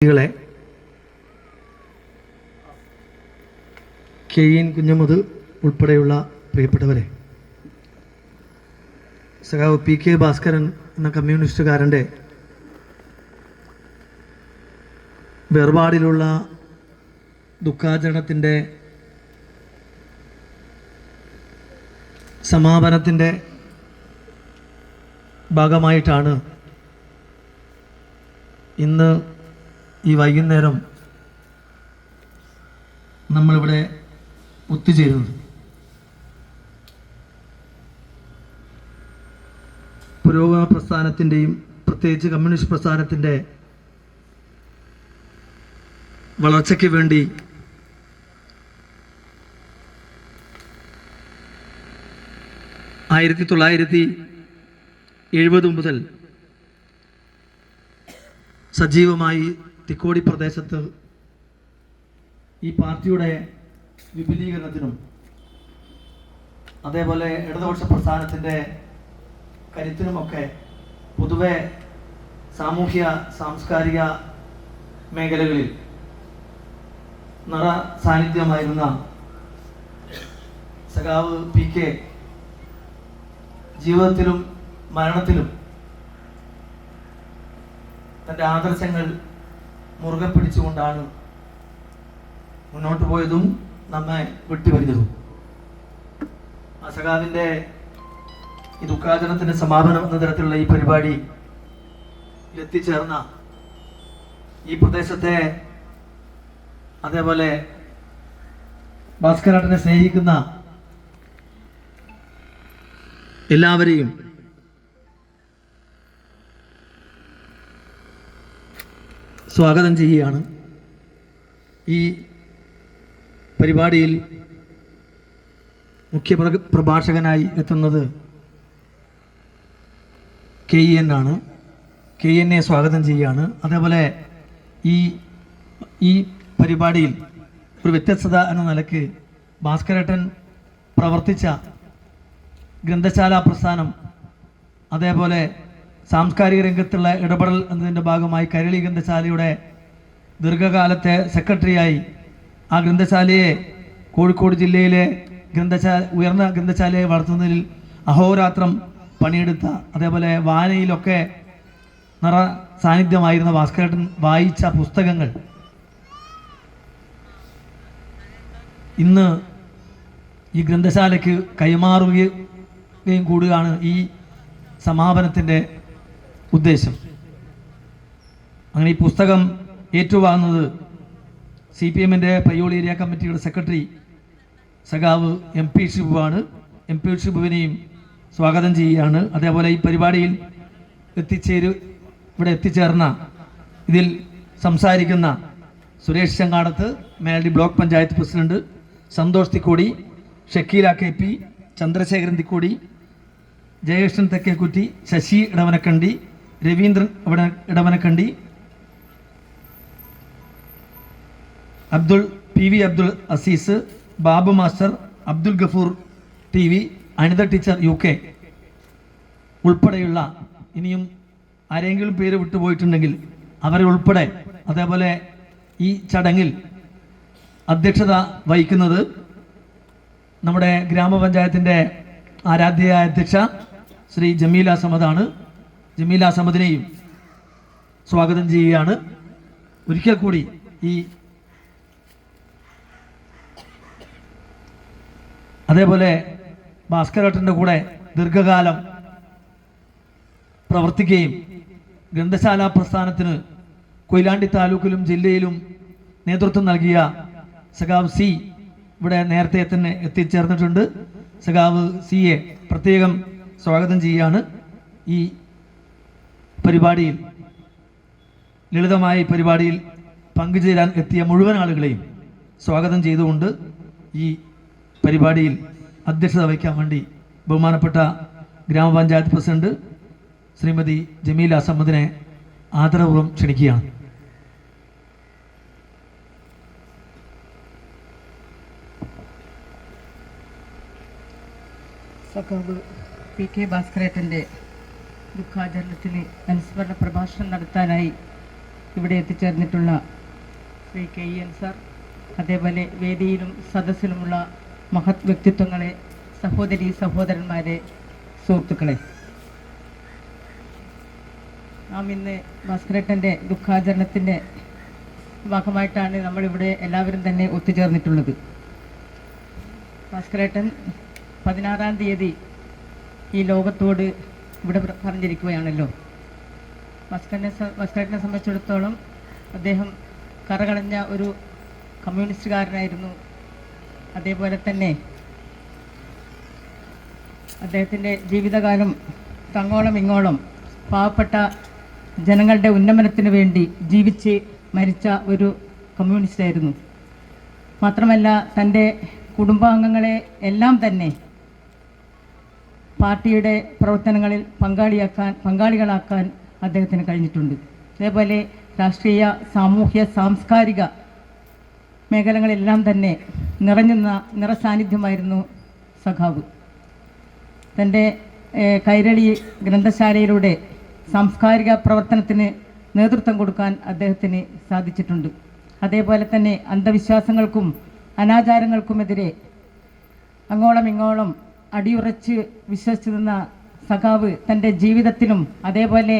കളെ കെ.എൻ. കുഞ്ഞമ്മദ് ഉൾപ്പെടെയുള്ള പ്രിയപ്പെട്ടവരെ, സഖാവ് പി.കെ. ഭാസ്കരൻ എന്ന കമ്മ്യൂണിസ്റ്റുകാരൻ്റെ വേർപാടിലുള്ള ദുഃഖാചരണത്തിൻ്റെ സമാപനത്തിൻ്റെ ഭാഗമായിട്ടാണ് ഇന്ന് ഈ വൈകുന്നേരം നമ്മളിവിടെ ഒത്തുചേരുന്നത്. പുരോഗമന പ്രസ്ഥാനത്തിൻ്റെയും പ്രത്യേകിച്ച് കമ്മ്യൂണിസ്റ്റ് പ്രസ്ഥാനത്തിൻ്റെ വളർച്ചയ്ക്ക് വേണ്ടി ആയിരത്തി 1970 മുതൽ സജീവമായി തിക്കോടി പ്രദേശത്ത് ഈ പാർട്ടിയുടെ വിപുലീകരണത്തിനും അതേപോലെ ഇടതുപക്ഷ പ്രസ്ഥാനത്തിൻ്റെ കരുത്തിനുമൊക്കെ പൊതുവെ സാമൂഹ്യ സാംസ്കാരിക മേഖലകളിൽ നിറ സാന്നിധ്യമായിരുന്ന സഖാവ് പി.കെ. ജീവിതത്തിലും മരണത്തിലും തൻ്റെ ആദർശങ്ങൾ മുറുകെ പിടിച്ചുകൊണ്ടാണ് മുന്നോട്ട് പോയതും നമ്മെ വിട്ടുപിരിഞ്ഞതും. ആ സഖാവിൻ്റെ ഈ ദുഃഖാചരണത്തിൻ്റെ സമാപനം എന്ന തരത്തിലുള്ള ഈ പരിപാടി എത്തിച്ചേർന്ന ഈ പ്രദേശത്തെ അതേപോലെ ഭാസ്കരേട്ടനെ സ്നേഹിക്കുന്ന എല്ലാവരെയും സ്വാഗതം ചെയ്യുകയാണ്. ഈ പരിപാടിയിൽ മുഖ്യ പ്രഭാഷകനായി എത്തുന്നത് കെ.എൻ. ആണ്. കെ.എന്നെ സ്വാഗതം ചെയ്യുകയാണ്. അതേപോലെ ഈ പരിപാടിയിൽ ഒരു വ്യത്യസ്തത എന്ന നിലയ്ക്ക് ഭാസ്കരേട്ടൻ പ്രവർത്തിച്ച ഗ്രന്ഥശാല പ്രസ്ഥാനം, അതേപോലെ സാംസ്കാരിക രംഗത്തുള്ള ഇടപെടൽ എന്നതിൻ്റെ ഭാഗമായി കൈരളി ഗ്രന്ഥശാലയുടെ ദീർഘകാലത്തെ സെക്രട്ടറിയായി ആ ഗ്രന്ഥശാലയെ കോഴിക്കോട് ജില്ലയിലെ ഉയർന്ന ഗ്രന്ഥശാലയെ വളർത്തുന്നതിൽ അഹോരാത്രം പണിയെടുത്ത, അതേപോലെ വായനയിലൊക്കെ നിറ സാന്നിധ്യമായിരുന്ന ഭാസ്കരേട്ടൻ വായിച്ച പുസ്തകങ്ങൾ ഇന്ന് ഈ ഗ്രന്ഥശാലയ്ക്ക് കൈമാറുകയും കൂടുകയാണ് ഈ സമാപനത്തിൻ്റെ ഉദ്ദേശം. അങ്ങനെ ഈ പുസ്തകം ഏറ്റുവാങ്ങുന്നത് CPM-ൻ്റെ പയ്യോളി ഏരിയ കമ്മിറ്റിയുടെ സെക്രട്ടറി സഖാവ് MP ഷിബുവാണ്. MP ഷിബുവിനെയും സ്വാഗതം ചെയ്യുകയാണ്. അതേപോലെ ഈ പരിപാടിയിൽ ഇവിടെ എത്തിച്ചേർന്ന ഇതിൽ സംസാരിക്കുന്ന Suresh Changadath, Meladi block panchayat president, Santhosh Thikkodi, Shakeela KP, Chandrasekharan Thikkodi, Jayakrishnan Thekkekutti, Sasi Edavanakandi, Raveendran Edavanakandi, PV Abdul Azeez, Babu master, Abdul Gafoor TV, Anitha teacher UK ഉൾപ്പെടെയുള്ള, ഇനിയും ആരെങ്കിലും പേര് വിട്ടുപോയിട്ടുണ്ടെങ്കിൽ അവരെ ഉൾപ്പെടെ, അതേപോലെ ഈ ചടങ്ങിൽ അധ്യക്ഷത വഹിക്കുന്നത് നമ്മുടെ ഗ്രാമപഞ്ചായത്തിൻ്റെ ആരാധ്യയായ അധ്യക്ഷ ശ്രീ ജമീല സമദാണ്. ജമീല സമദിനെയും സ്വാഗതം ചെയ്യുകയാണ്. ഒരിക്കൽ കൂടി അതേപോലെ ഭാസ്കരേട്ടൻ്റെ കൂടെ ദീർഘകാലം പ്രവർത്തിക്കുകയും ഗ്രന്ഥശാല പ്രസ്ഥാനത്തിന് കൊയിലാണ്ടി താലൂക്കിലും ജില്ലയിലും നേതൃത്വം നൽകിയ സഖാവ് C ഇവിടെ നേരത്തെ തന്നെ എത്തിച്ചേർന്നിട്ടുണ്ട്. സഖാവ് C-യെ പ്രത്യേകം സ്വാഗതം ചെയ്യുകയാണ്. ഈ പരിപാടിയിൽ ലളിതമായ പരിപാടിയിൽ പങ്കുചേരാൻ എത്തിയ മുഴുവൻ ആളുകളെയും സ്വാഗതം ചെയ്തുകൊണ്ട് ഈ പരിപാടിയിൽ അധ്യക്ഷത വഹിക്കാൻ വേണ്ടി ബഹുമാനപ്പെട്ട ഗ്രാമപഞ്ചായത്ത് പ്രസിഡന്റ് ശ്രീമതി ജമീല സമദിനെ ആദരപൂർവ്വം ക്ഷണിക്കുകയാണ്. സഖാവ് പി.കെ. ഭാസ്കരേട്ടൻ്റെ ദുഃഖാചരണത്തിന് അനുസ്മരണ പ്രഭാഷണം നടത്താനായി ഇവിടെ എത്തിച്ചേർന്നിട്ടുള്ള ശ്രീ KN സാർ, അതേപോലെ വേദിയിലും സദസ്സിലുമുള്ള മഹത് വ്യക്തിത്വങ്ങളെ, സഹോദരി സഹോദരന്മാരെ, സുഹൃത്തുക്കളെ, നാം ഇന്ന് ഭാസ്കരേട്ടൻ്റെ ദുഃഖാചരണത്തിൻ്റെ ഭാഗമായിട്ടാണ് നമ്മളിവിടെ എല്ലാവരും തന്നെ ഒത്തുചേർന്നിട്ടുള്ളത്. ഭാസ്കരേട്ടൻ 16-ാം തീയതി ഈ ലോകത്തോട് ഇവിടെ പറഞ്ഞിരിക്കുകയാണല്ലോ. ഭാസ്കരേട്ടനെ സംബന്ധിച്ചിടത്തോളം അദ്ദേഹം കറകളഞ്ഞ ഒരു കമ്മ്യൂണിസ്റ്റുകാരനായിരുന്നു. അതേപോലെ തന്നെ അദ്ദേഹത്തിൻ്റെ ജീവിതകാലം അങ്ങോളം ഇങ്ങോളം പാവപ്പെട്ട ജനങ്ങളുടെ ഉന്നമനത്തിന് വേണ്ടി ജീവിച്ച് മരിച്ച ഒരു കമ്മ്യൂണിസ്റ്റായിരുന്നു. മാത്രമല്ല തൻ്റെ കുടുംബാംഗങ്ങളെ എല്ലാം പാർട്ടിയുടെ പ്രവർത്തനങ്ങളിൽ പങ്കാളികളാക്കാൻ അദ്ദേഹത്തിന് കഴിഞ്ഞിട്ടുണ്ട്. അതേപോലെ രാഷ്ട്രീയ, സാമൂഹ്യ, സാംസ്കാരിക മേഖലകളിലെല്ലാം തന്നെ നിറസാന്നിധ്യമായിരുന്നു സഖാവ്. തൻ്റെ കൈരളി ഗ്രന്ഥശാലയിലൂടെ സാംസ്കാരിക പ്രവർത്തനത്തിന് നേതൃത്വം കൊടുക്കാൻ അദ്ദേഹത്തിന് സാധിച്ചിട്ടുണ്ട്. അതേപോലെ തന്നെ അന്ധവിശ്വാസങ്ങൾക്കും അനാചാരങ്ങൾക്കുമെതിരെ അങ്ങോളം ഇങ്ങോളം അടിയുറച്ച് വിശ്വസിച്ചു നിന്ന സഖാവ് തൻ്റെ ജീവിതത്തിലും അതേപോലെ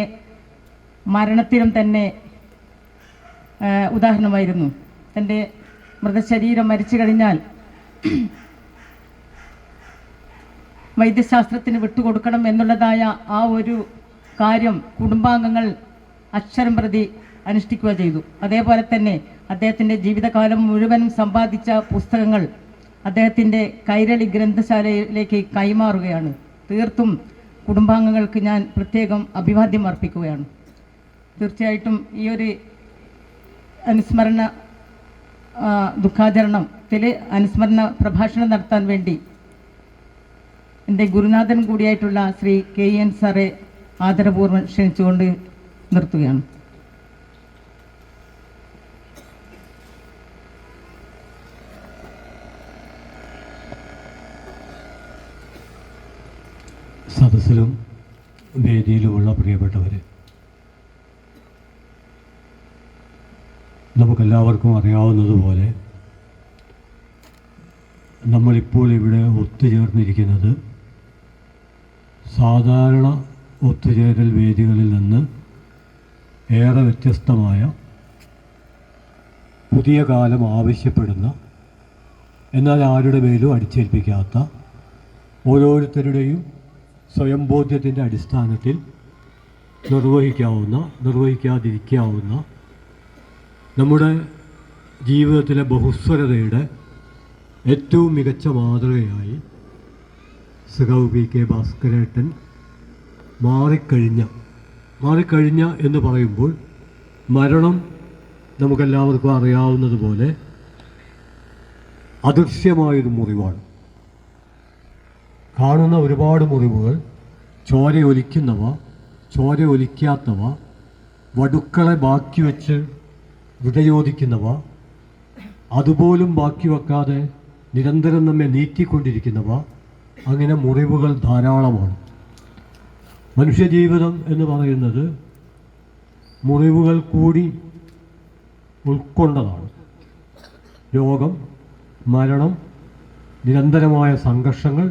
മരണത്തിലും തന്നെ ഉദാഹരണമായിരുന്നു. തൻ്റെ മൃതശരീരം മരിച്ചു കഴിഞ്ഞാൽ വൈദ്യശാസ്ത്രത്തിന് വിട്ടുകൊടുക്കണം എന്നുള്ളതായ ആ ഒരു കാര്യം കുടുംബാംഗങ്ങൾ അക്ഷരം പ്രതി അനുഷ്ഠിക്കുക ചെയ്തു. അതേപോലെ തന്നെ അദ്ദേഹത്തിൻ്റെ ജീവിതകാലം മുഴുവനും സമ്പാദിച്ച പുസ്തകങ്ങൾ അദ്ദേഹത്തിൻ്റെ കൈരളി ഗ്രന്ഥശാലയിലേക്ക് കൈമാറുകയാണ്. തീർത്തും കുടുംബാംഗങ്ങൾക്ക് ഞാൻ പ്രത്യേകം അഭിവാദ്യം അർപ്പിക്കുകയാണ്. തീർച്ചയായിട്ടും ഈ ഒരു അനുസ്മരണ ദുഃഖാചരണത്തിൽ അനുസ്മരണ പ്രഭാഷണം നടത്താൻ വേണ്ടി എൻ്റെ ഗുരുനാഥൻ കൂടിയായിട്ടുള്ള ശ്രീ KN സാറെ ആദരപൂർവ്വം ക്ഷണിച്ചുകൊണ്ട് നിർത്തുകയാണ്. സദസ്സിലും വേദിയിലുമുള്ള പ്രിയപ്പെട്ടവരെ, നമുക്കെല്ലാവർക്കും അറിയാവുന്നതുപോലെ നമ്മളിപ്പോൾ ഇവിടെ ഒത്തുചേർന്നിരിക്കുന്നത് സാധാരണ ഒത്തുചേരൽ വേദികളിൽ നിന്ന് ഏറെ വ്യത്യസ്തമായ, പുതിയ കാലം ആവശ്യപ്പെടുന്ന, എന്നാൽ ആരുടെ മേലും അടിച്ചേൽപ്പിക്കാത്ത, ഓരോരുത്തരുടെയും സ്വയംബോധ്യത്തിൻ്റെ അടിസ്ഥാനത്തിൽ നിർവഹിക്കാതിരിക്കാവുന്ന നമ്മുടെ ജീവിതത്തിലെ ബഹുസ്വരതയുടെ ഏറ്റവും മികച്ച മാതൃകയായി സഖാവ് PK ഭാസ്കരേട്ടൻ മാറിക്കഴിഞ്ഞ എന്ന് പറയുമ്പോൾ മരണം നമുക്കെല്ലാവർക്കും അറിയാവുന്നതുപോലെ അദൃശ്യമായൊരു മുറിവാണ്. കാണുന്ന ഒരുപാട് മുറിവുകൾ, ചോരയൊലിക്കുന്നവ, ചോരയൊലിക്കാത്തവ, വടുക്കളെ ബാക്കി വെച്ച് ഹൃദയോദിക്കുന്നവ, അതുപോലും ബാക്കി വെക്കാതെ നിരന്തരം നമ്മെ നീറ്റിക്കൊണ്ടിരിക്കുന്നവ, അങ്ങനെ മുറിവുകൾ ധാരാളമാണ്. മനുഷ്യജീവിതം എന്ന് പറയുന്നത് മുറിവുകൾ കൂടി ഉൾക്കൊണ്ടതാണ്. രോഗം, മരണം, നിരന്തരമായ സംഘർഷങ്ങൾ,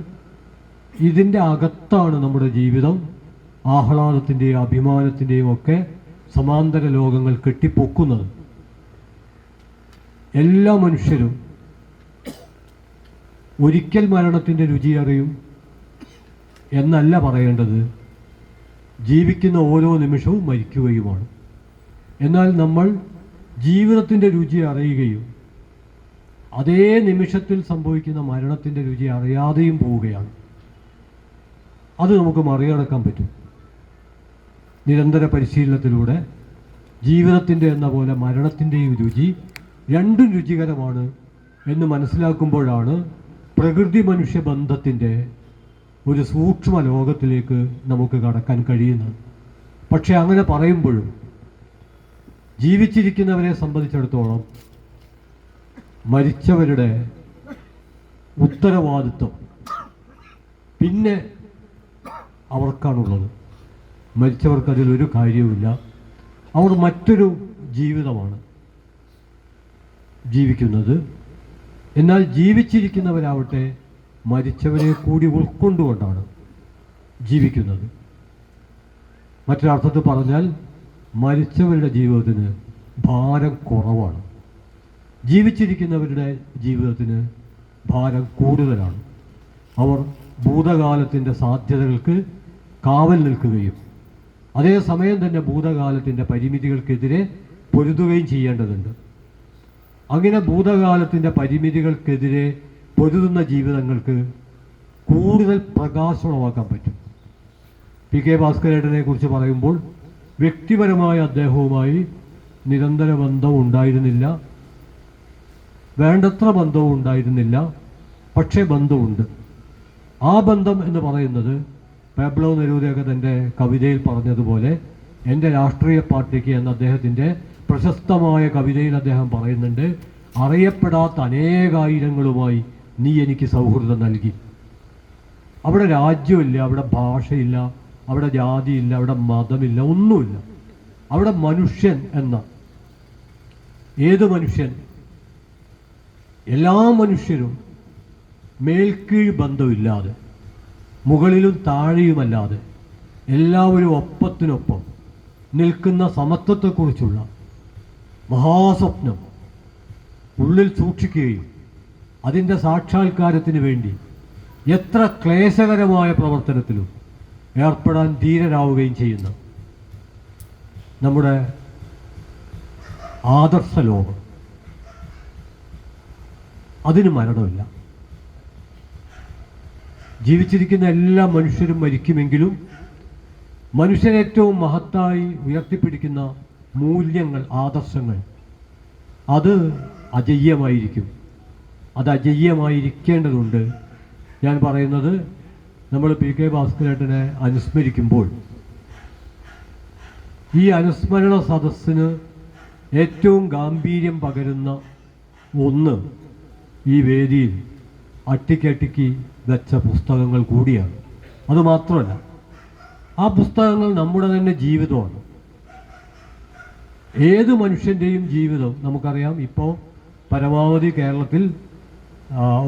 ഇതിൻ്റെ അകത്താണ് നമ്മുടെ ജീവിതം ആഹ്ലാദത്തിൻ്റെയും അഭിമാനത്തിൻ്റെയും ഒക്കെ സമാന്തര ലോകങ്ങൾ കെട്ടിപ്പൊക്കുന്നത്. എല്ലാ മനുഷ്യരും ഒരിക്കൽ മരണത്തിൻ്റെ രുചി അറിയും എന്നല്ല പറയേണ്ടത്, ജീവിക്കുന്ന ഓരോ നിമിഷവും മരിക്കുകയുമാണ്. എന്നാൽ നമ്മൾ ജീവിതത്തിൻ്റെ രുചി അറിയുകയും അതേ നിമിഷത്തിൽ സംഭവിക്കുന്ന മരണത്തിൻ്റെ രുചി അറിയാതെയും പോവുകയാണ്. അത് നമുക്ക് മറികടക്കാൻ പറ്റും. നിരന്തര പരിശീലനത്തിലൂടെ ജീവിതത്തിൻ്റെ എന്ന പോലെ മരണത്തിൻ്റെയും രുചി രണ്ടും രുചികരമാണ് എന്ന് മനസ്സിലാക്കുമ്പോഴാണ് പ്രകൃതി മനുഷ്യ ബന്ധത്തിൻ്റെ ഒരു സൂക്ഷ്മ ലോകത്തിലേക്ക് നമുക്ക് കടക്കാൻ കഴിയുന്നത്. പക്ഷെ അങ്ങനെ പറയുമ്പോഴും ജീവിച്ചിരിക്കുന്നവരെ സംബന്ധിച്ചിടത്തോളം മരിച്ചവരുടെ ഉത്തരവാദിത്വം പിന്നെ അവർക്കാണുള്ളത്. മരിച്ചവർക്കതിലൊരു കാര്യവുമില്ല. അവർ മറ്റൊരു ജീവിതമാണ് ജീവിക്കുന്നത്. എന്നാൽ ജീവിച്ചിരിക്കുന്നവരാവട്ടെ മരിച്ചവരെ കൂടി ഉൾക്കൊണ്ടുകൊണ്ടാണ് ജീവിക്കുന്നത്. മറ്റൊരർത്ഥത്തിൽ പറഞ്ഞാൽ മരിച്ചവരുടെ ജീവിതത്തിന് ഭാരം കുറവാണ്, ജീവിച്ചിരിക്കുന്നവരുടെ ജീവിതത്തിന് ഭാരം കൂടുതലാണ്. അവർ ഭൂതകാലത്തിൻ്റെ സാധ്യതകൾക്ക് കാവൽ നിൽക്കുകയും അതേസമയം തന്നെ ഭൂതകാലത്തിൻ്റെ പരിമിതികൾക്കെതിരെ പൊരുതുകയും ചെയ്യേണ്ടതുണ്ട്. അങ്ങനെ ഭൂതകാലത്തിൻ്റെ പരിമിതികൾക്കെതിരെ പൊരുതുന്ന ജീവിതങ്ങൾക്ക് കൂടുതൽ പ്രകാശമുളവാക്കാൻ പറ്റും. പി കെ ഭാസ്കരേട്ടനെ കുറിച്ച് പറയുമ്പോൾ വ്യക്തിപരമായ അദ്ദേഹവുമായി നിരന്തര ബന്ധം ഉണ്ടായിരുന്നില്ല, വേണ്ടത്ര ബന്ധവും ഉണ്ടായിരുന്നില്ല, പക്ഷേ ബന്ധമുണ്ട്. ആ ബന്ധം എന്ന് പറയുന്നത് പാബ്ലോ നെരൂദയൊക്കെ തൻ്റെ കവിതയിൽ പറഞ്ഞതുപോലെ എൻ്റെ രാഷ്ട്രീയ പാർട്ടിക്ക് എന്ന അദ്ദേഹത്തിൻ്റെ പ്രശസ്തമായ കവിതയിൽ അദ്ദേഹം പറയുന്നുണ്ട്, അറിയപ്പെടാത്ത അനേകായിരങ്ങളുമായി നീ എനിക്ക് സൗഹൃദം നൽകി. അവിടെ രാജ്യമില്ല, അവിടെ ഭാഷയില്ല, അവിടെ ജാതിയില്ല, അവിടെ മതമില്ല, ഒന്നുമില്ല. അവിടെ മനുഷ്യൻ എന്ന ഏത് മനുഷ്യൻ, എല്ലാ മനുഷ്യരും മേൽക്കീഴ് ബന്ധമില്ലാതെ മുകളിലും താഴെയുമല്ലാതെ എല്ലാവരും ഒപ്പത്തിനൊപ്പം നിൽക്കുന്ന സമത്വത്തെക്കുറിച്ചുള്ള മഹാസ്വപ്നം ഉള്ളിൽ സൂക്ഷിക്കുകയും അതിൻ്റെ സാക്ഷാത്കാരത്തിന് വേണ്ടി എത്ര ക്ലേശകരമായ പ്രവർത്തനത്തിലും ഏർപ്പെടാൻ ധീരരാവുകയും ചെയ്യുന്ന നമ്മുടെ ആദർശ ലോകം, അതിന് മരണമില്ല. ജീവിച്ചിരിക്കുന്ന എല്ലാ മനുഷ്യരും മരിക്കുമെങ്കിലും മനുഷ്യൻ ഏറ്റവും മഹത്തായി ഉയർത്തിപ്പിടിക്കുന്ന മൂല്യങ്ങൾ, ആദർശങ്ങൾ, അത് അജയ്യമായിരിക്കും. അത് അജയ്യമായിരിക്കേണ്ടതുണ്ട്. ഞാൻ പറയുന്നത്, നമ്മൾ പി കെ ഭാസ്കരേട്ടനെ അനുസ്മരിക്കുമ്പോൾ ഈ അനുസ്മരണ സദസ്സിന് ഏറ്റവും ഗാംഭീര്യം പകരുന്ന ഒന്ന് ഈ വേദിയിൽ അട്ടിക്കട്ടിക്ക് വെച്ച പുസ്തകങ്ങൾ കൂടിയാണ്. അതുമാത്രമല്ല, ആ പുസ്തകങ്ങൾ നമ്മുടെ തന്നെ ജീവിതമാണ്. ഏത് മനുഷ്യൻ്റെയും ജീവിതം നമുക്കറിയാം. ഇപ്പോൾ പരമാവധി കേരളത്തിൽ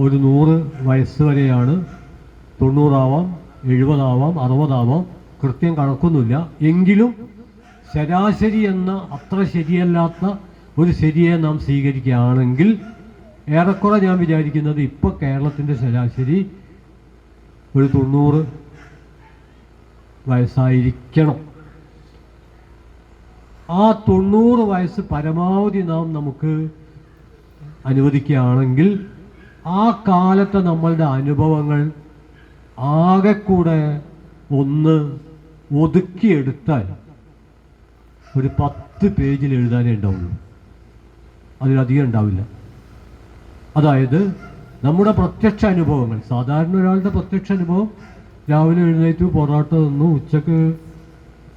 ഒരു 100 വയസ്സ് വരെയാണ്. 90 ആവാം, 70 ആവാം, 60 ആവാം, കൃത്യം കണക്കൊന്നുമില്ല. എങ്കിലും ശരാശരി എന്ന അത്ര ശരിയല്ലാത്ത ഒരു ശരിയെ നാം സ്വീകരിക്കുകയാണെങ്കിൽ ഏറെക്കുറെ ഞാൻ വിചാരിക്കുന്നത് ഇപ്പോൾ കേരളത്തിൻ്റെ ശരാശരി ഒരു 90 വയസ്സായിരിക്കണം. ആ 90 വയസ്സ് പരമാവധി നാം നമുക്ക് അനുവദിക്കുകയാണെങ്കിൽ ആ കാലത്തെ നമ്മളുടെ അനുഭവങ്ങൾ ആകെ കൂടെ ഒന്ന് ഒതുക്കിയെടുത്താൽ ഒരു 10 പേജിൽ എഴുതാനേ ഉണ്ടാവുള്ളൂ, അതിലധികം ഉണ്ടാവില്ല. അതായത് നമ്മുടെ പ്രത്യക്ഷ അനുഭവങ്ങൾ, സാധാരണ ഒരാളുടെ പ്രത്യക്ഷ അനുഭവം, രാവിലെ എഴുന്നേറ്റ് പൊറോട്ട തിന്നു, ഉച്ചക്ക്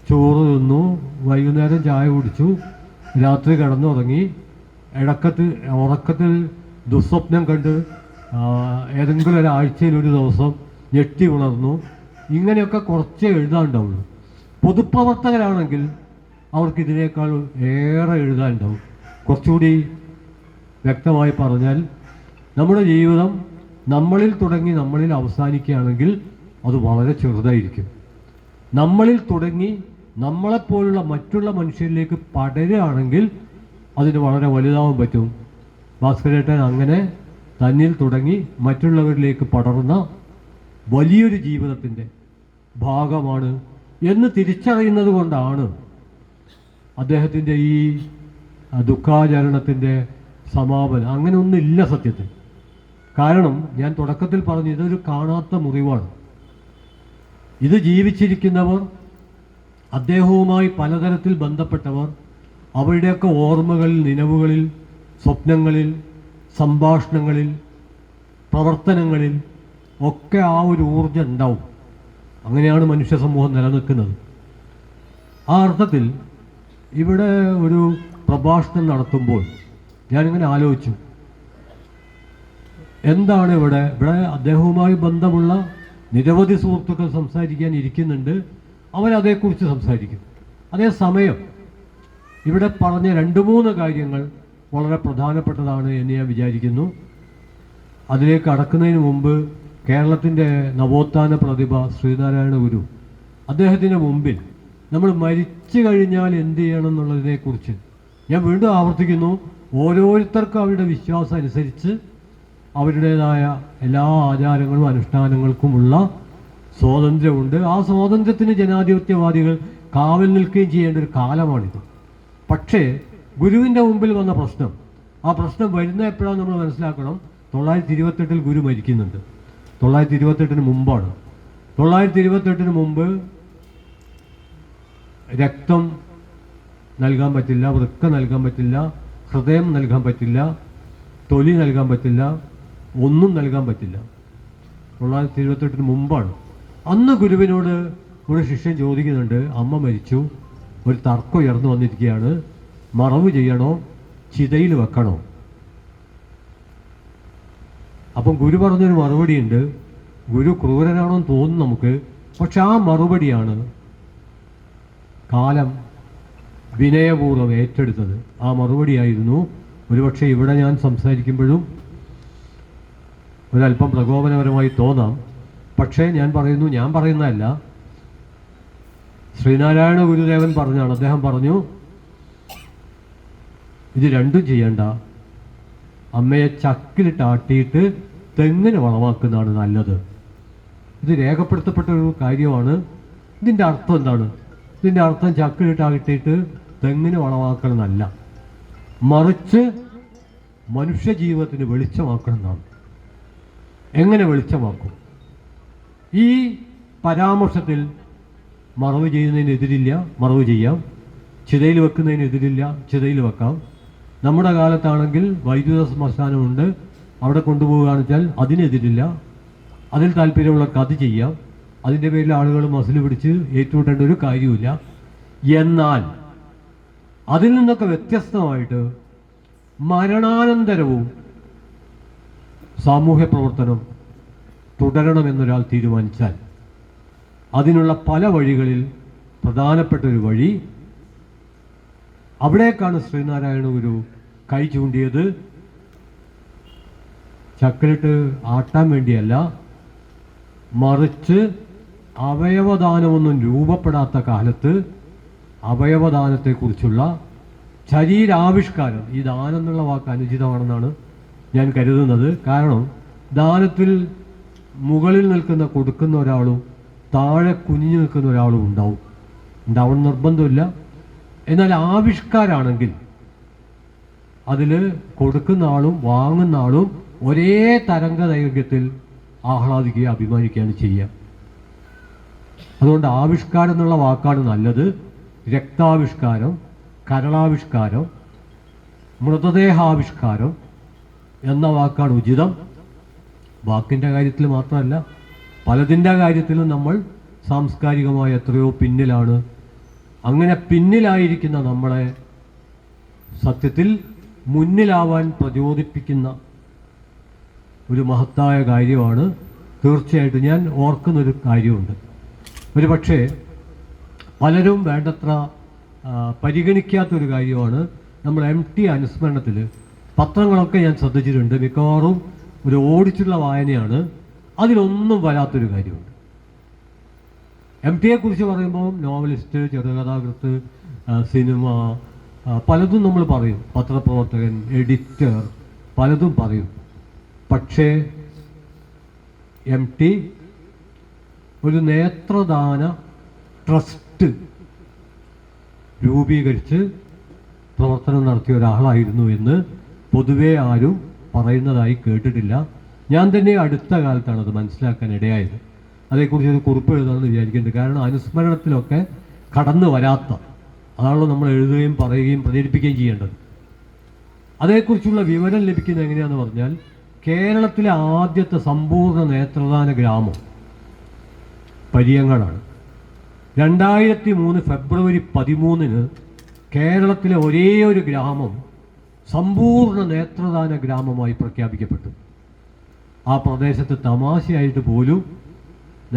ചോറ് തിന്നു, വൈകുന്നേരം ചായ കുടിച്ചു, രാത്രി കിടന്നുറങ്ങി, ഉറക്കത്തിൽ ദുസ്വപ്നം കണ്ട് ഏതെങ്കിലും ഒരാഴ്ചയിൽ ഒരു ദിവസം ഞെട്ടി ഉണർന്നു, ഇങ്ങനെയൊക്കെ കുറച്ചേ എഴുതാനുണ്ടാവുള്ളൂ. പൊതുപ്രവർത്തകരാണെങ്കിൽ അവർക്ക് ഇതിനേക്കാൾ ഏറെ എഴുതാനുണ്ടാവും. കുറച്ചുകൂടി വ്യക്തമായി പറഞ്ഞാൽ, നമ്മുടെ ജീവിതം നമ്മളിൽ തുടങ്ങി നമ്മളിൽ അവസാനിക്കുകയാണെങ്കിൽ അത് വളരെ ചെറുതായിരിക്കും. നമ്മളിൽ തുടങ്ങി നമ്മളെപ്പോലുള്ള മറ്റുള്ള മനുഷ്യരിലേക്ക് പടരുകയാണെങ്കിൽ അതിന് വളരെ വലുതാവാൻ പറ്റും. ഭാസ്കരേട്ടൻ അങ്ങനെ തന്നിൽ തുടങ്ങി മറ്റുള്ളവരിലേക്ക് പടർന്ന വലിയൊരു ജീവിതത്തിൻ്റെ ഭാഗമാണ് എന്ന് തിരിച്ചറിയുന്നത് കൊണ്ടാണ് അദ്ദേഹത്തിൻ്റെ ഈ ദുഃഖാചരണത്തിൻ്റെ സമാപനം. അങ്ങനെ ഒന്നുമില്ല സത്യത്തിൽ. കാരണം ഞാൻ തുടക്കത്തിൽ പറഞ്ഞു, ഇതൊരു കാണാത്ത മുറിവാണ്. ഇത് ജീവിച്ചിരിക്കുന്നവർ, അദ്ദേഹവുമായി പലതരത്തിൽ ബന്ധപ്പെട്ടവർ, അവരുടെയൊക്കെ ഓർമ്മകളിൽ, നിലവുകളിൽ, സ്വപ്നങ്ങളിൽ, സംഭാഷണങ്ങളിൽ, പ്രവർത്തനങ്ങളിൽ ഒക്കെ ആ ഒരു ഊർജ്ജം ഉണ്ടാവും. അങ്ങനെയാണ് മനുഷ്യ സമൂഹം നിലനിൽക്കുന്നത്. ആ അർത്ഥത്തിൽ ഇവിടെ ഒരു പ്രഭാഷണം നടത്തുമ്പോൾ ഞാനിങ്ങനെ ആലോചിച്ചു, എന്താണ് ഇവിടെ അദ്ദേഹവുമായി ബന്ധമുള്ള നിരവധി സുഹൃത്തുക്കൾ സംസാരിക്കാൻ ഇരിക്കുന്നുണ്ട്. അവരതേക്കുറിച്ച് സംസാരിക്കും. അതേസമയം ഇവിടെ പറഞ്ഞ 2-3 കാര്യങ്ങൾ വളരെ പ്രധാനപ്പെട്ടതാണ് എന്ന് ഞാൻ വിചാരിക്കുന്നു. അതിലേക്ക് കടക്കുന്നതിന് മുമ്പ് കേരളത്തിൻ്റെ നവോത്ഥാന പ്രതിഭ ശ്രീനാരായണ ഗുരു, അദ്ദേഹത്തിൻ്റെ മുമ്പിൽ നമ്മൾ മരിച്ചു കഴിഞ്ഞാൽ എന്ത് ചെയ്യണം എന്നുള്ളതിനെക്കുറിച്ച് ഞാൻ വീണ്ടും ആവർത്തിക്കുന്നു. ഓരോരുത്തർക്കും അവരുടെ വിശ്വാസം അനുസരിച്ച് അവരുടേതായ എല്ലാ ആചാരങ്ങളും അനുഷ്ഠാനങ്ങൾക്കുമുള്ള സ്വാതന്ത്ര്യമുണ്ട്. ആ സ്വാതന്ത്ര്യത്തിന് ജനാധിപത്യവാദികൾ കാവൽ നിൽക്കുകയും ചെയ്യേണ്ട ഒരു കാലമാണിത്. പക്ഷേ ഗുരുവിൻ്റെ മുമ്പിൽ വന്ന പ്രശ്നം, ആ പ്രശ്നം വരുന്ന എപ്പോഴാണ് നമ്മൾ മനസ്സിലാക്കണം. 928 ഗുരു മരിക്കുന്നുണ്ട്. 928 മുമ്പാണ്. 928 മുമ്പ് രക്തം നൽകാൻ പറ്റില്ല, വൃക്ക നൽകാൻ പറ്റില്ല, ഹൃദയം നൽകാൻ പറ്റില്ല, തൊലി നൽകാൻ പറ്റില്ല, ഒന്നും നൽകാൻ പറ്റില്ല. 928 മുമ്പാണ്. അന്ന് ഗുരുവിനോട് ഒരു ശിഷ്യൻ ചോദിക്കുന്നുണ്ട്, അമ്മ മരിച്ചു, ഒരു തർക്കം ഉയർന്നു വന്നിരിക്കുകയാണ്, മറവ് ചെയ്യണോ ചിതയിൽ വെക്കണോ? അപ്പം ഗുരു പറഞ്ഞൊരു മറുപടിയുണ്ട്. ഗുരു ക്രൂരനാണോ എന്ന് തോന്നും നമുക്ക്, പക്ഷെ ആ മറുപടിയാണ് കാലം വിനയപൂർവ്വം ഏറ്റെടുത്തത്. ആ മറുപടിയായിരുന്നു ഒരുപക്ഷെ ഇവിടെ ഞാൻ സംസാരിക്കുമ്പോഴും ഒരല്പം പ്രകോപനപരമായി തോന്നാം. പക്ഷേ ഞാൻ പറയുന്നതല്ല, ശ്രീനാരായണ ഗുരുദേവൻ പറഞ്ഞാണ്. അദ്ദേഹം പറഞ്ഞു, ഇത് രണ്ടും ചെയ്യണ്ട, അമ്മയെ ചക്കിലിട്ട് ആട്ടിയിട്ട് തെങ്ങിന് വളമാക്കുന്നതാണ് നല്ലത്. ഇത് രേഖപ്പെടുത്തപ്പെട്ട ഒരു കാര്യമാണ്. ഇതിൻ്റെ അർത്ഥം എന്താണ്? ഇതിൻ്റെ അർത്ഥം ചക്കിലിട്ട് ആട്ടിയിട്ട് തെങ്ങിന് വളമാക്കണമെന്നല്ല, മറിച്ച് മനുഷ്യജീവിതത്തിന് വെളിച്ചമാക്കണം എന്നാണ്. എങ്ങനെ വെളിച്ചമാക്കും? ഈ പരാമർശത്തിൽ മറവ് ചെയ്യുന്നതിനെതിരില്ല, മറവ് ചെയ്യാം. ചിതയിൽ വെക്കുന്നതിനെതിരില്ല, ചിതയിൽ വെക്കാം. നമ്മുടെ കാലത്താണെങ്കിൽ വൈദ്യുത ശ്മശാനമുണ്ട്, അവിടെ കൊണ്ടുപോവുകയാണെന്ന് വെച്ചാൽ അതിനെതിരില്ല. അതിൽ താല്പര്യമുള്ളവർക്ക് അത് ചെയ്യാം. അതിൻ്റെ പേരിൽ ആളുകൾ മസിൽ പിടിച്ച് ഏറ്റുമുട്ടേണ്ട ഒരു കാര്യമില്ല. എന്നാൽ അതിൽ നിന്നൊക്കെ വ്യത്യസ്തമായിട്ട് മരണാനന്തരവും സാമൂഹ്യ പ്രവർത്തനം തുടരണമെന്നൊരാൾ തീരുമാനിച്ചാൽ അതിനുള്ള പല വഴികളിൽ പ്രധാനപ്പെട്ട ഒരു വഴി, അവിടേക്കാണ് ശ്രീനാരായണ ഗുരു കൈ ചൂണ്ടിയത്. ചക്കിലിട്ട് ആട്ടാൻ വേണ്ടിയല്ല, മറിച്ച് അവയവദാനമൊന്നും രൂപപ്പെടാത്ത കാലത്ത് അവയവദാനത്തെക്കുറിച്ചുള്ള ശരീരാവിഷ്കാരം, ഈ ദാനം എന്നുള്ള വാക്ക് അനുചിതമാണെന്നാണ് ഞാൻ കരുതുന്നത്. കാരണം ദാനത്തിൽ മുകളിൽ നിൽക്കുന്ന കൊടുക്കുന്ന ഒരാളും താഴെ കുനിഞ്ഞു നിൽക്കുന്ന ഒരാളും ഉണ്ടാവും നിർബന്ധമില്ല. എന്നാൽ ആവിഷ്കാരാണെങ്കിൽ അതിൽ കൊടുക്കുന്ന ആളും വാങ്ങുന്ന ആളും ഒരേ തരംഗ ദൈർഘ്യത്തിൽ ആഹ്ലാദിക്കുകയും അഭിമാനിക്കുകയാണ് ചെയ്യുക. അതുകൊണ്ട് ആവിഷ്കാരം എന്നുള്ള വാക്കാണ് നല്ലത്. രക്താവിഷ്കാരം, കരളാവിഷ്കാരം, മൃതദേഹാവിഷ്കാരം എന്ന വാക്കാണ് ഉചിതം. വാക്കിൻ്റെ കാര്യത്തിൽ മാത്രമല്ല, പലതിൻ്റെ കാര്യത്തിലും നമ്മൾ സാംസ്കാരികമായ എത്രയോ പിന്നിലാണ്. അങ്ങനെ പിന്നിലായിരിക്കുന്ന നമ്മളെ സത്യത്തിൽ മുന്നിലാവാൻ പ്രചോദിപ്പിക്കുന്ന ഒരു മഹത്തായ കാര്യമാണ്. തീർച്ചയായിട്ടും ഞാൻ ഓർക്കുന്നൊരു കാര്യമുണ്ട്. ഒരു പക്ഷേ പലരും വേണ്ടത്ര പരിഗണിക്കാത്തൊരു കാര്യമാണ്. നമ്മൾ MT അനുസ്മരണത്തിൽ പത്രങ്ങളൊക്കെ ഞാൻ ശ്രദ്ധിച്ചിട്ടുണ്ട്, മിക്കവാറും ഒരു ഓടിച്ചുള്ള വായനയാണ്. അതിലൊന്നും വരാത്തൊരു കാര്യമുണ്ട്. MT കുറിച്ച് പറയുമ്പോൾ നോവലിസ്റ്റ്, ചെറുകഥാകൃത്ത്, സിനിമ, പലതും നമ്മൾ പറയും, പത്രപ്രവർത്തകൻ, എഡിറ്റർ, പലതും പറയും. പക്ഷേ MT ഒരു നേത്രദാന ട്രസ്റ്റ് രൂപീകരിച്ച് പ്രവർത്തനം നടത്തിയ ഒരാളായിരുന്നു എന്ന് പൊതുവെ ആരും പറയുന്നതായി കേട്ടിട്ടില്ല. ഞാൻ തന്നെ അടുത്ത കാലത്താണ് അത് മനസ്സിലാക്കാൻ ഇടയായത്. അതേക്കുറിച്ച് ഒരു കുറിപ്പ് എഴുതാമെന്ന് വിചാരിക്കുന്നുണ്ട്. കാരണം അനുസ്മരണത്തിലൊക്കെ കടന്നു വരാത്ത, അതാണല്ലോ നമ്മൾ എഴുതുകയും പറയുകയും പ്രചരിപ്പിക്കുകയും ചെയ്യേണ്ടത്. അതേക്കുറിച്ചുള്ള വിവരം ലഭിക്കുന്നത് എങ്ങനെയാണെന്ന് പറഞ്ഞാൽ, കേരളത്തിലെ ആദ്യത്തെ സമ്പൂർണ്ണ നേത്രദാന ഗ്രാമം പരിയങ്ങാടാണ്. 2003 ഫെബ്രുവരി 13 കേരളത്തിലെ ഒരേ ഒരു ഗ്രാമം സമ്പൂർണ്ണ നേത്രദാന ഗ്രാമമായി പ്രഖ്യാപിക്കപ്പെട്ടു. ആ പ്രദേശത്ത് തമാശയായിട്ട് പോലും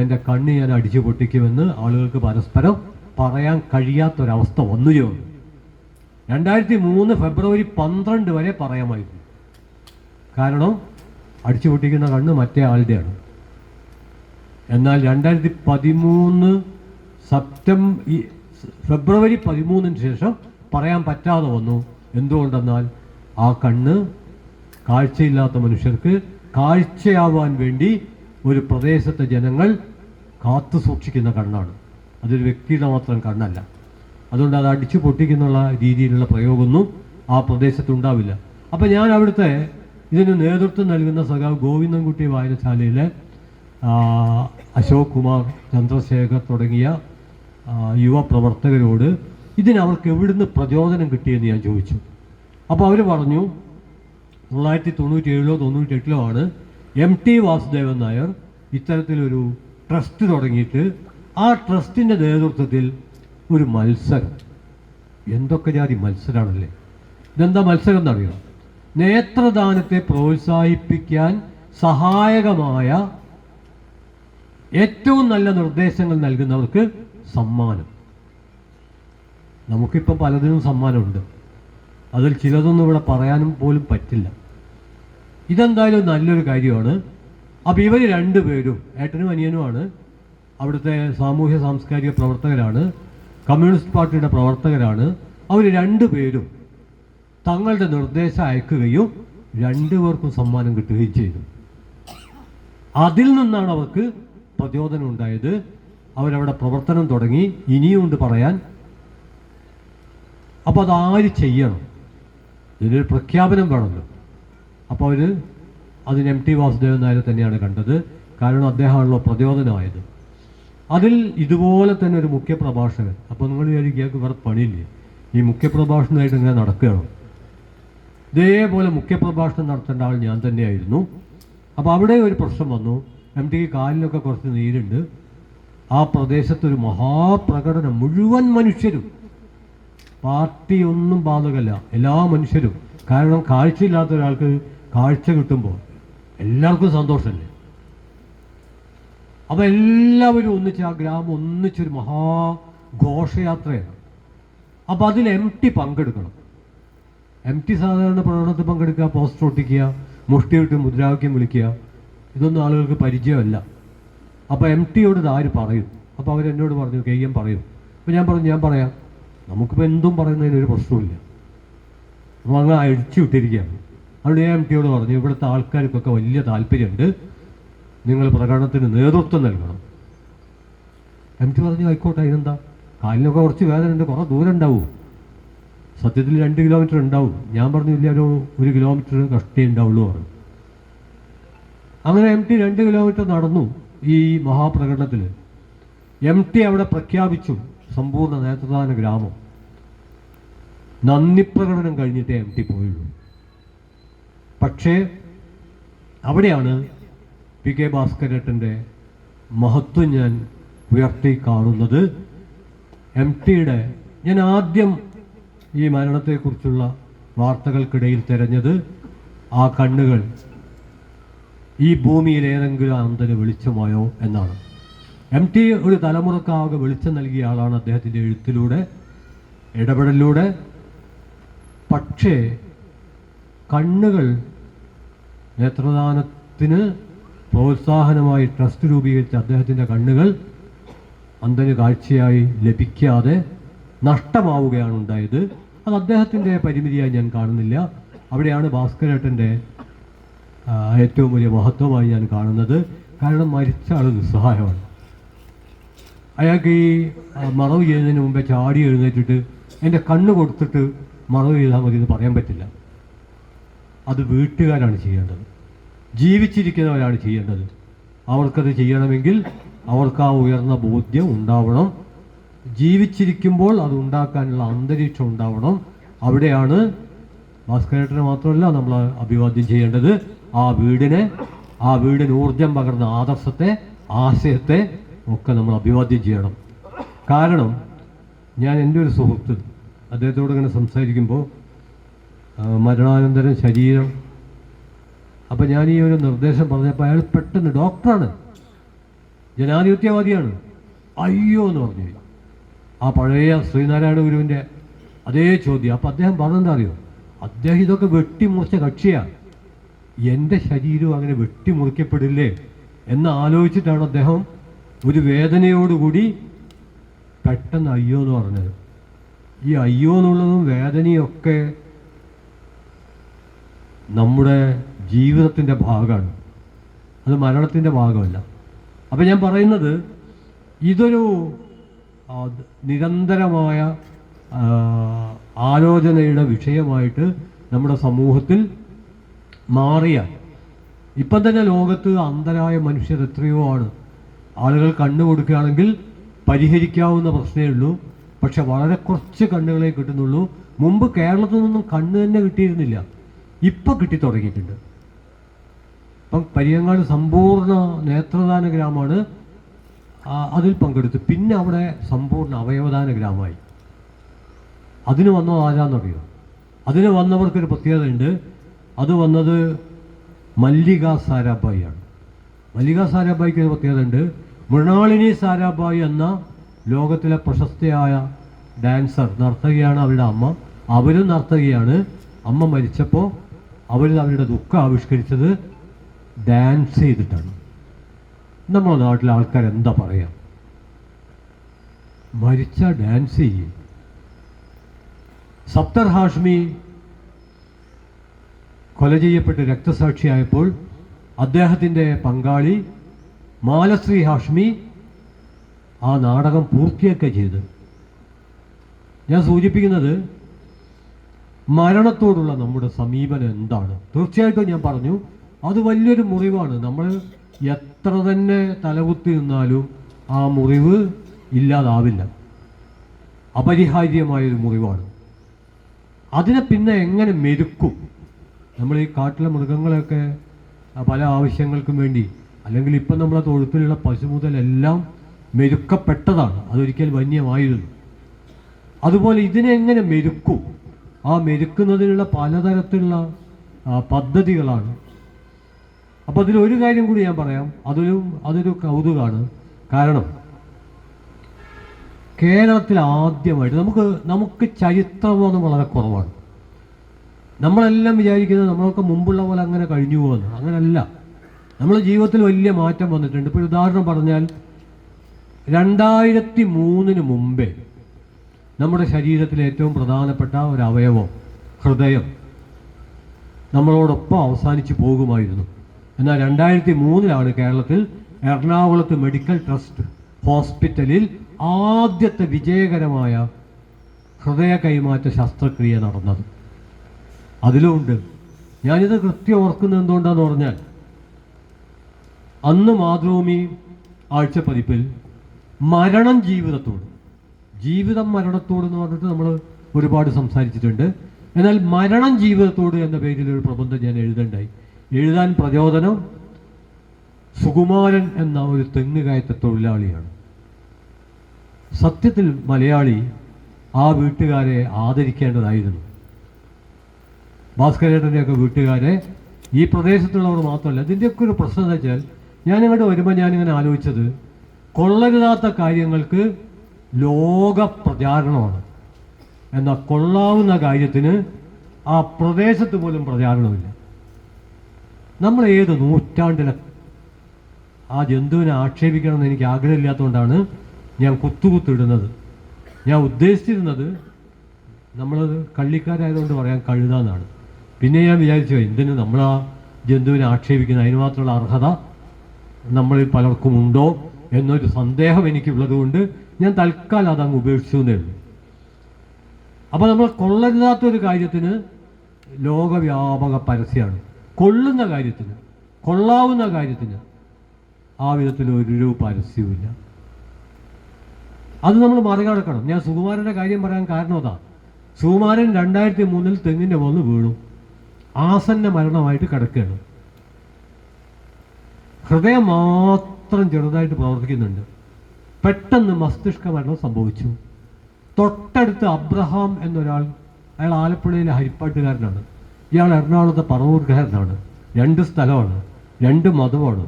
എൻ്റെ കണ്ണ് ഞാൻ അടിച്ചു പൊട്ടിക്കുമെന്ന് ആളുകൾക്ക് പരസ്പരം പറയാൻ കഴിയാത്തൊരവസ്ഥ വന്നു ചേർന്നു. 2003 ഫെബ്രുവരി 12 വരെ പറയാമായിരുന്നു. കാരണം അടിച്ചു പൊട്ടിക്കുന്ന കണ്ണ് മറ്റേ ആളുടെയാണ്. എന്നാൽ 2013 ഫെബ്രുവരി 13 ശേഷം പറയാൻ പറ്റാതെ വന്നു. എന്തുകൊണ്ടെന്നാൽ ആ കണ്ണ് കാഴ്ചയില്ലാത്ത മനുഷ്യർക്ക് കാഴ്ചയാവാൻ വേണ്ടി ഒരു പ്രദേശത്തെ ജനങ്ങൾ കാത്തു സൂക്ഷിക്കുന്ന കണ്ണാണ്. അതൊരു വ്യക്തിയുടെ മാത്രം കണ്ണല്ല. അതുകൊണ്ട് അത് അടിച്ചു പൊട്ടിക്കുന്നുള്ള രീതിയിലുള്ള പ്രയോഗമൊന്നും ആ പ്രദേശത്തുണ്ടാവില്ല. അപ്പം ഞാൻ അവിടുത്തെ ഇതിന് നേതൃത്വം നൽകുന്ന സഖാവ് ഗോവിന്ദൻകുട്ടി വായനശാലയിലെ അശോക് കുമാർ, ചന്ദ്രശേഖർ തുടങ്ങിയ യുവ പ്രവർത്തകരോട് ഇതിനവർക്ക് എവിടുന്ന് പ്രചോദനം കിട്ടിയെന്ന് ഞാൻ ചോദിച്ചു. അപ്പോൾ അവർ പറഞ്ഞു 1997 98 ആണ് MT വാസുദേവൻ നായർ ഇത്തരത്തിലൊരു ട്രസ്റ്റ് തുടങ്ങിയിട്ട് ആ ട്രസ്റ്റിൻ്റെ നേതൃത്വത്തിൽ ഒരു മത്സരം. എന്തൊക്കെ ജാതി മത്സരമാണല്ലേ! ഇതെന്താ മത്സരം എന്നറിയാം? നേത്രദാനത്തെ പ്രോത്സാഹിപ്പിക്കാൻ സഹായകമായ ഏറ്റവും നല്ല നിർദ്ദേശങ്ങൾ നൽകുന്നവർക്ക് സമ്മാനം. നമുക്കിപ്പോൾ പലതിനും സമ്മാനമുണ്ട്. അതിൽ ചിലതൊന്നും ഇവിടെ പറയാനും പോലും പറ്റില്ല. ഇതെന്തായാലും നല്ലൊരു കാര്യമാണ്. അപ്പോൾ ഇവർ രണ്ടുപേരും, ഏട്ടനും അനിയനുമാണ്, അവിടുത്തെ സാമൂഹ്യ സാംസ്കാരിക പ്രവർത്തകരാണ്, കമ്മ്യൂണിസ്റ്റ് പാർട്ടിയുടെ പ്രവർത്തകരാണ്. അവർ രണ്ടുപേരും തങ്ങളുടെ നിർദ്ദേശം അയക്കുകയും രണ്ടുപേർക്കും സമ്മാനം കിട്ടുകയും ചെയ്തു. അതിൽ നിന്നാണ് അവർക്ക് പ്രചോദനം ഉണ്ടായത്. അവരവിടെ പ്രവർത്തനം തുടങ്ങി. ഇനിയുമുണ്ട് പറയാൻ. അപ്പോൾ അതാര് ചെയ്യണം? ഇതിനൊരു പ്രഖ്യാപനം വേണമല്ലോ. അപ്പോൾ അവർ അതിന് MT വാസുദേവൻ നായരെ തന്നെയാണ് കണ്ടത്. കാരണം അദ്ദേഹമാണല്ലോ പ്രചോദനമായത്. അതിൽ ഇതുപോലെ തന്നെ ഒരു മുഖ്യപ്രഭാഷകൻ. അപ്പോൾ നിങ്ങൾ വിചാരിക്കുക വേറെ പണിയില്ലേ, ഈ മുഖ്യപ്രഭാഷണമായിട്ട് ഇങ്ങനെ നടക്കുകയാണ്. ഇതേപോലെ മുഖ്യപ്രഭാഷണം നടത്തേണ്ട ആൾ ഞാൻ തന്നെയായിരുന്നു. അപ്പോൾ അവിടെ ഒരു പ്രശ്നം വന്നു. MTക്ക് കാലിലൊക്കെ കുറച്ച് നീരുണ്ട്. ആ പ്രദേശത്തൊരു മഹാപ്രകടനം, മുഴുവൻ മനുഷ്യരും, പാർട്ടി ഒന്നും ബാധകമല്ല, എല്ലാ മനുഷ്യരും. കാരണം കാഴ്ചയില്ലാത്ത ഒരാൾക്ക് കാഴ്ച കിട്ടുമ്പോൾ എല്ലാവർക്കും സന്തോഷമല്ലേ. അപ്പോൾ എല്ലാവരും ഒന്നിച്ച്, ആ ഗ്രാമം ഒന്നിച്ചൊരു മഹാഘോഷയാത്രയാണ്. അപ്പോൾ അതിൽ MT പങ്കെടുക്കണം. MT സാധാരണ പ്രകടനത്തിൽ പങ്കെടുക്കുക, പോസ്റ്റർ ഒട്ടിക്കുക, മുഷ്ടിയിട്ട് മുദ്രാവാക്യം വിളിക്കുക, ഇതൊന്നും ആളുകൾക്ക് പരിചയമല്ല. അപ്പോൾ MTയോട് ഇത് ആര് പറയും? അപ്പോൾ അവരെന്നോട് പറഞ്ഞു, KM പറയും. അപ്പോൾ ഞാൻ പറഞ്ഞു, ഞാൻ പറയാം, നമുക്കിപ്പോൾ എന്തും പറയുന്നതിനൊരു പ്രശ്നമില്ല. അപ്പോൾ അങ്ങ് അഴിച്ചു വിട്ടിരിക്കുകയാണ്. അതുകൊണ്ട് ഞാൻ MTയോട് പറഞ്ഞു, ഇവിടുത്തെ ആൾക്കാർക്കൊക്കെ വലിയ താല്പര്യമുണ്ട്, നിങ്ങൾ പ്രകടനത്തിന് നേതൃത്വം നൽകണം. MT പറഞ്ഞു, ആയിക്കോട്ടെ, അതിനെന്താ, കാലിനൊക്കെ കുറച്ച് വേദന ഉണ്ട്, കുറേ ദൂരം ഉണ്ടാവും, സത്യത്തിൽ 2 കിലോമീറ്റർ ഉണ്ടാവും. ഞാൻ പറഞ്ഞു, ഇല്ല, ഒരു 1 കിലോമീറ്റർ കഷ്ടേ ഉണ്ടാവുള്ളൂ പറഞ്ഞു. അങ്ങനെ MT 2 കിലോമീറ്റർ നടന്നു. ഈ മഹാപ്രകടനത്തിൽ MT അവിടെ പ്രഖ്യാപിച്ചു സമ്പൂർണ്ണ നേത്രദാന ഗ്രാമം. നന്ദി പ്രകടനം കഴിഞ്ഞിട്ടേ MT പോയുള്ളൂ. പക്ഷേ അവിടെയാണ് PK ഭാസ്കരേട്ടൻ്റെ മഹത്വം ഞാൻ ഉയർത്തി കാണുന്നത്. MTയുടെ ഞാൻ ആദ്യം ഈ മരണത്തെക്കുറിച്ചുള്ള വാർത്തകൾക്കിടയിൽ തിരഞ്ഞത് ആ കണ്ണുകൾ ഈ ഭൂമിയിൽ ഏതെങ്കിലും അന്തന് വെളിച്ചമായോ എന്നാണ്. MT ഒരു തലമുറക്കാകെ വെളിച്ചം നൽകിയ ആളാണ് അദ്ദേഹത്തിൻ്റെ എഴുത്തിലൂടെ, ഇടപെടലിലൂടെ. പക്ഷേ കണ്ണുകൾ നേത്രദാനത്തിന് പ്രോത്സാഹനമായി ട്രസ്റ്റ് രൂപീകരിച്ച അദ്ദേഹത്തിൻ്റെ കണ്ണുകൾ അന്ധന് കാഴ്ചയായി ലഭിക്കാതെ നഷ്ടമാവുകയാണ് ഉണ്ടായത്. അത് അദ്ദേഹത്തിൻ്റെ പരിമിതിയായി ഞാൻ കാണുന്നില്ല. അവിടെയാണ് ഭാസ്കരേട്ടൻ്റെ ഏറ്റവും വലിയ മഹത്വമായി ഞാൻ കാണുന്നത്. കാരണം മരിച്ച ആൾ നിസ്സഹായമാണ്. അയാൾക്ക് ഈ മറവ് ചെയ്യുന്നതിന് മുമ്പേ ചാടി എഴുന്നേറ്റിട്ട് എൻ്റെ കണ്ണ് കൊടുത്തിട്ട് മറവ് ചെയ്താൽ മതി എന്ന് പറയാൻ പറ്റില്ല. അത് വീട്ടുകാരാണ് ചെയ്യേണ്ടത്, ജീവിച്ചിരിക്കുന്നവരാണ് ചെയ്യേണ്ടത്. അവർക്കത് ചെയ്യണമെങ്കിൽ അവർക്ക് ആ ഉയർന്ന ബോധ്യം ഉണ്ടാവണം. ജീവിച്ചിരിക്കുമ്പോൾ അത് ഉണ്ടാക്കാനുള്ള അന്തരീക്ഷം ഉണ്ടാവണം. അവിടെയാണ് ഭാസ്കരേട്ടനെ മാത്രമല്ല നമ്മൾ അഭിവാദ്യം ചെയ്യേണ്ടത്. ആ വീടിന് ഊർജം പകർന്ന ആദർശത്തെ, ആശയത്തെ ഒക്കെ നമ്മൾ അഭിവാദ്യം ചെയ്യണം. കാരണം ഞാൻ എൻ്റെ ഒരു സുഹൃത്ത് അദ്ദേഹത്തോട് ഇങ്ങനെ സംസാരിക്കുമ്പോൾ മരണാനന്തരം ശരീരം, അപ്പം ഞാൻ ഈ ഒരു നിർദ്ദേശം പറഞ്ഞപ്പോൾ അയാൾ പെട്ടെന്ന്, ഡോക്ടറാണ്, ജനാധിപത്യവാദിയാണ്, അയ്യോ എന്ന് പറഞ്ഞു. ആ പഴയ ശ്രീനാരായണ ഗുരുവിൻ്റെ അതേ ചോദ്യം. അപ്പം അദ്ദേഹം പറഞ്ഞെന്താ അറിയോ, അദ്ദേഹം ഇതൊക്കെ വെട്ടിമുറിച്ച കക്ഷിയാണ്, എൻ്റെ ശരീരം അങ്ങനെ വെട്ടിമുറിക്കപ്പെടില്ലേ എന്ന് ആലോചിച്ചിട്ടാണ് അദ്ദേഹം ഒരു വേദനയോടുകൂടി പെട്ടെന്ന് അയ്യോ എന്ന് പറഞ്ഞത്. ഈ അയ്യോ എന്നുള്ളതും വേദനയൊക്കെ നമ്മുടെ ജീവിതത്തിൻ്റെ ഭാഗമാണ്, അത് മരണത്തിൻ്റെ ഭാഗമല്ല. അപ്പം ഞാൻ പറയുന്നത് ഇതൊരു നിരന്തരമായ ആലോചനയുടെ വിഷയമായിട്ട് നമ്മുടെ സമൂഹത്തിൽ മാറിയാൽ, ഇപ്പം തന്നെ ലോകത്ത് അന്ധരായ മനുഷ്യർ എത്രയോ ആണ്. ആളുകൾ കണ്ണു കൊടുക്കുകയാണെങ്കിൽ പരിഹരിക്കാവുന്ന പ്രശ്നമേ ഉള്ളൂ, പക്ഷെ വളരെ കുറച്ച് കണ്ണുകളെ കിട്ടുന്നുള്ളൂ. മുമ്പ് കേരളത്തിൽ നിന്നും കണ്ണ് തന്നെ കിട്ടിയിരുന്നില്ല, ഇപ്പം കിട്ടി തുടങ്ങിയിട്ടുണ്ട്. ഇപ്പം പരിയങ്ങാട് സമ്പൂർണ്ണ നേത്രദാന ഗ്രാമമാണ്, അതിൽ പങ്കെടുത്തു. പിന്നെ അവിടെ സമ്പൂർണ്ണ അവയവദാന ഗ്രാമമായി. അതിന് വന്നത് ആരാന്നറിയോ? അതിന് വന്നവർക്കൊരു പ്രത്യേകതയുണ്ട്. അത് വന്നത് മല്ലിക സാരാഭായിയാണ്. മല്ലിക സാരാഭായിക്ക് ഒരു പ്രത്യേകതയുണ്ട്. മൃണാളിനി സാരാഭായി എന്ന ലോകത്തിലെ പ്രശസ്തയായ ഡാൻസർ, നർത്തകിയാണ് അവരുടെ അമ്മ. അവരും നർത്തകിയാണ്. അമ്മ മരിച്ചപ്പോൾ അവർ അവരുടെ ദുഃഖം ആവിഷ്കരിച്ചത് ഡാൻസ് ചെയ്തിട്ടാണ്. നമ്മുടെ നാട്ടിലെ ആൾക്കാർ എന്താ പറയുക, മരിച്ച ഡാൻസ് ചെയ്യും. സപ്തർ ഹാഷ്മി കൊല ചെയ്യപ്പെട്ട് രക്തസാക്ഷിയായപ്പോൾ അദ്ദേഹത്തിൻ്റെ പങ്കാളി മാലശ്രീ ഹാഷ്മി ആ നാടകം പൂർത്തിയാക്കുക ചെയ്ത്. ഞാൻ സൂചിപ്പിക്കുന്നത് മരണത്തോടുള്ള നമ്മുടെ സമീപനം എന്താണ്. തീർച്ചയായിട്ടും ഞാൻ പറഞ്ഞു, അത് വലിയൊരു മുറിവാണ്. നമ്മൾ എത്ര തന്നെ തലകുത്തി നിന്നാലും ആ മുറിവ് ഇല്ലാതാവില്ല, അപരിഹാര്യമായൊരു മുറിവാണ്. അതിനെ പിന്നെ എങ്ങനെ മെരുക്കും? നമ്മൾ ഈ കാട്ടിലെ മൃഗങ്ങളെയൊക്കെ പല ആവശ്യങ്ങൾക്കും വേണ്ടി, അല്ലെങ്കിൽ ഇപ്പം നമ്മളെ തൊഴുത്തിലുള്ള പശു മുതലെല്ലാം മെരുക്കപ്പെട്ടതാണ്, അതൊരിക്കൽ വന്യമായിരുന്നു. അതുപോലെ ഇതിനെ എങ്ങനെ മെരുക്കും? ആ മെരുക്കുന്നതിനുള്ള പലതരത്തിലുള്ള പദ്ധതികളാണ്. അപ്പോൾ അതിലൊരു കാര്യം കൂടി ഞാൻ പറയാം, അതൊരു കൗതുകമാണ്. കാരണം കേരളത്തിൽ ആദ്യമായിട്ട് നമുക്ക് ചരിത്രബോധം വളരെ കുറവാണ്. നമ്മളെല്ലാം വിചാരിക്കുന്നത് നമ്മളൊക്കെ മുമ്പുള്ള പോലെ അങ്ങനെ കഴിഞ്ഞു പോകുന്നു. അങ്ങനെയല്ല, നമ്മുടെ ജീവിതത്തിൽ വലിയ മാറ്റം വന്നിട്ടുണ്ട്. ഇപ്പോൾ ഉദാഹരണം പറഞ്ഞാൽ 2003 മുമ്പേ നമ്മുടെ ശരീരത്തിലെ ഏറ്റവും പ്രധാനപ്പെട്ട ഒരു അവയവം, ഹൃദയം, നമ്മളോടൊപ്പം അവസാനിച്ച് പോകുമായിരുന്നു. എന്നാൽ 2003 കേരളത്തിൽ എറണാകുളത്ത് മെഡിക്കൽ ട്രസ്റ്റ് ഹോസ്പിറ്റലിൽ ആദ്യത്തെ വിജയകരമായ ഹൃദയ കൈമാറ്റ ശസ്ത്രക്രിയ നടന്നത്. അതിലുമുണ്ട്. ഞാനിത് കൃത്യം ഓർക്കുന്നത് എന്തുകൊണ്ടാന്ന് പറഞ്ഞാൽ, അന്ന് മാതൃഭൂമി ആഴ്ചപ്പതിപ്പിൽ മരണം ജീവിതത്തോട്, ജീവിതം മരണത്തോട് എന്ന് പറഞ്ഞിട്ട് നമ്മൾ ഒരുപാട് സംസാരിച്ചിട്ടുണ്ട്. എന്നാൽ മരണം ജീവിതത്തോട് എന്ന പേരിൽ ഒരു പ്രബന്ധം ഞാൻ എഴുതാൻ പ്രചോദനം സുകുമാരൻ എന്ന ഒരു തെങ്ങുകയറ്റ തൊഴിലാളിയാണ്. സത്യത്തിൽ മലയാളി ആ വീട്ടുകാരെ ആദരിക്കേണ്ടതായിരുന്നു. ഭാസ്കരേട്ടൻ്റെയൊക്കെ വീട്ടുകാരെ, ഈ പ്രദേശത്തുള്ളവർ മാത്രമല്ല. ഇതിൻ്റെയൊക്കെ ഒരു പ്രശ്നം എന്ന് വെച്ചാൽ, ഞാനിങ്ങോട്ട് വരുമ്പോൾ ഞാനിങ്ങനെ ആലോചിച്ചത്, കൊള്ളരുതാത്ത കാര്യങ്ങൾക്ക് ലോക പ്രചാരണമാണ്, എന്നാൽ കൊള്ളാവുന്ന കാര്യത്തിന് ആ പ്രദേശത്ത് പോലും പ്രചാരണമില്ല. നമ്മൾ ഏത് നൂറ്റാണ്ടിലെ ആ ജന്തുവിനെ ആക്ഷേപിക്കണമെന്ന് എനിക്ക് ആഗ്രഹമില്ലാത്തതുകൊണ്ടാണ് ഞാൻ കുത്തുകുത്തിടുന്നത്. ഞാൻ ഉദ്ദേശിച്ചിരുന്നത്, നമ്മളത് കള്ളിക്കാരായതുകൊണ്ട് പറയാൻ കഴുതാന്നാണ്. പിന്നെ ഞാൻ വിചാരിച്ചു, എന്തിന് നമ്മൾ ആ ജന്തുവിനെ ആക്ഷേപിക്കുന്ന അതിന് മാത്രമുള്ള അർഹത നമ്മളിൽ പലർക്കും ഉണ്ടോ എന്നൊരു സന്ദേഹം എനിക്കുള്ളത് കൊണ്ട് ഞാൻ തൽക്കാലം അതങ്ങ് ഉപേക്ഷിച്ചു എന്നേ ഉള്ളൂ. അപ്പോൾ നമ്മൾ കൊള്ളരുതാത്തൊരു കാര്യത്തിന് ലോകവ്യാപക പരസ്യമാണ്. കൊള്ളുന്ന കാര്യത്തിന്, കൊള്ളാവുന്ന കാര്യത്തിന് ആ വിധത്തിൽ ഒരു പരസ്യവുമില്ല. അത് നമ്മൾ മറികടക്കണം. ഞാൻ സുകുമാരൻ്റെ കാര്യം പറയാൻ കാരണം അതാ. സുകുമാരൻ 2003 തെങ്ങിൻ്റെ മുകളിൽ വീണു, ആസന്ന മരണമായിട്ട് കിടക്കുകയാണ്. ഹൃദയം മാത്രം ചെറുതായിട്ട് പ്രവർത്തിക്കുന്നുണ്ട്. പെട്ടെന്ന് മസ്തിഷ്ക മരണം സംഭവിച്ചു. തൊട്ടടുത്ത് അബ്രഹാം എന്നൊരാൾ, അയാൾ ആലപ്പുഴയിലെ ഹരിപ്പാട്ടുകാരനാണ്, ഇയാൾ എറണാകുളത്തെ പറവൂർക്കാരനാണ്. 2 സ്ഥലമാണ്, 2 മതമാണ്.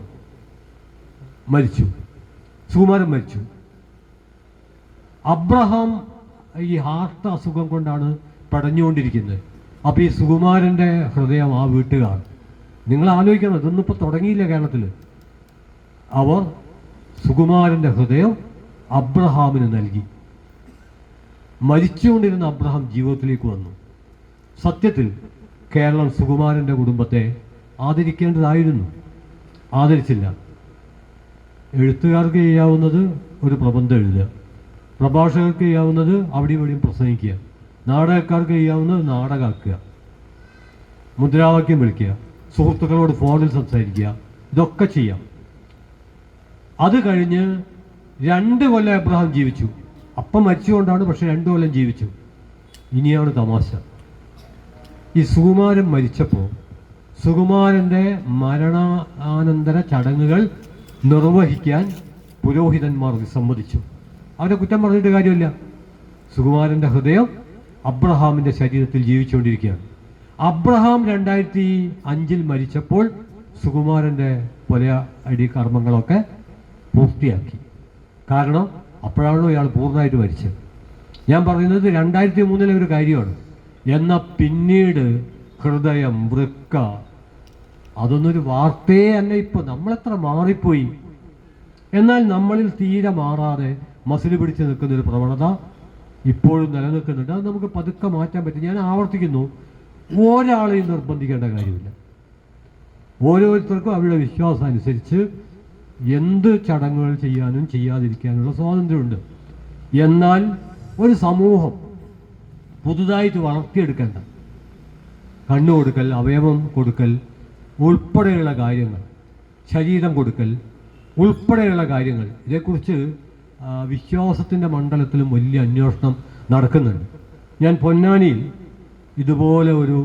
മരിച്ചു, സുകുമാരൻ മരിച്ചു. അബ്രഹാം ഈ ഹാർട്ട് അസുഖം കൊണ്ടാണ് പടഞ്ഞുകൊണ്ടിരിക്കുന്നത്. അപ്പോൾ ഈ സുകുമാരൻ്റെ ഹൃദയം ആ വീട്ടുകാർ, നിങ്ങൾ ആലോചിക്കണം, ഇതൊന്നും ഇപ്പോൾ തുടങ്ങിയില്ല കേരളത്തിൽ. അവർ സുകുമാരൻ്റെ ഹൃദയം അബ്രഹാമിന് നൽകി. മരിച്ചുകൊണ്ടിരുന്ന അബ്രഹാം ജീവിതത്തിലേക്ക് വന്നു. സത്യത്തിൽ കേരളം സുകുമാരൻ്റെ കുടുംബത്തെ ആദരിക്കേണ്ടതായിരുന്നു, ആദരിച്ചില്ല. എഴുത്തുകാർക്ക് ചെയ്യാവുന്നത് ഒരു പ്രബന്ധം എഴുതുക, പ്രഭാഷകർക്ക് ചെയ്യാവുന്നത് അവിടെയും ഇവിടെയും പ്രസംഗിക്കുക, നാടകക്കാർക്ക് ചെയ്യാവുന്നത് നാടകമാക്കുക, മുദ്രാവാക്യം വിളിക്കുക, സുഹൃത്തുക്കളോട് ഫോണിൽ സംസാരിക്കുക, ഇതൊക്കെ ചെയ്യാം. അത് കഴിഞ്ഞ് 2 കൊല്ലം അബ്രഹാം ജീവിച്ചു. അപ്പം മരിച്ചുകൊണ്ടാണ്, പക്ഷെ 2 കൊല്ലം ജീവിച്ചു. ഇനിയാണ് തമാശ. ഈ സുകുമാരൻ മരിച്ചപ്പോൾ സുകുമാരൻ്റെ മരണാനന്തര ചടങ്ങുകൾ നിർവഹിക്കാൻ പുരോഹിതന്മാർ വിസമ്മതിച്ചു. അവരെ കുറ്റം പറഞ്ഞിട്ട് കാര്യമില്ല. സുകുമാരൻ്റെ ഹൃദയം അബ്രഹാമിൻ്റെ ശരീരത്തിൽ ജീവിച്ചുകൊണ്ടിരിക്കുകയാണ്. അബ്രഹാം 2005 മരിച്ചപ്പോൾ സുകുമാരൻ്റെ കൊല അടി കർമ്മങ്ങളൊക്കെ പൂർത്തിയാക്കി. കാരണം അപ്പോഴാണല്ലോ ഇയാൾ പൂർണ്ണമായിട്ട് മരിച്ചത്. ഞാൻ പറയുന്നത് 2003 ഒരു കാര്യമാണ്. എന്നാൽ പിന്നീട് ഹൃദയം, വൃക്ക, അതൊന്നൊരു വാർത്തയേ അല്ല. ഇപ്പോൾ നമ്മളെത്ര മാറിപ്പോയി. എന്നാൽ നമ്മളിൽ തീരെ മാറാതെ മസിൽ പിടിച്ച് നിൽക്കുന്നൊരു പ്രവണത ഇപ്പോഴും നിലനിൽക്കുന്നുണ്ട്. അത് നമുക്ക് പതുക്കെ മാറ്റാൻ പറ്റും. ഞാൻ ആവർത്തിക്കുന്നു, ഒരാളെയും നിർബന്ധിക്കേണ്ട കാര്യമില്ല. ഓരോരുത്തർക്കും അവരുടെ വിശ്വാസം അനുസരിച്ച് എന്ത് ചടങ്ങുകൾ ചെയ്യാനും ചെയ്യാതിരിക്കാനുള്ള സ്വാതന്ത്ര്യമുണ്ട്. എന്നാൽ ഒരു സമൂഹം പുതുതായിട്ട് വളർത്തിയെടുക്കേണ്ട കണ്ണു കൊടുക്കൽ, അവയവം കൊടുക്കൽ ഉൾപ്പെടെയുള്ള കാര്യങ്ങൾ, ശരീരം കൊടുക്കൽ ഉൾപ്പെടെയുള്ള കാര്യങ്ങൾ, ഇതേക്കുറിച്ച് വിശ്വാസത്തിൻ്റെ മണ്ഡലത്തിലും വലിയ അന്വേഷണം നടക്കുന്നുണ്ട്. ഞാൻ പൊന്നാനിയിൽ ഇതുപോലെ ഒരു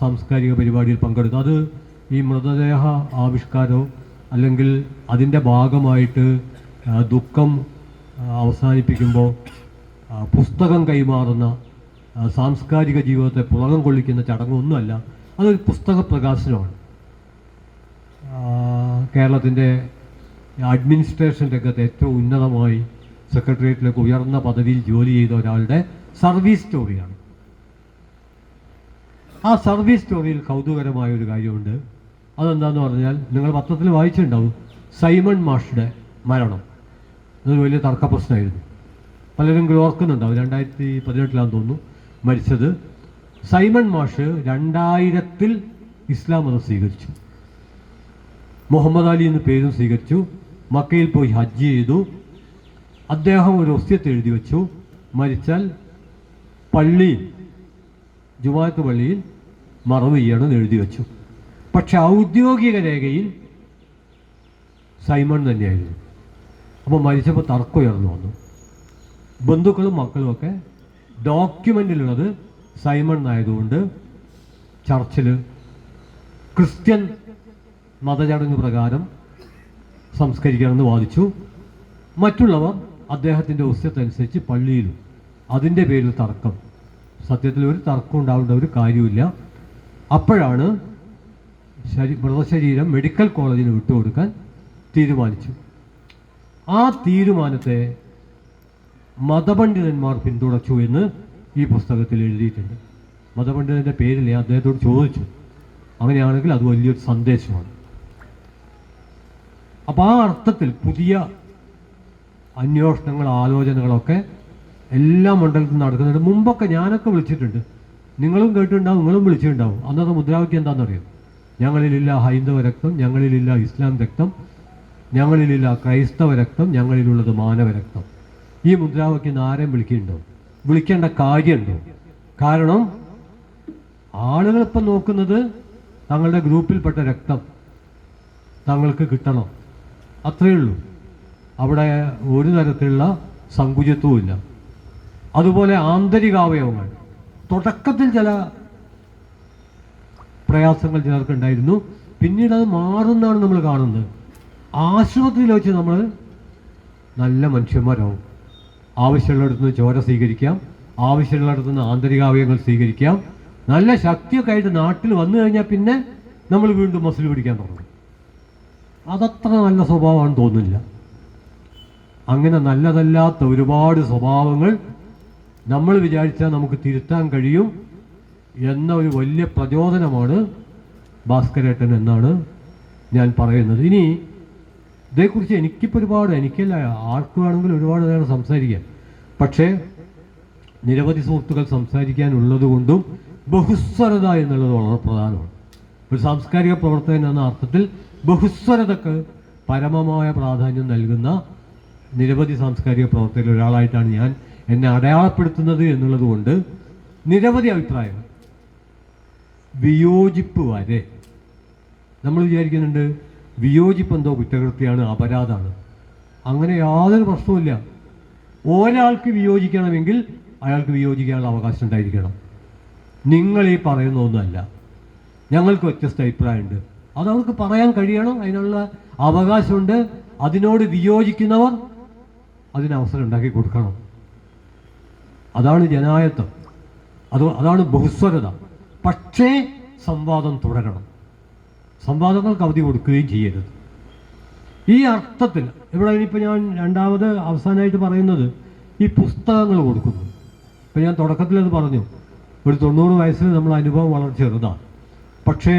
സാംസ്കാരിക പരിപാടിയിൽ പങ്കെടുത്തു. അത് ഈ മൃതദേഹ ആവിഷ്കാരമോ അല്ലെങ്കിൽ അതിൻ്റെ ഭാഗമായിട്ട് ദുഃഖം അവസാനിപ്പിക്കുമ്പോൾ പുസ്തകം കൈമാറുന്ന സാംസ്കാരിക ജീവിതത്തെ പുളകം കൊള്ളിക്കുന്ന ചടങ്ങൊന്നുമല്ല. അതൊരു പുസ്തക പ്രകാശനമാണ്. കേരളത്തിൻ്റെ അഡ്മിനിസ്ട്രേഷൻ രംഗത്ത് ഏറ്റവും ഉന്നതമായി സെക്രട്ടേറിയറ്റിലേക്ക് ഉയർന്ന പദവിയിൽ ജോലി ചെയ്ത ഒരാളുടെ സർവീസ് സ്റ്റോറിയാണ്. ആ സർവീസ് സ്റ്റോറിയിൽ കൗതുകരമായ ഒരു കാര്യമുണ്ട്. അതെന്താണെന്ന് പറഞ്ഞാൽ, നിങ്ങൾ പത്രത്തിൽ വായിച്ചിട്ടുണ്ടാവും, സൈമൺ മാഷുടെ മരണം. അതൊരു വലിയ തർക്ക പ്രശ്നമായിരുന്നു. പലരും ഓർക്കുന്നുണ്ടാവും. 2018 തോന്നുന്നു മരിച്ചത്. സൈമൺ മാഷ് 2000 ഇസ്ലാം മതം സ്വീകരിച്ചു. മുഹമ്മദ് അലി എന്ന് പേരും സ്വീകരിച്ചു. മക്കയിൽ പോയി ഹജ്ജ് ചെയ്തു. അദ്ദേഹം ഒരു വസിയത്ത് എഴുതി വെച്ചു, മരിച്ചാൽ പള്ളിയിൽ, ജുമാഅത്ത് പള്ളിയിൽ മറവ് ചെയ്യണമെന്ന് എഴുതി വെച്ചു. പക്ഷെ ഔദ്യോഗിക രേഖയിൽ സൈമൺ തന്നെയായിരുന്നു. അപ്പോൾ മരിച്ചപ്പോൾ തർക്കം ഉയർന്നു വന്നു. ബന്ധുക്കളും മക്കളുമൊക്കെ ഡോക്യുമെൻറ്റിലുള്ളത് സൈമൺ ആയതുകൊണ്ട് ചർച്ചിൽ ക്രിസ്ത്യൻ മതചടങ്ങ് പ്രകാരം സംസ്കരിക്കണമെന്ന് വാദിച്ചു. മറ്റുള്ളവർ അദ്ദേഹത്തിൻ്റെ വസിയത്തനുസരിച്ച് പള്ളിയിലും. അതിൻ്റെ പേരിൽ തർക്കം. സത്യത്തിൽ ഒരു തർക്കം ഉണ്ടാവേണ്ട ഒരു കാര്യമില്ല. അപ്പോഴാണ് മൃതശരീരം മെഡിക്കൽ കോളേജിന് വിട്ടുകൊടുക്കാൻ തീരുമാനിച്ചു. ആ തീരുമാനത്തെ മതപണ്ഡിതന്മാർ പിന്തുണച്ചു എന്ന് ഈ പുസ്തകത്തിൽ എഴുതിയിട്ടുണ്ട്. മതപണ്ഡിതൻ്റെ പേരിൽ ഞാൻ അദ്ദേഹത്തോട് ചോദിച്ചു. അങ്ങനെയാണെങ്കിൽ അത് വലിയൊരു സന്ദേശമാണ്. അപ്പോൾ ആ അർത്ഥത്തിൽ പുതിയ അന്വേഷണങ്ങൾ, ആലോചനകളൊക്കെ എല്ലാ മണ്ഡലത്തിലും നടക്കുന്നുണ്ട്. മുമ്പൊക്കെ ഞാനൊക്കെ വിളിച്ചിട്ടുണ്ട്, നിങ്ങളും കേട്ടിട്ടുണ്ടാവും, നിങ്ങളും വിളിച്ചിട്ടുണ്ടാവും. അന്നത്തെ മുദ്രാവാക്യം എന്താണെന്നറിയാം? ഞങ്ങളിലില്ല ഹൈന്ദവ രക്തം, ഞങ്ങളിലില്ല ഇസ്ലാം രക്തം, ഞങ്ങളിലില്ല ക്രൈസ്തവ രക്തം, ഞങ്ങളിലുള്ളത് മാനവ രക്തം. ഈ മുദ്രാവാക്യം ആരെയും വിളിക്കുന്നുണ്ടോ? വിളിക്കേണ്ട കാര്യമുണ്ടോ? കാരണം ആളുകളിപ്പം നോക്കുന്നത് തങ്ങളുടെ ഗ്രൂപ്പിൽപ്പെട്ട രക്തം തങ്ങൾക്ക് കിട്ടണം, അത്രയേ ഉള്ളൂ. അവിടെ ഒരു തരത്തിലുള്ള സങ്കുചിത്വവും ഇല്ല. അതുപോലെ ആന്തരികാവയവങ്ങൾ, തുടക്കത്തിൽ ചില പ്രയാസങ്ങൾ ചിലർക്കുണ്ടായിരുന്നു, പിന്നീട് അത് മാറുന്നതാണ് നമ്മൾ കാണുന്നത്. ആശുപത്രിയിൽ വെച്ച് നമ്മൾ നല്ല മനുഷ്യന്മാരാവും. ആവശ്യമുള്ളിടത്തു നിന്ന് ചോര സ്വീകരിക്കാം, ആവശ്യമുള്ളിടത്തു നിന്ന് ആന്തരികാവയവങ്ങൾ സ്വീകരിക്കാം. നല്ല ശക്തിയൊക്കെ ആയിട്ട് നാട്ടിൽ വന്നു കഴിഞ്ഞാൽ പിന്നെ നമ്മൾ വീണ്ടും മസിൽ പിടിക്കാൻ തുടങ്ങും. അതത്ര നല്ല സ്വഭാവമാണെന്ന് തോന്നുന്നില്ല. അങ്ങനെ നല്ലതല്ലാത്ത ഒരുപാട് സ്വഭാവങ്ങൾ നമ്മൾ വിചാരിച്ചാൽ നമുക്ക് തിരുത്താൻ കഴിയും എന്ന ഒരു വലിയ പ്രചോദനമാണ് ഭാസ്കരേട്ടൻ എന്നാണ് ഞാൻ പറയുന്നത്. ഇനി ഇതേക്കുറിച്ച് എനിക്കിപ്പോൾ എനിക്കല്ല ആർക്ക് വേണമെങ്കിലും ഒരുപാട് നേരം സംസാരിക്കാം. പക്ഷേ നിരവധി സുഹൃത്തുക്കൾ സംസാരിക്കാനുള്ളത് കൊണ്ടും ബഹുസ്വരത എന്നുള്ളത് വളരെ പ്രധാനമാണ്. ഒരു സാംസ്കാരിക പ്രവർത്തകൻ എന്ന അർത്ഥത്തിൽ ബഹുസ്വരതക്ക് പരമമായ പ്രാധാന്യം നൽകുന്ന നിരവധി സാംസ്കാരിക പ്രവർത്തകരിൽ ഒരാളായിട്ടാണ് ഞാൻ എന്നെ അടയാളപ്പെടുത്തുന്നത് എന്നുള്ളത് കൊണ്ട് നിരവധി അഭിപ്രായങ്ങൾ, വിയോജിപ്പ് വരെ നമ്മൾ വിചാരിക്കുന്നുണ്ട് വിയോജിപ്പ് എന്തോ കുറ്റകൃത്യമാണ്, അപരാധമാണ്. അങ്ങനെ യാതൊരു പ്രശ്നവുമില്ല. ഒരാൾക്ക് വിയോജിക്കണമെങ്കിൽ അയാൾക്ക് വിയോജിക്കാനുള്ള അവകാശം ഉണ്ടായിരിക്കണം. നിങ്ങൾ ഈ പറയുന്ന ഒന്നുമല്ല, ഞങ്ങൾക്ക് വ്യത്യസ്ത അഭിപ്രായമുണ്ട്, അത് അവർക്ക് പറയാൻ കഴിയണം, അതിനുള്ള അവകാശമുണ്ട്. അതിനോട് വിയോജിക്കുന്നവർ അതിന് അവസരം ഉണ്ടാക്കി കൊടുക്കണം. അതാണ് ജനായത്വം, അതാണ് ബഹുസ്വരത. പക്ഷേ സംവാദം തുടരണം, സംവാദങ്ങൾക്ക് അവധി കൊടുക്കുകയും ചെയ്യരുത്. ഈ അർത്ഥത്തിൽ ഇവിടെ ഇനിയിപ്പോൾ ഞാൻ രണ്ടാമത് അവസാനമായിട്ട് പറയുന്നത് ഈ പുസ്തകങ്ങൾ കൊടുക്കുന്നു. ഇപ്പം ഞാൻ തുടക്കത്തിൽ അത് പറഞ്ഞു, ഒരു 90 വയസ്സിൽ നമ്മൾ അനുഭവം വളരെ ചെറുതാണ്, പക്ഷേ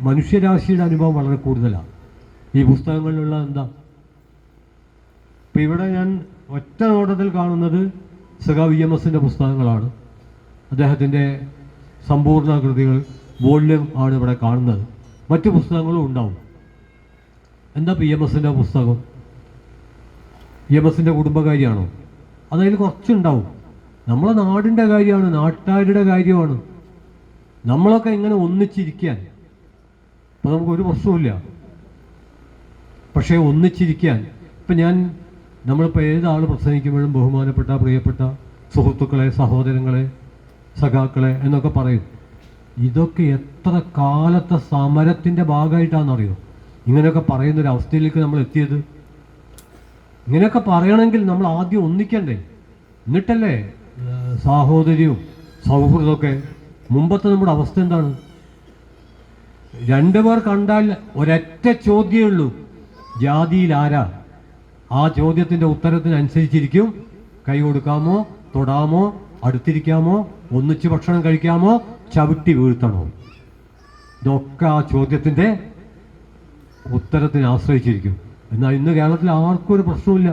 മനുഷ്യരാശിയുടെ അനുഭവം വളരെ കൂടുതലാണ്. ഈ പുസ്തകങ്ങളിലുള്ള എന്താ, ഇപ്പം ഇവിടെ ഞാൻ ഒറ്റ നോട്ടത്തിൽ കാണുന്നത് സഖാവ് EMSൻ്റെ പുസ്തകങ്ങളാണ്. അദ്ദേഹത്തിൻ്റെ സമ്പൂർണ്ണ കൃതികൾ വോള്യം ആണ് ഇവിടെ കാണുന്നത്. മറ്റു പുസ്തകങ്ങളും ഉണ്ടാവും. എന്താ EMSൻ്റെ പുസ്തകം? EMSൻ്റെ കുടുംബകാര്യമാണോ? അതതിൽ കുറച്ചുണ്ടാവും. നമ്മളെ നാടിൻ്റെ കാര്യമാണ്, നാട്ടുകാരുടെ കാര്യമാണ്. നമ്മളൊക്കെ ഇങ്ങനെ ഒന്നിച്ചിരിക്കാൻ ഇപ്പം നമുക്കൊരു പ്രശ്നവുമില്ല. പക്ഷേ ഒന്നിച്ചിരിക്കാൻ ഇപ്പം നമ്മളിപ്പോൾ ഏതാൾ പ്രസംഗിക്കുമ്പോഴും ബഹുമാനപ്പെട്ട പ്രിയപ്പെട്ട സുഹൃത്തുക്കളെ, സഹോദരങ്ങളെ, സഖാക്കളെ എന്നൊക്കെ പറയും. ഇതൊക്കെ എത്ര കാലത്തെ സമരത്തിൻ്റെ ഭാഗമായിട്ടാണെന്നറിയോ ഇങ്ങനെയൊക്കെ പറയുന്നൊരവസ്ഥയിലേക്ക് നമ്മൾ എത്തിയത്? ഇങ്ങനെയൊക്കെ പറയണമെങ്കിൽ നമ്മൾ ആദ്യം ഒന്നിക്കണ്ടേ, എന്നിട്ടല്ലേ സാഹോദര്യവും സൗഹൃദമൊക്കെ. മുമ്പത്തെ നമ്മുടെ അവസ്ഥ എന്താണ്? രണ്ടുപേർ കണ്ടാൽ ഒരൊറ്റ ചോദ്യമേ ഉള്ളൂ, ജാതിയിൽ ആരാ? ആ ചോദ്യത്തിൻ്റെ ഉത്തരത്തിനനുസരിച്ചിരിക്കും കൈ കൊടുക്കാമോ, തൊടാമോ, അടുത്തിരിക്കാമോ, ഒന്നിച്ച് ഭക്ഷണം കഴിക്കാമോ, ചവിട്ടി വീഴ്ത്തണോ. ഇതൊക്കെ ആ ചോദ്യത്തിൻ്റെ ഉത്തരത്തിനെ ആശ്രയിച്ചിരിക്കും. എന്നാൽ ഇന്ന് കേരളത്തിൽ ആർക്കും ഒരു പ്രശ്നമില്ല.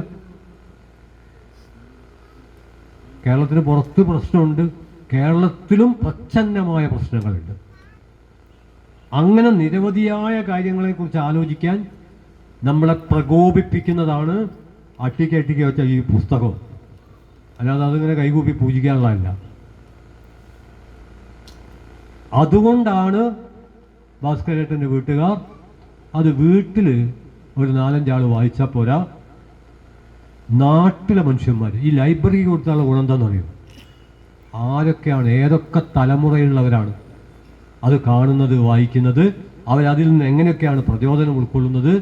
കേരളത്തിന് പുറത്ത് പ്രശ്നമുണ്ട്, കേരളത്തിലും പ്രച്ഛന്നമായ പ്രശ്നങ്ങളുണ്ട്. അങ്ങനെ നിരവധിയായ കാര്യങ്ങളെക്കുറിച്ച് ആലോചിക്കാൻ നമ്മളെ പ്രകോപിപ്പിക്കുന്നതാണ് അട്ടിക്ക് വെച്ച ഈ പുസ്തകം. അല്ലാതെ അതിങ്ങനെ കൈകൂപ്പി പൂജിക്കാനുള്ളതല്ല. അതുകൊണ്ടാണ് ഭാസ്കരേട്ടൻ്റെ വീട്ടുകാർ അത് വീട്ടിൽ ഒരു 4-5 ആൾ വായിച്ചാൽ പോരാ, നാട്ടിലെ മനുഷ്യന്മാർ ഈ ലൈബ്രറിക്ക് കൊടുത്താലുള്ള ഗുണം എന്താണെന്ന് അറിയും. ആരൊക്കെയാണ്, ഏതൊക്കെ തലമുറയുള്ളവരാണ് അത് കാണുന്നത്, വായിക്കുന്നത്, അവരതിൽ നിന്ന് എങ്ങനെയൊക്കെയാണ് പ്രചോദനം ഉൾക്കൊള്ളുന്നത്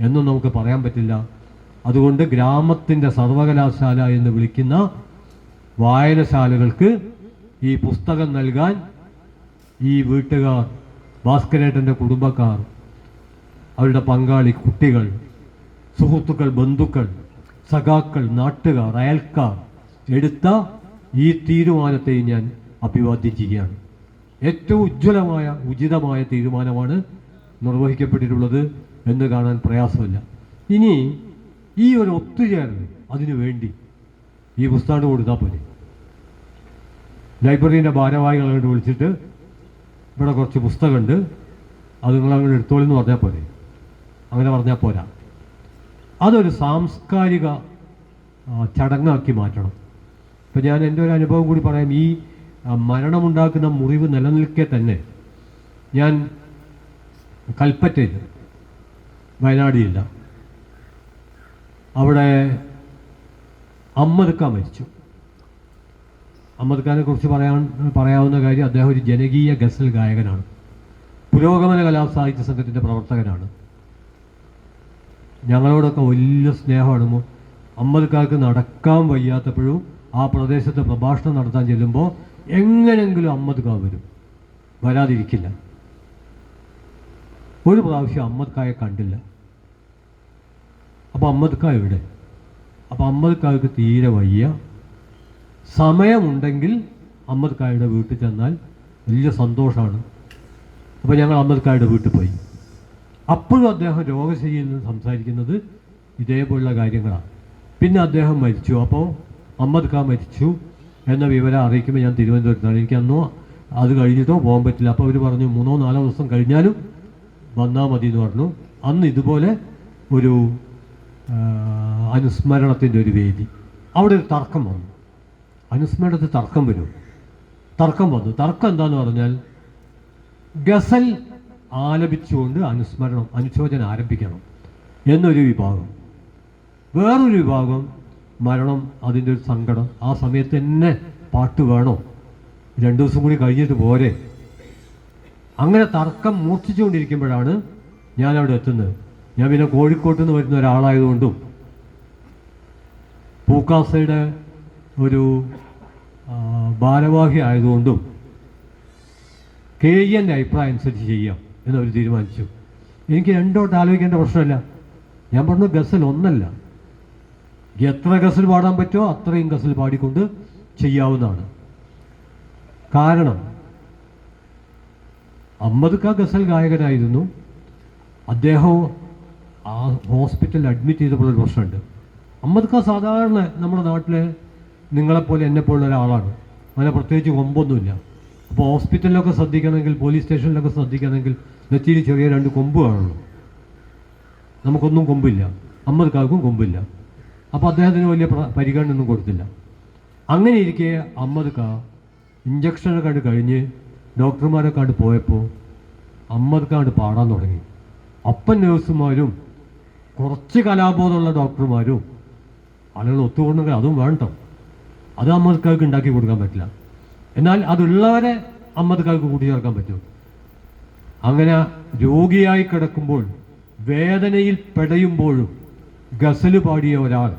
എന്നും നമുക്ക് പറയാൻ പറ്റില്ല. അതുകൊണ്ട് ഗ്രാമത്തിൻ്റെ സർവകലാശാല എന്ന് വിളിക്കുന്ന വായനശാലകൾക്ക് ഈ പുസ്തകം നൽകാൻ ഈ വീട്ടുകാർ, ഭാസ്കരേട്ടൻ്റെ കുടുംബക്കാർ, അവരുടെ പങ്കാളി, കുട്ടികൾ, സുഹൃത്തുക്കൾ, ബന്ധുക്കൾ, സഖാക്കൾ, നാട്ടുകാർ, അയൽക്കാർ എടുത്ത ഈ തീരുമാനത്തെ ഞാൻ അഭിവാദ്യം ചെയ്യുകയാണ്. ഏറ്റവും ഉജ്ജ്വലമായ, ഉചിതമായ തീരുമാനമാണ് നിർവഹിക്കപ്പെട്ടിട്ടുള്ളത് എന്ന് കാണാൻ പ്രയാസമില്ല. ഇനി ഈ ഒരു ഒത്തുചേരൽ അതിനു വേണ്ടി ഈ പുസ്തകം കൊടുത്താൽ പോലെ ലൈബ്രറീൻ്റെ ഭാരവാഹികളോട് വിളിച്ചിട്ട് ഇവിടെ കുറച്ച് പുസ്തകമുണ്ട്, അത് നിങ്ങളങ്ങനെ എടുത്തോളെന്ന് പറഞ്ഞാൽ പോരെ. അങ്ങനെ പറഞ്ഞാൽ പോരാ, അതൊരു സാംസ്കാരിക ചടങ്ങാക്കി മാറ്റണം. ഇപ്പം ഞാൻ എൻ്റെ ഒരു അനുഭവം കൂടി പറയാം. ഈ മരണമുണ്ടാക്കുന്ന മുറിവ് നിലനിൽക്കെ തന്നെ ഞാൻ കൽപ്പറ്റയിൽ, വയനാട് ജില്ല, അവിടെ അഹമ്മദ് ഖാൻ മരിച്ചു. അഹമ്മദ് ഖാനെ കുറിച്ച് പറയാവുന്ന കാര്യം, അദ്ദേഹം ഒരു ജനകീയ ഗസൽ ഗായകനാണ്, പുരോഗമന കലാസാഹിത്യ സംഘത്തിൻ്റെ പ്രവർത്തകനാണ്. ഞങ്ങളോടൊക്കെ വലിയ സ്നേഹമാണ്. അഹമ്മദ് ഖാക്ക് നടക്കാൻ വയ്യാത്തപ്പോഴും ആ പ്രദേശത്ത് പ്രഭാഷണം നടത്താൻ ചെല്ലുമ്പോൾ എങ്ങനെയെങ്കിലും അഹമ്മദ് ഖാ വരും, വരാതിരിക്കില്ല. ഒരു പ്രാവശ്യം അഹമ്മദ് ഖായെ കണ്ടില്ല. അപ്പോൾ അഹമ്മദ് ഖാ എവിടെ? അപ്പോൾ അഹമ്മദ് ഖാക്ക് തീരെ വയ്യ, സമയമുണ്ടെങ്കിൽ അഹമ്മദ് ഖായുടെ വീട്ടിൽ ചെന്നാൽ വലിയ സന്തോഷമാണ്. അപ്പോൾ ഞങ്ങൾ അഹമ്മദ് ഖായുടെ വീട്ടിൽ പോയി. അപ്പോഴും അദ്ദേഹം രോഗശയ്യയിൽ നിന്ന് സംസാരിക്കുന്നത് ഇതേപോലുള്ള കാര്യങ്ങളാണ്. പിന്നെ അദ്ദേഹം മരിച്ചു. അപ്പോൾ അഹമ്മദ് ഖാൻ മരിച്ചു എന്ന വിവരം അറിയിക്കുമ്പോൾ ഞാൻ തിരുവനന്തപുരത്താണ്. എനിക്കന്നോ അത് കഴിഞ്ഞിട്ടോ പോകാൻ പറ്റില്ല. അപ്പോൾ അവർ പറഞ്ഞു 3-4 ദിവസം കഴിഞ്ഞാലും വന്നാൽ മതി എന്ന് പറഞ്ഞു. അന്ന് ഇതുപോലെ ഒരു അനുസ്മരണത്തിൻ്റെ ഒരു വേദി, അവിടെ ഒരു തർക്കം വന്നു. അനുസ്മരണത്തിൽ തർക്കം വരും. തർക്കം എന്താന്ന് പറഞ്ഞാൽ ഗസൽ ആലപിച്ചുകൊണ്ട് അനുശോചനം ആരംഭിക്കണം എന്നൊരു വിഭാഗം. വേറൊരു വിഭാഗം മരണം, അതിൻ്റെ ഒരു സങ്കടം, ആ സമയത്ത് തന്നെ പാട്ട് വേണോ, 2 ദിവസം കൂടി കഴിഞ്ഞിട്ട് പോരെ. അങ്ങനെ തർക്കം മൂർച്ഛിച്ചുകൊണ്ടിരിക്കുമ്പോഴാണ് ഞാനവിടെ എത്തുന്നത്. ഞാൻ പിന്നെ കോഴിക്കോട്ട് നിന്ന് വരുന്ന ഒരാളായതുകൊണ്ടും പൂക്കാസയുടെ ഒരു ഭാരവാഹി ആയതുകൊണ്ടും KEN അഭിപ്രായം അനുസരിച്ച് ചെയ്യാം എന്നവർ തീരുമാനിച്ചു. എനിക്ക് രണ്ടോട്ട് ആലോചിക്കേണ്ട പ്രശ്നമില്ല. ഞാൻ പറഞ്ഞു ഗസൽ ഒന്നല്ല, എത്ര ഗസൽ പാടാൻ പറ്റുമോ അത്രയും ഗസൽ പാടിക്കൊണ്ട് ചെയ്യാവുന്നതാണ്. കാരണം അഹമ്മദ് ഖാൻ ഗസൽ ഗായകനായിരുന്നു. അദ്ദേഹം ആ ഹോസ്പിറ്റലിൽ അഡ്മിറ്റ് ചെയ്തപ്പോഴൊരു പ്രശ്നമുണ്ട്. അഹമ്മദ് ഖാൻ സാധാരണ നമ്മുടെ നാട്ടിലെ നിങ്ങളെപ്പോലെ എന്നെപ്പോലുള്ള ഒരാളാണ്. അങ്ങനെ പ്രത്യേകിച്ച് കൊമ്പൊന്നുമില്ല. അപ്പോൾ ഹോസ്പിറ്റലിലൊക്കെ ശ്രദ്ധിക്കണമെങ്കിൽ, പോലീസ് സ്റ്റേഷനിലൊക്കെ ശ്രദ്ധിക്കണമെങ്കിൽ നെറ്റിയിൽ ചെറിയ 2 കൊമ്പ് കാണുള്ളൂ. നമുക്കൊന്നും കൊമ്പില്ല, അഹമ്മദ് ഖാക്കും കൊമ്പില്ല. അപ്പോൾ അദ്ദേഹത്തിന് വലിയ പരിഗണനയൊന്നും കൊടുത്തില്ല. അങ്ങനെ ഇരിക്കെ അഹമ്മദ് ഖാൻ ഇഞ്ചക്ഷനൊക്കെ കണ്ട് കഴിഞ്ഞ് ഡോക്ടർമാരെ കണ്ട് പോയപ്പോൾ അഹമ്മദ് ഖാൻ പാടാൻ തുടങ്ങി. അപ്പം നേഴ്സുമാരും കുറച്ച് കലാബോധമുള്ള ഡോക്ടർമാരും ആളുകൾ ഒത്തുകൊണ്ടെങ്കിൽ അതും വേണ്ട, അത് അഹമ്മദ് ഖാക്ക് ഉണ്ടാക്കി കൊടുക്കാൻ പറ്റില്ല. എന്നാൽ അതുള്ളവരെ അഹമ്മദ് ഖാക്ക് കൂട്ടിച്ചേർക്കാൻ പറ്റും. അങ്ങനെ രോഗിയായി കിടക്കുമ്പോൾ വേദനയിൽ പെടയുമ്പോഴും ഗസൽ പാടിയ ഒരാൾ,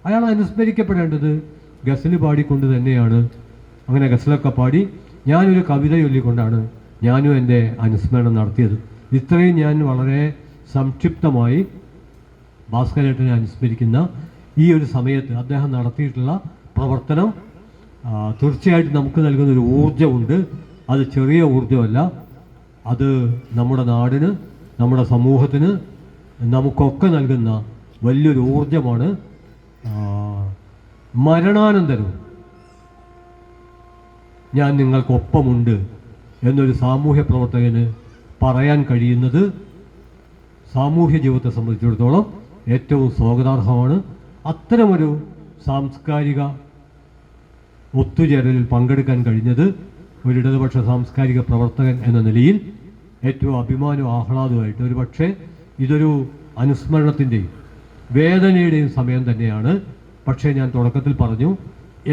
അയാൾ അനുസ്മരിക്കപ്പെടേണ്ടത് ഗസൽ പാടിക്കൊണ്ട് തന്നെയാണ്. അങ്ങനെ ഗസലൊക്കെ പാടി ഞാനൊരു കവിത ചൊല്ലിക്കൊണ്ടാണ് ഞാനും എൻ്റെ അനുസ്മരണം നടത്തിയത്. ഇത്രയും ഞാൻ വളരെ സംക്ഷിപ്തമായി ഭാസ്കരേട്ടനെ അനുസ്മരിക്കുന്ന ഈ ഒരു സമയത്ത് അദ്ദേഹം നടത്തിയിട്ടുള്ള പ്രവർത്തനം തീർച്ചയായിട്ടും നമുക്ക് നൽകുന്നൊരു ഊർജ്ജമുണ്ട്. അത് ചെറിയ ഊർജ്ജമല്ല, അത് നമ്മുടെ നാടിന്, നമ്മുടെ സമൂഹത്തിന്, നമുക്കൊക്കെ നൽകുന്ന വലിയൊരു ഊർജ്ജമാണ്. മരണാനന്തരവും ഞാൻ നിങ്ങൾക്കൊപ്പമുണ്ട് എന്നൊരു സാമൂഹ്യ പ്രവർത്തകന് പറയാൻ കഴിയുന്നത് സാമൂഹ്യ ജീവിതത്തെ സംബന്ധിച്ചിടത്തോളം ഏറ്റവും സ്വാഗതാർഹമാണ്. അത്തരമൊരു സാംസ്കാരിക ഒത്തുചേരലിൽ പങ്കെടുക്കാൻ കഴിഞ്ഞത് ഒരു ഇടതുപക്ഷ സാംസ്കാരിക പ്രവർത്തകൻ എന്ന നിലയിൽ ഏറ്റവും അഭിമാനവും ആഹ്ലാദവുമായിട്ട്, ഒരു പക്ഷേ ഇതൊരു അനുസ്മരണത്തിൻ്റെയും വേദനയുടെയും സമയം തന്നെയാണ്. പക്ഷേ ഞാൻ തുടക്കത്തിൽ പറഞ്ഞു,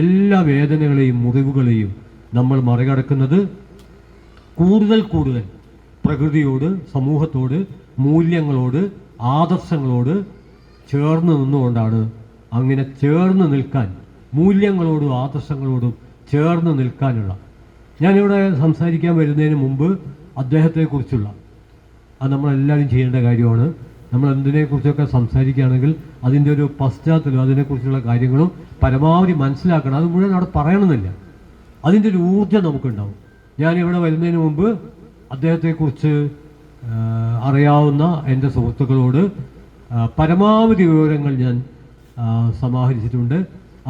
എല്ലാ വേദനകളെയും മുറിവുകളെയും നമ്മൾ മറികടക്കുന്നത് കൂടുതൽ പ്രകൃതിയോട്, സമൂഹത്തോട്, മൂല്യങ്ങളോട്, ആദർശങ്ങളോട് ചേർന്ന് നിന്നുകൊണ്ടാണ്. അങ്ങനെ ചേർന്ന് നിൽക്കാൻ, മൂല്യങ്ങളോടും ആദർശങ്ങളോടും ചേർന്ന് നിൽക്കാനുള്ള, ഞാനിവിടെ സംസാരിക്കാൻ വരുന്നതിന് മുമ്പ് അദ്ദേഹത്തെക്കുറിച്ചുള്ള, അത് നമ്മളെല്ലാവരും ചെയ്യേണ്ട കാര്യമാണ്. നമ്മൾ എന്തിനെക്കുറിച്ചൊക്കെ സംസാരിക്കുകയാണെങ്കിൽ അതിൻ്റെ ഒരു പശ്ചാത്തലം, അതിനെക്കുറിച്ചുള്ള കാര്യങ്ങളും പരമാവധി മനസ്സിലാക്കണം. അത് മുഴുവൻ അവിടെ പറയണമെന്നില്ല, അതിൻ്റെ ഒരു ഊർജ്ജം നമുക്കുണ്ടാവും. ഞാനിവിടെ വരുന്നതിന് മുമ്പ് അദ്ദേഹത്തെക്കുറിച്ച് അറിയാവുന്ന എൻ്റെ സുഹൃത്തുക്കളോട് പരമാവധി വിവരങ്ങൾ ഞാൻ സമാഹരിച്ചിട്ടുണ്ട്.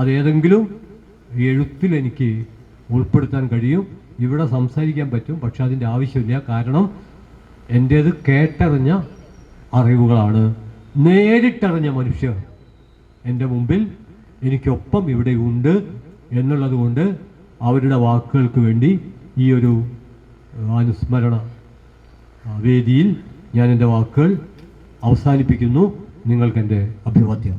അതേതെങ്കിലും എഴുത്തിൽ എനിക്ക് ഉൾപ്പെടുത്താൻ കഴിയും, ഇവിടെ സംസാരിക്കാൻ പറ്റും. പക്ഷെ അതിൻ്റെ ആവശ്യമില്ല. കാരണം എൻ്റേത് കേട്ടറിഞ്ഞ അറിവുകളാണ്. നേരിട്ടറിഞ്ഞ മനുഷ്യർ എൻ്റെ മുമ്പിൽ എനിക്കൊപ്പം ഇവിടെ ഉണ്ട് എന്നുള്ളത് കൊണ്ട് അവരുടെ വാക്കുകൾക്ക് വേണ്ടി ഈ ഒരു അനുസ്മരണ വേദിയിൽ ഞാൻ എൻ്റെ വാക്കുകൾ അവസാനിപ്പിക്കുന്നു. നിങ്ങൾക്കെൻ്റെ അഭിവാദ്യം.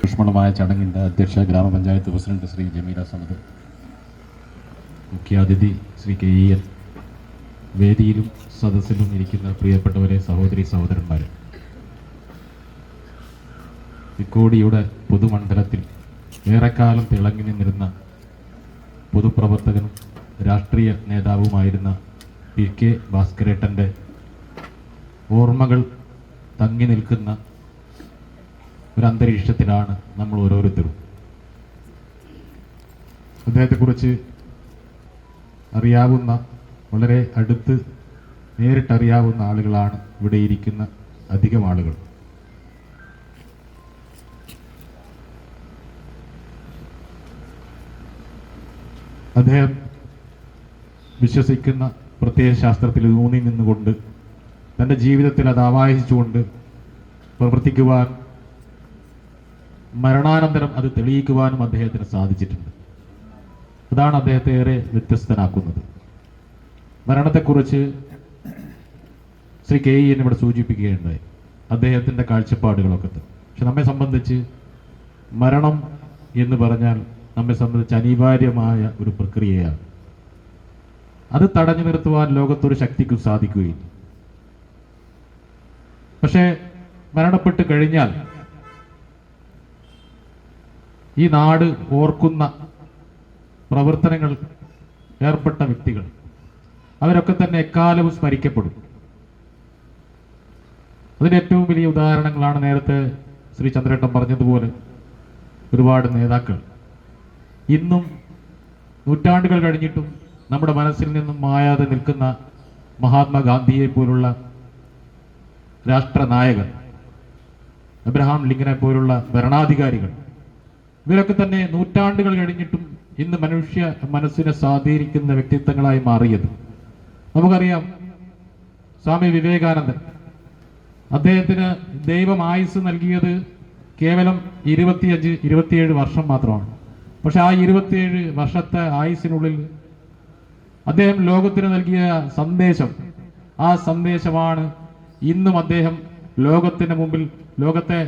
ഊഷ്മളമായ ചടങ്ങിൻ്റെ അധ്യക്ഷ ഗ്രാമപഞ്ചായത്ത് പ്രസിഡന്റ് ശ്രീ ജമീല സമദ്, മുഖ്യാതിഥി ശ്രീ KEN, വേദിയിലും സദസ്സിലും ഇരിക്കുന്ന പ്രിയപ്പെട്ടവരെ, സഹോദരി സഹോദരന്മാരെ, തിക്കോടിയുടെ പൊതുമണ്ഡലത്തിൽ ഏറെക്കാലം തിളങ്ങി നിന്നിരുന്ന പൊതുപ്രവർത്തകനും രാഷ്ട്രീയ നേതാവുമായിരുന്ന PK ഭാസ്കരേട്ടൻ്റെ ഓർമ്മകൾ തങ്ങി നിൽക്കുന്ന ഒരു അന്തരീക്ഷത്തിലാണ് നമ്മൾ ഓരോരുത്തരും. അദ്ദേഹത്തെക്കുറിച്ച് അറിയാവുന്ന, വളരെ അടുത്ത് നേരിട്ടറിയാവുന്ന ആളുകളാണ് ഇവിടെ ഇരിക്കുന്ന അധികം ആളുകൾ. അദ്ദേഹം വിശ്വസിക്കുന്ന പ്രത്യയശാസ്ത്രത്തിൽ ഊന്നി നിന്നുകൊണ്ട് തൻ്റെ ജീവിതത്തിൽ അത് ആവാഹിച്ചുകൊണ്ട് പ്രവർത്തിക്കുവാൻ, മരണാനന്തരം അത് തെളിയിക്കുവാനും അദ്ദേഹത്തിന് സാധിച്ചിട്ടുണ്ട്. അതാണ് അദ്ദേഹത്തെ ഏറെ വ്യത്യസ്തനാക്കുന്നത്. മരണത്തെക്കുറിച്ച് ശ്രീ KE ഇവിടെ സൂചിപ്പിക്കുകയുണ്ടായി, അദ്ദേഹത്തിൻ്റെ കാഴ്ചപ്പാടുകളൊക്കെ. പക്ഷെ നമ്മെ സംബന്ധിച്ച് മരണം എന്ന് പറഞ്ഞാൽ നമ്മെ സംബന്ധിച്ച് അനിവാര്യമായ ഒരു പ്രക്രിയയാണ്. അത് തടഞ്ഞു നിർത്തുവാൻ ലോകത്തൊരു ശക്തിക്കും സാധിക്കുകയില്ല. പക്ഷേ മരണപ്പെട്ട് കഴിഞ്ഞാൽ ഈ നാട് ഓർക്കുന്ന പ്രവർത്തനങ്ങൾ ഏർപ്പെട്ട വ്യക്തികൾ, അവരൊക്കെ തന്നെ എക്കാലവും സ്മരിക്കപ്പെടും. അതിന് ഏറ്റവും വലിയ ഉദാഹരണങ്ങളാണ് നേരത്തെ ശ്രീ ചന്ദ്രേട്ടൻ പറഞ്ഞതുപോലെ ഒരുപാട് നേതാക്കൾ ഇന്നും നൂറ്റാണ്ടുകൾ കഴിഞ്ഞിട്ടും നമ്മുടെ മനസ്സിൽ നിന്നും മായാതെ നിൽക്കുന്ന മഹാത്മാഗാന്ധിയെ പോലുള്ള രാഷ്ട്രനായകർ, അബ്രഹാം ലിങ്കനെ പോലുള്ള ഭരണാധികാരികൾ, ഇവരൊക്കെ തന്നെ നൂറ്റാണ്ടുകൾ കഴിഞ്ഞിട്ടും ഇന്ന് മനുഷ്യ മനസ്സിനെ സ്വാധീനിക്കുന്ന വ്യക്തിത്വങ്ങളായി മാറിയത്. നമുക്കറിയാം, സ്വാമി വിവേകാനന്ദൻ, അദ്ദേഹത്തിന് ദൈവം ആയുസ് നൽകിയത് കേവലം 25-27 വർഷം മാത്രമാണ്. പക്ഷെ ആ 27 വർഷത്തെ ആയുസിനുള്ളിൽ അദ്ദേഹം ലോകത്തിന് നൽകിയ സന്ദേശം, ആ സന്ദേശമാണ് ഇന്നും അദ്ദേഹം ലോകത്തിന് മുമ്പിൽ, ലോകത്തെ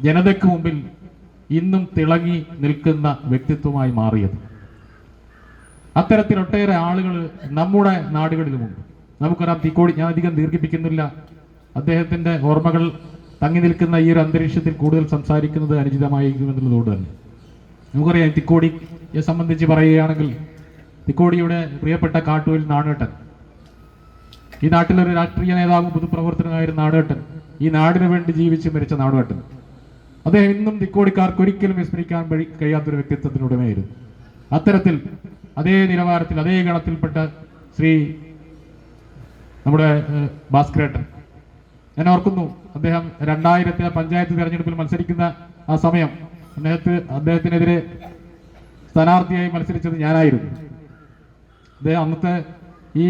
ജനതയ്ക്ക് മുമ്പിൽ ഇന്നും തിളങ്ങി നിൽക്കുന്ന വ്യക്തിത്വമായി മാറിയത്. അത്തരത്തിൽ ഒട്ടേറെ ആളുകൾ നമ്മുടെ നാടുകളിലുമുണ്ട്. നമുക്കറിയാം, തിക്കോടി, ഞാൻ അധികം ദീർഘിപ്പിക്കുന്നില്ല, അദ്ദേഹത്തിൻ്റെ ഓർമ്മകൾ തങ്ങി നിൽക്കുന്ന ഈ ഒരു അന്തരീക്ഷത്തിൽ കൂടുതൽ സംസാരിക്കുന്നത് അനുചിതമായിരിക്കുമെന്നുള്ളതുകൊണ്ട് തന്നെ നമുക്കറിയാം, തിക്കോടിയെ സംബന്ധിച്ച് പറയുകയാണെങ്കിൽ, തിക്കോടിയുടെ പ്രിയപ്പെട്ട കാട്ടൂരിൽ നാണേട്ടൻ, ഈ നാട്ടിലൊരു രാഷ്ട്രീയ നേതാവും പൊതുപ്രവർത്തകനായിരുന്ന നാണേട്ടൻ, ഈ നാടിനു വേണ്ടി ജീവിച്ച് മരിച്ച നാണേട്ടൻ, അദ്ദേഹം ഇന്നും തിക്കോടിക്കാർക്ക് ഒരിക്കലും വിസ്മരിക്കാൻ കഴിയാത്തൊരു വ്യക്തിത്വത്തിനുടമയായിരുന്നു. അത്തരത്തിൽ അതേ നിലവാരത്തിൽ, അതേ ഗണത്തിൽപ്പെട്ട ശ്രീ നമ്മുടെ ഭാസ്കരേട്ടൻ, ഞാൻ ഓർക്കുന്നു, അദ്ദേഹം 2000 പഞ്ചായത്ത് തെരഞ്ഞെടുപ്പിൽ മത്സരിക്കുന്ന ആ സമയം അദ്ദേഹത്തിനെതിരെ സ്ഥാനാർത്ഥിയായി മത്സരിച്ചത് ഞാനായിരുന്നു. അദ്ദേഹം അന്നത്തെ ഈ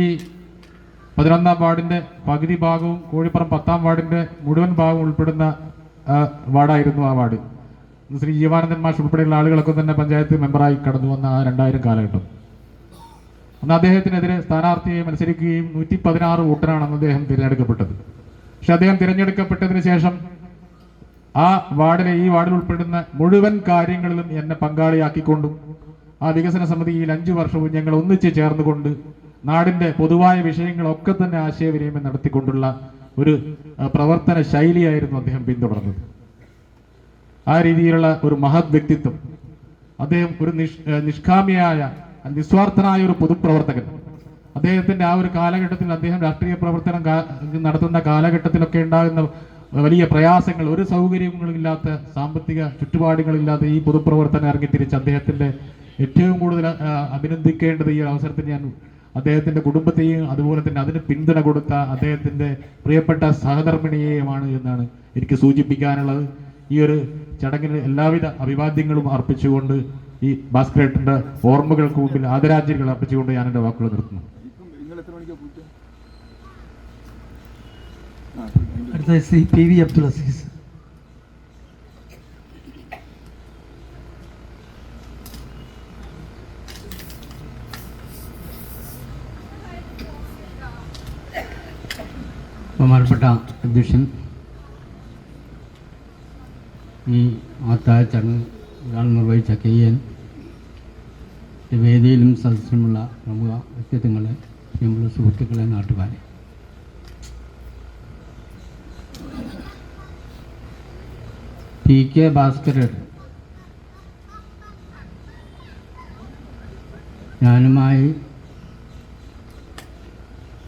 11ാം വാർഡിന്റെ പകുതി ഭാഗവും കോഴിപ്പുറം 10ാം വാർഡിന്റെ മുഴുവൻ ഭാഗവും ഉൾപ്പെടുന്ന വാർഡായിരുന്നു ആ വാർഡ്. ശ്രീ ജീവാനന്ദൻ മാഷ് ഉൾപ്പെടെയുള്ള ആളുകളൊക്കെ തന്നെ പഞ്ചായത്ത് മെമ്പറായി കടന്നു വന്ന ആ 2000 കാലഘട്ടം. അന്ന് അദ്ദേഹത്തിനെതിരെ സ്ഥാനാർത്ഥിയായി മത്സരിക്കുകയും 116 വോട്ടിനാണ് അന്ന് അദ്ദേഹം തിരഞ്ഞെടുക്കപ്പെട്ടത്. പക്ഷെ അദ്ദേഹം തിരഞ്ഞെടുക്കപ്പെട്ടതിന് ശേഷം ആ വാർഡിലെ, ഈ വാർഡിൽ ഉൾപ്പെടുന്ന മുഴുവൻ കാര്യങ്ങളിലും എന്നെ പങ്കാളിയാക്കിക്കൊണ്ടും ആ വികസന സമിതിയിൽ 5 വർഷവും ഞങ്ങൾ ഒന്നിച്ച് ചേർന്നുകൊണ്ട് നാടിന്റെ പൊതുവായ വിഷയങ്ങളൊക്കെ തന്നെ ആശയവിനിമയം നടത്തിക്കൊണ്ടുള്ള ഒരു പ്രവർത്തന ശൈലിയായിരുന്നു അദ്ദേഹം പിന്തുടർന്നത്. ആ രീതിയിലുള്ള ഒരു മഹത് വ്യക്തിത്വം. അദ്ദേഹം ഒരു നിഷ്കാമ്യയായ, നിസ്വാർത്ഥനായ ഒരു പൊതുപ്രവർത്തകൻ. അദ്ദേഹത്തിന്റെ ആ ഒരു കാലഘട്ടത്തിൽ, അദ്ദേഹം രാഷ്ട്രീയ പ്രവർത്തനം നടത്തുന്ന കാലഘട്ടത്തിലൊക്കെ ഉണ്ടാകുന്ന വലിയ പ്രയാസങ്ങൾ, ഒരു സൗകര്യങ്ങളില്ലാത്ത, സാമ്പത്തിക ചുറ്റുപാടുകളില്ലാതെ ഈ പൊതുപ്രവർത്തനം ഇറങ്ങിത്തിരിച്ച് അദ്ദേഹത്തിന്റെ ഏറ്റവും കൂടുതൽ അഭിനന്ദിക്കേണ്ടത് ഈ അവസരത്തിൽ ഞാൻ അദ്ദേഹത്തിന്റെ കുടുംബത്തെയും അതുപോലെ തന്നെ അതിന് പിന്തുണ കൊടുത്ത അദ്ദേഹത്തിന്റെ പ്രിയപ്പെട്ട സഹധർമ്മിണിയെയുമാണ് എന്നാണ് എനിക്ക് സൂചിപ്പിക്കാനുള്ളത്. ഈ ഒരു ചടങ്ങിന് എല്ലാവിധ അഭിവാദ്യങ്ങളും അർപ്പിച്ചുകൊണ്ട് ഈ ഭാസ്കരേട്ടന്റെ ഓർമ്മകൾക്ക് മുമ്പിൽ ആദരാഞ്ജലികൾ അർപ്പിച്ചുകൊണ്ട് ഞാൻ എൻ്റെ വാക്കുകൾ നിർത്തുന്നു. അടുത്ത ശ്രീ PV അബ്ദുൽ അസീസ്. ബഹുമാനപ്പെട്ട അധ്യക്ഷൻ, ഈ മഹത്തായ ചടങ്ങ് നിർവഹിച്ച KN, വേദിയിലും സദസ്സിലുമുള്ള പ്രമുഖ വ്യക്തിത്വങ്ങളെ, പ്രിയമുള്ള സുഹൃത്തുക്കളെ, നാട്ടുകാരെ, പി.കെ. ഭാസ്കരൻ ഞാനുമായി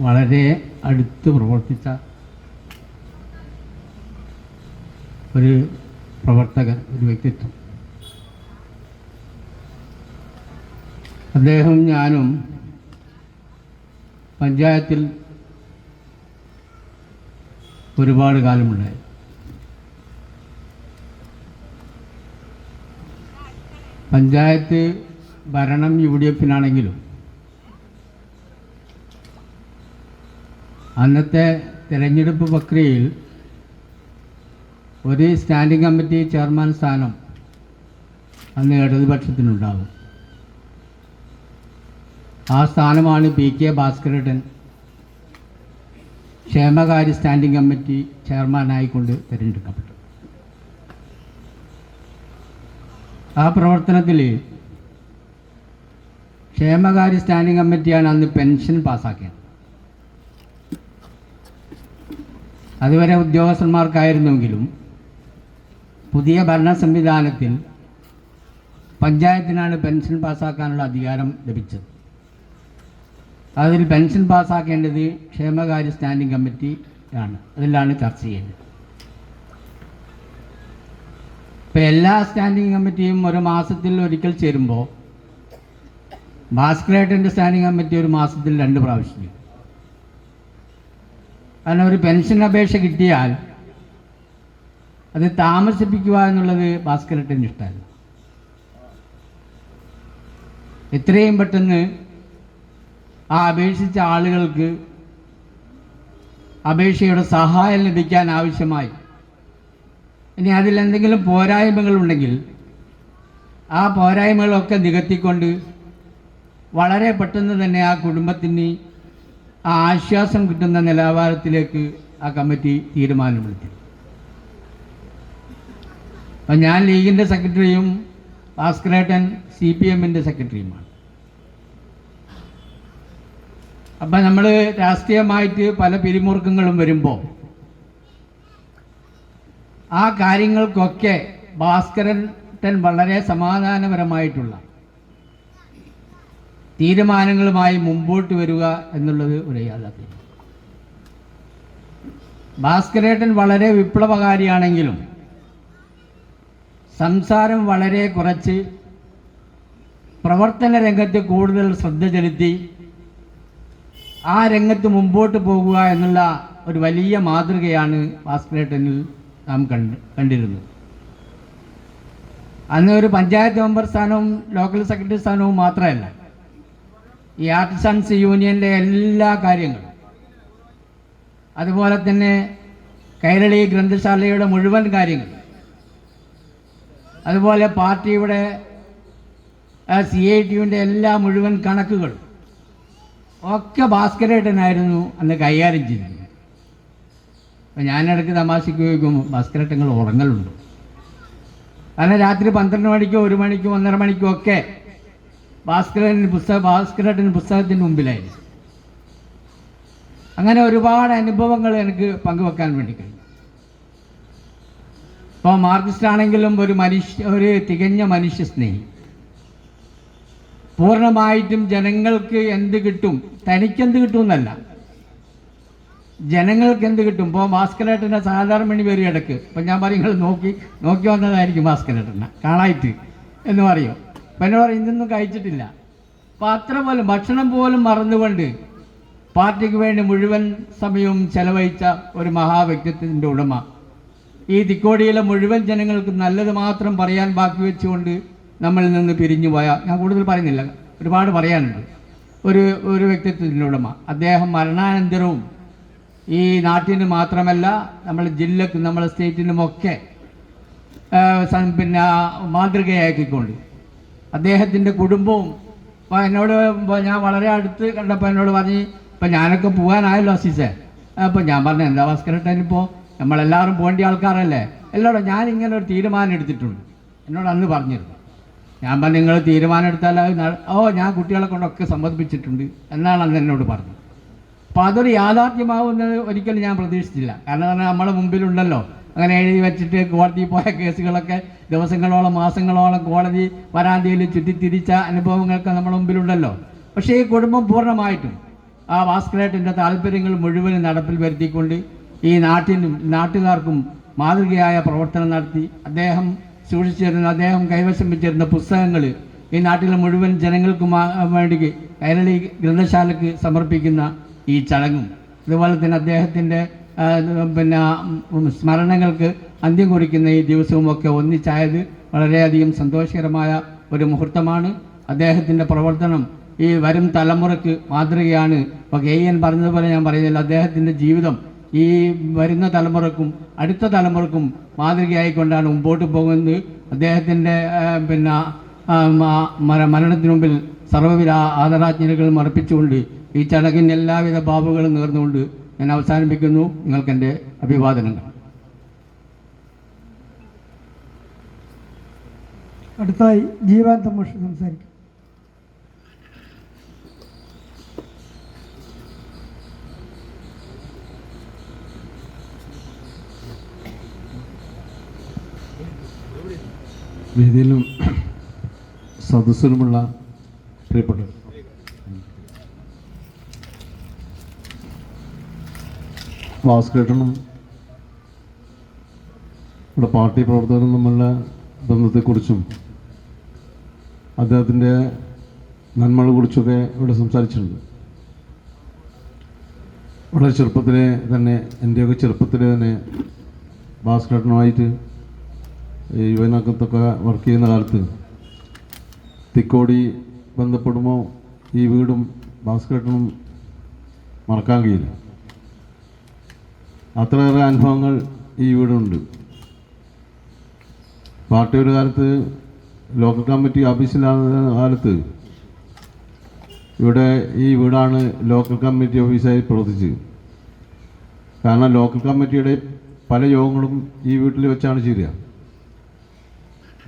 വളരെ അടുത്ത് പ്രവർത്തിച്ച ഒരു പ്രവർത്തകൻ, ഒരു വ്യക്തിത്വം. അദ്ദേഹം ഞാനും പഞ്ചായത്തിൽ ഒരുപാട് കാലമുണ്ടായി. പഞ്ചായത്ത് ഭരണം UDF-നാണെങ്കിലും അന്നത്തെ തിരഞ്ഞെടുപ്പ് പ്രക്രിയയിൽ ഒരു സ്റ്റാൻഡിംഗ് കമ്മിറ്റി ചെയർമാൻ സ്ഥാനം അന്ന് ഇടതുപക്ഷത്തിനുണ്ടാകും. ആ സ്ഥാനമാണ് പി.കെ. ഭാസ്കരൻ ക്ഷേമകാര്യ സ്റ്റാൻഡിംഗ് കമ്മിറ്റി ചെയർമാനായിക്കൊണ്ട് തിരഞ്ഞെടുക്കപ്പെട്ടു. ആ പ്രവർത്തനത്തിൽ ക്ഷേമകാര്യ സ്റ്റാൻഡിംഗ് കമ്മിറ്റിയാണ് അന്ന് പെൻഷൻ പാസ്സാക്കിയത്. അതുവരെ ഉദ്യോഗസ്ഥന്മാർക്കായിരുന്നെങ്കിലും പുതിയ ഭരണ സംവിധാനത്തിൽ പഞ്ചായത്തിനാണ് പെൻഷൻ പാസ്സാക്കാനുള്ള അധികാരം ലഭിച്ചത്. അതിൽ പെൻഷൻ പാസ്സാക്കേണ്ടത് ക്ഷേമകാര്യ സ്റ്റാൻഡിംഗ് കമ്മിറ്റി ആണ്. അതിലാണ് ചർച്ച ചെയ്യേണ്ടത്. ഇപ്പം എല്ലാ സ്റ്റാൻഡിംഗ് കമ്മിറ്റിയും ഒരു മാസത്തിൽ ഒരിക്കൽ ചേരുമ്പോൾ ഭാസ്കരേട്ടൻ്റെ സ്റ്റാൻഡിംഗ് കമ്മിറ്റി ഒരു മാസത്തിൽ 2 പ്രാവശ്യം ചെയ്യും. കാരണം ഒരു പെൻഷൻ അപേക്ഷ കിട്ടിയാൽ അത് താമസിപ്പിക്കുക എന്നുള്ളത് ഭാസ്കരേട്ടന് ഇഷ്ടമല്ല. എത്രയും പെട്ടെന്ന് ആ അപേക്ഷിച്ച ആളുകൾക്ക് അപേക്ഷയുടെ സഹായം ലഭിക്കാൻ ആവശ്യമായി. ഇനി അതിലെന്തെങ്കിലും പോരായ്മകളുണ്ടെങ്കിൽ ആ പോരായ്മകളൊക്കെ നികത്തിക്കൊണ്ട് വളരെ പെട്ടെന്ന് തന്നെ ആ കുടുംബത്തിന് ആ ആശ്വാസം കിട്ടുന്ന നിലവാരത്തിലേക്ക് ആ കമ്മിറ്റി തീരുമാനമെടുത്തു. അപ്പം ഞാൻ ലീഗിൻ്റെ സെക്രട്ടറിയും ഭാസ്കരേട്ടൻ CPM-ൻ്റെ സെക്രട്ടറിയുമാണ്. അപ്പം നമ്മൾ രാഷ്ട്രീയമായിട്ട് പല പിരിമുറുക്കങ്ങളും വരുമ്പോൾ ആ കാര്യങ്ങൾക്കൊക്കെ ഭാസ്കരൻ വളരെ സമാധാനപരമായിട്ടുള്ള തീരുമാനങ്ങളുമായി മുമ്പോട്ട് വരിക എന്നുള്ളത് ഒരു യാഥാർത്ഥ്യം. ഭാസ്കരേട്ടൻ വളരെ വിപ്ലവകാരിയാണെങ്കിലും സംസാരം വളരെ കുറച്ച് പ്രവർത്തന രംഗത്ത് കൂടുതൽ ശ്രദ്ധ ചെലുത്തി ആ രംഗത്ത് മുമ്പോട്ട് പോകുക എന്നുള്ള ഒരു വലിയ മാതൃകയാണ് ഭാസ്കരേട്ടനിൽ നാം കണ്ടിരുന്നത്. അന്ന് ഒരു പഞ്ചായത്ത് മെമ്പർ സ്ഥാനവും ലോക്കൽ സെക്രട്ടറി സ്ഥാനവും മാത്രമല്ല, ഈ ആർട്ടിസൻസ് യൂണിയൻ്റെ എല്ലാ കാര്യങ്ങളും, അതുപോലെ തന്നെ കൈരളി ഗ്രന്ഥശാലയുടെ മുഴുവൻ കാര്യങ്ങൾ, അതുപോലെ പാർട്ടിയുടെ CITUവിൻ്റെ എല്ലാ മുഴുവൻ കണക്കുകളും ഒക്കെ ഭാസ്കരേട്ടനായിരുന്നു അന്ന് കൈകാര്യം ചെയ്തത്. അപ്പം ഞാനിടയ്ക്ക് തമാശയ്ക്ക് ചോദിക്കും, ഭാസ്കരേട്ടങ്ങൾ ഉറങ്ങലുണ്ട്? കാരണം രാത്രി 12 മണിക്കോ 1 മണിക്കോ 1:30 മണിക്കോ ഒക്കെ ഭാസ്കരേട്ടൻ പുസ്തകത്തിന് മുമ്പിലായിരുന്നു. അങ്ങനെ ഒരുപാട് അനുഭവങ്ങൾ എനിക്ക് പങ്കുവെക്കാൻ വേണ്ടി കഴിയും. ഇപ്പോൾ മാർക്സിസ്റ്റ് ആണെങ്കിലും ഒരു തികഞ്ഞ മനുഷ്യ സ്നേഹി, പൂർണ്ണമായിട്ടും ജനങ്ങൾക്ക് എന്ത് കിട്ടും, തനിക്കെന്ത് കിട്ടുമെന്നല്ല, ജനങ്ങൾക്ക് എന്ത് കിട്ടും. ഇപ്പോൾ ഭാസ്കരേട്ടൻ്റെ സാധാരണ മണി വരും ഇടയ്ക്ക്. അപ്പം ഞാൻ പറയും, നിങ്ങൾ നോക്കി വന്നതായിരിക്കും ഭാസ്കരേട്ടനെ കാണായിട്ട് എന്ന് പറയും. അപ്പം എന്നോട് പറയും, ഇതൊന്നും കഴിച്ചിട്ടില്ല. അപ്പം അത്ര പോലും ഭക്ഷണം പോലും മറന്നുകൊണ്ട് പാർട്ടിക്ക് വേണ്ടി മുഴുവൻ സമയവും ചെലവഴിച്ച ഒരു മഹാവ്യക്തിത്വത്തിൻ്റെ ഉടമ. ഈ തിക്കോടിയിലെ മുഴുവൻ ജനങ്ങൾക്ക് നല്ലത് മാത്രം പറയാൻ ബാക്കി വെച്ചുകൊണ്ട് നമ്മളിൽ നിന്ന് പിരിഞ്ഞു പോയ, ഞാൻ കൂടുതൽ പറയുന്നില്ല, ഒരുപാട് പറയാനുണ്ട്, ഒരു വ്യക്തിത്വത്തിൻ്റെ ഉടമ. അദ്ദേഹം മരണാനന്തരവും ഈ നാട്ടിന് മാത്രമല്ല നമ്മുടെ ജില്ലക്കും നമ്മുടെ സ്റ്റേറ്റിനുമൊക്കെ പിന്നെ മാതൃകയാക്കിക്കൊണ്ട് അദ്ദേഹത്തിൻ്റെ കുടുംബവും. അപ്പോൾ എന്നോട് ഞാൻ വളരെ അടുത്ത് കണ്ടപ്പോൾ എന്നോട് പറഞ്ഞ്, ഇപ്പം ഞാനൊക്കെ പോകാനായല്ലോ അസീസേ. അപ്പോൾ ഞാൻ പറഞ്ഞു, എന്താ ഭാസ്കരേട്ടനിപ്പോൾ നമ്മളെല്ലാവരും പോകേണ്ട ആൾക്കാരല്ലേ? എല്ലാവരും ഞാനിങ്ങനെ ഒരു തീരുമാനം എടുത്തിട്ടുണ്ട്, എന്നോട് അന്ന് പറഞ്ഞിരുന്നു. ഞാൻ പറഞ്ഞു, നിങ്ങൾ തീരുമാനം എടുത്താൽ ഞാൻ കുട്ടികളെ കൊണ്ടൊക്കെ സമ്മതിപ്പിച്ചിട്ടുണ്ട് എന്നാണ് അന്ന് എന്നോട് പറഞ്ഞത്. അപ്പോൾ അതൊരു യാഥാർത്ഥ്യമാവുന്നത് ഒരിക്കലും ഞാൻ പ്രതീക്ഷിച്ചില്ല. കാരണം നമ്മളെ മുമ്പിലുണ്ടല്ലോ അങ്ങനെ എഴുതി വെച്ചിട്ട് കോടതിയിൽ പോയ കേസുകളൊക്കെ ദിവസങ്ങളോളം മാസങ്ങളോളം കോടതി വരാന്തയിൽ ചുറ്റിത്തിരിച്ച അനുഭവങ്ങളൊക്കെ നമ്മുടെ മുമ്പിലുണ്ടല്ലോ. പക്ഷേ ഈ കുടുംബം പൂർണ്ണമായിട്ടും ആ ഭാസ്കരേട്ടൻ്റെ താല്പര്യങ്ങൾ മുഴുവനും നടപ്പിൽ വരുത്തിക്കൊണ്ട് ഈ നാട്ടുകാർക്കും മാതൃകയായ പ്രവർത്തനം നടത്തി അദ്ദേഹം അദ്ദേഹം കൈവശം വെച്ചിരുന്ന പുസ്തകങ്ങൾ ഈ നാട്ടിലെ മുഴുവൻ ജനങ്ങൾക്കും വേണ്ടി കൈരളി ഗ്രന്ഥശാലയ്ക്ക് സമർപ്പിക്കുന്ന ഈ ചടങ്ങും അതുപോലെ തന്നെ അദ്ദേഹത്തിൻ്റെ സ്മരണകൾക്ക് അന്ത്യം കുറിക്കുന്ന ഈ ദിവസവുമൊക്കെ ഒന്നിച്ചായത് വളരെയധികം സന്തോഷകരമായ ഒരു മുഹൂർത്തമാണ്. അദ്ദേഹത്തിൻ്റെ പ്രവർത്തനം ഈ വരും തലമുറയ്ക്ക് മാതൃകയാണ്. ഇപ്പോൾ KN പറഞ്ഞതുപോലെ ഞാൻ പറയുന്നില്ല, അദ്ദേഹത്തിൻ്റെ ജീവിതം ഈ വരുന്ന തലമുറക്കും അടുത്ത തലമുറക്കും മാതൃകയായിക്കൊണ്ടാണ് മുമ്പോട്ട് പോകുന്നത്. അദ്ദേഹത്തിൻ്റെ മരണത്തിനു മുമ്പിൽ സർവ്വവിധ ആദരാജ്ഞലികളും അർപ്പിച്ചുകൊണ്ട് ഈ ചടങ്ങിന് എല്ലാവിധ ഭാവുകളും നേർന്നുകൊണ്ട് ഞാൻ അവസാനിപ്പിക്കുന്നു. നിങ്ങൾക്കെൻ്റെ അഭിവാദനങ്ങൾ. അടുത്തായി ജീവാൻ തമാഷ് സംസാരിക്കും. വേദിയിലും സദസ്സിലുമുള്ള പ്രിയപ്പെട്ട ഭാസ്കരേട്ടനും ഇവിടെ പാർട്ടി പ്രവർത്തകരും തമ്മിലുള്ള ബന്ധത്തെക്കുറിച്ചും അദ്ദേഹത്തിൻ്റെ നന്മകളെക്കുറിച്ചൊക്കെ ഇവിടെ സംസാരിച്ചിട്ടുണ്ട്. വളരെ ചെറുപ്പത്തിലെ തന്നെ, എൻ്റെയൊക്കെ ചെറുപ്പത്തിലെ തന്നെ ഭാസ്കരേട്ടനുമായിട്ട് യുവനകത്തൊക്കെ വർക്ക് ചെയ്യുന്ന കാലത്ത് തിക്കോടി ബന്ധപ്പെടുമ്പോൾ ഈ വീടും ഭാസ്കരേട്ടനും മറക്കാൻ കഴിയില്ല. അത്രയേറെ അനുഭവങ്ങൾ ഈ വീടുണ്ട്. പാർട്ടി ഒരു കാലത്ത് ലോക്കൽ കമ്മിറ്റി ഓഫീസിലാകുന്ന കാലത്ത് ഇവിടെ ഈ വീടാണ് ലോക്കൽ കമ്മിറ്റി ഓഫീസായി പ്രവർത്തിച്ചത്. കാരണം ലോക്കൽ കമ്മിറ്റിയുടെ പല യോഗങ്ങളും ഈ വീട്ടിൽ വെച്ചാണ് ചേരുക.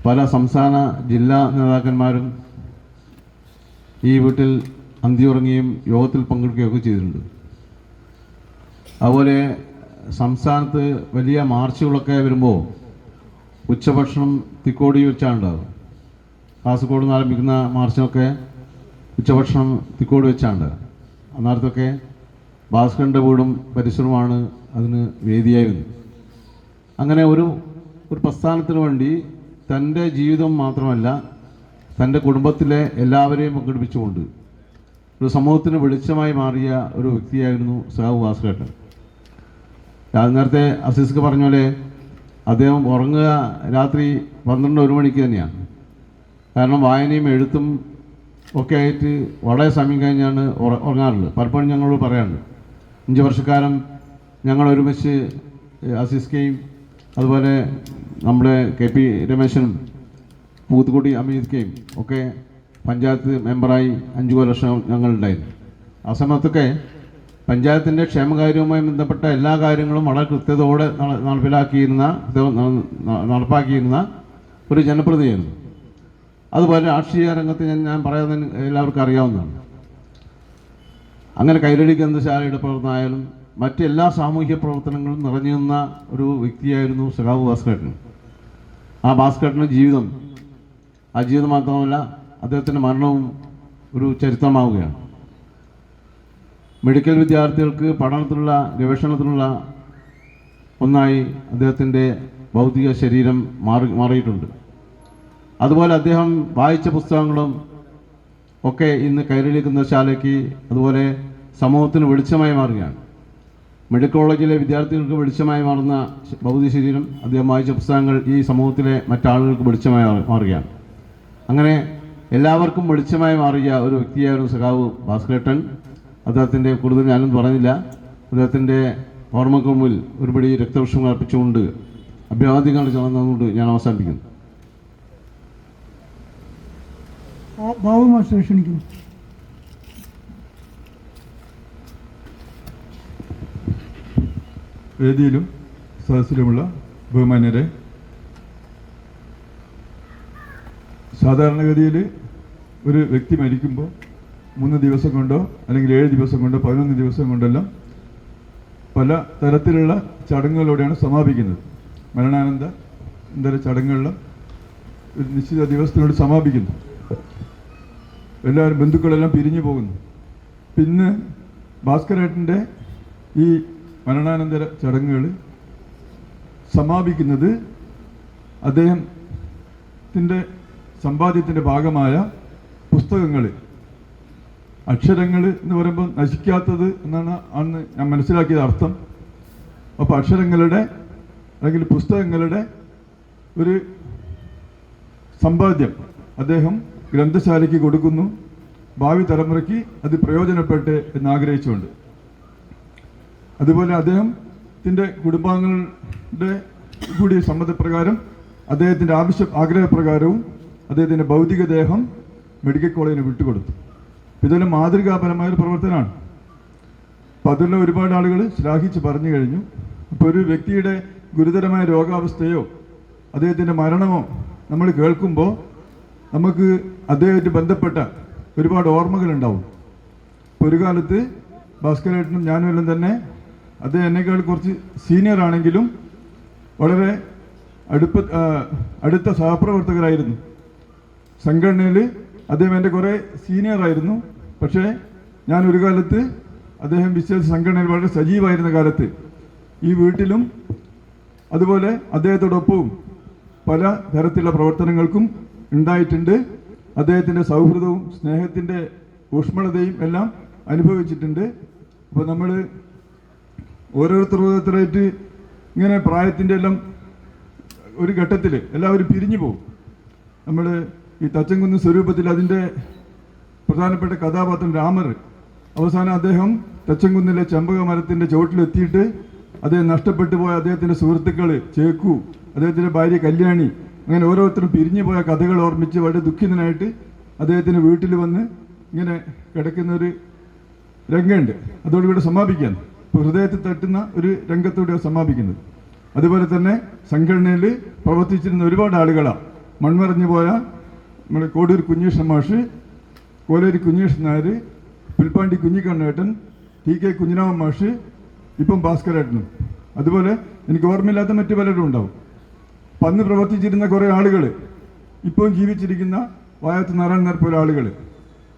പല സംസ്ഥാന ജില്ലാ നേതാക്കന്മാരും ഈ വീട്ടിൽ അന്തിയുറങ്ങുകയും യോഗത്തിൽ പങ്കെടുക്കുകയൊക്കെ ചെയ്തിട്ടുണ്ട്. അതുപോലെ സംസ്ഥാനത്ത് വലിയ മാർച്ചുകളൊക്കെ വരുമ്പോൾ ഉച്ചഭക്ഷണം തിക്കോടി വെച്ചാണ് ഉണ്ടാകുക. കാസർഗോഡ് നിന്ന് ആരംഭിക്കുന്ന മാർച്ചിനൊക്കെ ഉച്ചഭക്ഷണം തിക്കോടി വെച്ചാണ്. അന്നേരത്തൊക്കെ ഭാസ്കരൻ്റെ വീടും പരിസരവുമാണ് അതിന് വേദിയായിരുന്നു. അങ്ങനെ ഒരു പ്രസ്ഥാനത്തിന് വേണ്ടി തൻ്റെ ജീവിതം മാത്രമല്ല തൻ്റെ കുടുംബത്തിലെ എല്ലാവരെയും പങ്കെടുപ്പിച്ചുകൊണ്ട് ഒരു സമൂഹത്തിന് വെളിച്ചമായി മാറിയ ഒരു വ്യക്തിയായിരുന്നു സഖാവ് ഭാസ്കരേട്ടൻ. നേരത്തെ അസീസ്ക്ക് പറഞ്ഞ പോലെ അദ്ദേഹം ഉറങ്ങുക രാത്രി 12-1 മണിക്ക് തന്നെയാണ്. കാരണം വായനയും എഴുത്തും ഒക്കെ ആയിട്ട് വളരെ സമയം കഴിഞ്ഞാണ് ഉറങ്ങാറുള്ളത്. പലപ്പോഴും ഞങ്ങളോട് പറയാറുണ്ട്. 5 വർഷക്കാലം ഞങ്ങൾ ഒരുമിച്ച് അസീസ്കയും അതുപോലെ നമ്മുടെ KP രമേശനും പൂത്തുകുടി അമീദ്ക്കയും ഒക്കെ പഞ്ചായത്ത് മെമ്പറായി 5 വർഷം ഞങ്ങളുണ്ടായിരുന്നു. ആ സമയത്തൊക്കെ പഞ്ചായത്തിൻ്റെ ക്ഷേമകാര്യവുമായി ബന്ധപ്പെട്ട എല്ലാ കാര്യങ്ങളും വളരെ കൃത്യതയോടെ നടപ്പാക്കിയിരുന്ന ഒരു ജനപ്രതിനിധിയായിരുന്നു. അതുപോലെ രാഷ്ട്രീയ രംഗത്ത് ഞാൻ പറയാതെ എല്ലാവർക്കും അറിയാവുന്നതാണ്. അങ്ങനെ കൈരളി ഗ്രന്ഥശാലയുടെ പ്രവർത്തനമായാലും മറ്റെല്ലാ സാമൂഹ്യ പ്രവർത്തനങ്ങളും നിറഞ്ഞു നിന്ന ഒരു വ്യക്തിയായിരുന്നു സഖാവ് ഭാസ്കരേട്ടൻ. ആ ഭാസ്കരേട്ടൻ്റെ ജീവിതം, ആ ജീവിതം മാത്രമല്ല അദ്ദേഹത്തിൻ്റെ മരണവും ഒരു ചരിത്രമാവുകയാണ്. മെഡിക്കൽ വിദ്യാർത്ഥികൾക്ക് പഠനത്തിനുള്ള ഗവേഷണത്തിനുള്ള ഒന്നായി അദ്ദേഹത്തിൻ്റെ ഭൗതിക ശരീരം മാറിയിട്ടുണ്ട്. അതുപോലെ അദ്ദേഹം വായിച്ച പുസ്തകങ്ങളും ഒക്കെ ഇന്ന് കൈരളി ഗ്രന്ഥശാലയ്ക്ക് അതുപോലെ സമൂഹത്തിന് വെളിച്ചമായി മാറുകയാണ്. മെഡിക്കൽ കോളേജിലെ വിദ്യാർത്ഥികൾക്ക് വെളിച്ചമായി മാറുന്ന ഭൗതിക ശരീരം, അദ്ദേഹം വായിച്ച പുസ്തകങ്ങൾ ഈ സമൂഹത്തിലെ മറ്റാളുകൾക്ക് വെളിച്ചമായി മാറുകയാണ്. അങ്ങനെ എല്ലാവർക്കും വെളിച്ചമായി മാറിയ ഒരു വ്യക്തിയായിരുന്നു സഖാവ് ഭാസ്കരേട്ടൻ. അദ്ദേഹത്തിൻ്റെ കൂടുതൽ ഞാനൊന്നും പറഞ്ഞില്ല. അദ്ദേഹത്തിൻ്റെ ഓർമ്മയ്ക്ക് മുമ്പിൽ ഒരുപടി രക്തപുഷ്പങ്ങൾ അർപ്പിച്ചുകൊണ്ട് അഭിവാദ്യങ്ങൾ ചേർന്നുകൊണ്ട് ഞാൻ അവസാനിപ്പിക്കുന്നു. ബാബു മാസ്റ്റർ ക്ഷണിക്കുന്നു. വേദിയിലും സദസ്സിലുമുള്ള ബഹുമാന്യരെ, സാധാരണഗതിയിൽ ഒരു വ്യക്തി മരിക്കുമ്പോൾ 3 ദിവസം കൊണ്ടോ അല്ലെങ്കിൽ 7 ദിവസം കൊണ്ടോ 11 ദിവസം കൊണ്ടെല്ലാം പല തരത്തിലുള്ള ചടങ്ങുകളോടെയാണ് സമാപിക്കുന്നത്. മരണാനന്തര ചടങ്ങുകളിലും ഒരു നിശ്ചിത ദിവസത്തിനോട് സമാപിക്കുന്നു. എല്ലാവരും ബന്ധുക്കളെല്ലാം പിരിഞ്ഞു പോകുന്നു. പിന്നെ ഭാസ്കരേട്ടൻ്റെ ഈ മരണാനന്തര ചടങ്ങുകൾ സമാപിക്കുന്നത് അദ്ദേഹത്തിൻ്റെ സമ്പാദ്യത്തിൻ്റെ ഭാഗമായ പുസ്തകങ്ങൾ, അക്ഷരങ്ങൾ എന്ന് പറയുമ്പോൾ നശിക്കാത്തത് എന്നാണ് അന്ന് ഞാൻ മനസ്സിലാക്കിയത് അർത്ഥം. അപ്പോൾ അക്ഷരങ്ങളുടെ അല്ലെങ്കിൽ പുസ്തകങ്ങളുടെ ഒരു സമ്പാദ്യം അദ്ദേഹം ഗ്രന്ഥശാലയ്ക്ക് കൊടുക്കുന്നു, ഭാവി തലമുറയ്ക്ക് അത് പ്രയോജനപ്പെട്ട് എന്നാഗ്രഹിച്ചുകൊണ്ട്. അതുപോലെ അദ്ദേഹത്തിൻ്റെ കുടുംബാംഗങ്ങളുടെ കൂടി സമ്മതപ്രകാരം അദ്ദേഹത്തിൻ്റെ ആഗ്രഹപ്രകാരവും അദ്ദേഹത്തിൻ്റെ ഭൗതികദേഹം മെഡിക്കൽ കോളേജിന് വിട്ടുകൊടുത്തു. ഇതെല്ലാം മാതൃകാപരമായ ഒരു പ്രവർത്തനമാണ്. അപ്പം അതെല്ലാം ഒരുപാട് ആളുകൾ ശ്ലാഘിച്ച് പറഞ്ഞു കഴിഞ്ഞു. അപ്പോൾ ഒരു വ്യക്തിയുടെ ഗുരുതരമായ രോഗാവസ്ഥയോ അദ്ദേഹത്തിൻ്റെ മരണമോ നമ്മൾ കേൾക്കുമ്പോൾ നമുക്ക് അദ്ദേഹമായിട്ട് ബന്ധപ്പെട്ട ഒരുപാട് ഓർമ്മകളുണ്ടാവും. ഇപ്പോൾ ഒരു കാലത്ത് ഭാസ്കരേട്ടനും ഞാനും എല്ലാം തന്നെ അദ്ദേഹം എന്നേക്കാൾ കുറച്ച് സീനിയർ ആണെങ്കിലും വളരെ അടുത്ത സഹപ്രവർത്തകരായിരുന്നു. സംഘടനയിൽ അദ്ദേഹം എൻ്റെ കുറേ സീനിയറായിരുന്നു. പക്ഷേ ഞാൻ ഒരു കാലത്ത് അദ്ദേഹം വിശ്വസ സംഘടനയിൽ വളരെ സജീവമായിരുന്ന കാലത്ത് ഈ വീട്ടിലും അതുപോലെ അദ്ദേഹത്തോടൊപ്പവും പല തരത്തിലുള്ള പ്രവർത്തനങ്ങൾക്കും ഉണ്ടായിട്ടുണ്ട്. അദ്ദേഹത്തിൻ്റെ സൗഹൃദവും സ്നേഹത്തിൻ്റെ ഊഷ്മളതയും എല്ലാം അനുഭവിച്ചിട്ടുണ്ട്. അപ്പോൾ നമ്മൾ ഓരോരുത്തരായിട്ട് ഇങ്ങനെ പ്രായത്തിൻ്റെ എല്ലാം ഒരു ഘട്ടത്തിൽ എല്ലാവരും പിരിഞ്ഞു പോകും. നമ്മൾ ഈ തച്ചൻകുന്ന് സ്വരൂപത്തിൽ അതിൻ്റെ പ്രധാനപ്പെട്ട കഥാപാത്രം രാമർ അവസാനം അദ്ദേഹം തച്ചൻകുന്നിലെ ചെമ്പക മരത്തിൻ്റെ ചുവട്ടിലെത്തിയിട്ട് അദ്ദേഹം നഷ്ടപ്പെട്ടു പോയ അദ്ദേഹത്തിൻ്റെ സുഹൃത്തുക്കൾ ചേക്കു, അദ്ദേഹത്തിൻ്റെ ഭാര്യ കല്യാണി, അങ്ങനെ ഓരോരുത്തരും പിരിഞ്ഞു പോയ കഥകൾ ഓർമ്മിച്ച് വളരെ ദുഃഖിതനായിട്ട് അദ്ദേഹത്തിൻ്റെ വീട്ടിൽ വന്ന് ഇങ്ങനെ കിടക്കുന്നൊരു രംഗമുണ്ട്. അതോടുകൂടി സമാപിക്കാൻ ഹൃദയത്തിൽ തട്ടുന്ന ഒരു രംഗത്തോടെ സമാപിക്കുന്നത്. അതുപോലെ തന്നെ സംഘടനയിൽ പ്രവർത്തിച്ചിരുന്ന ഒരുപാട് ആളുകളാണ് മൺമറഞ്ഞു പോയ നമ്മുടെ കോടൂർ കുഞ്ഞീഷ്ണൻ മാഷ്, കോലേരി കുഞ്ഞീഷ്ണൻ നായർ, പുൽപ്പാണ്ടി കുഞ്ഞിക്കണ്ണേട്ടൻ, ടി കെ കുഞ്ഞിരാമൻ മാഷ്, ഇപ്പം ഭാസ്കരേട്ടനും. അതുപോലെ എനിക്ക് ഓർമ്മയില്ലാത്ത മറ്റു പലരും ഉണ്ടാവും. അപ്പം അന്ന് പ്രവർത്തിച്ചിരുന്ന കുറേ ആളുകൾ ഇപ്പം ജീവിച്ചിരിക്കുന്ന വായത്ത് നാരായണൻ പോലെ ആളുകൾ.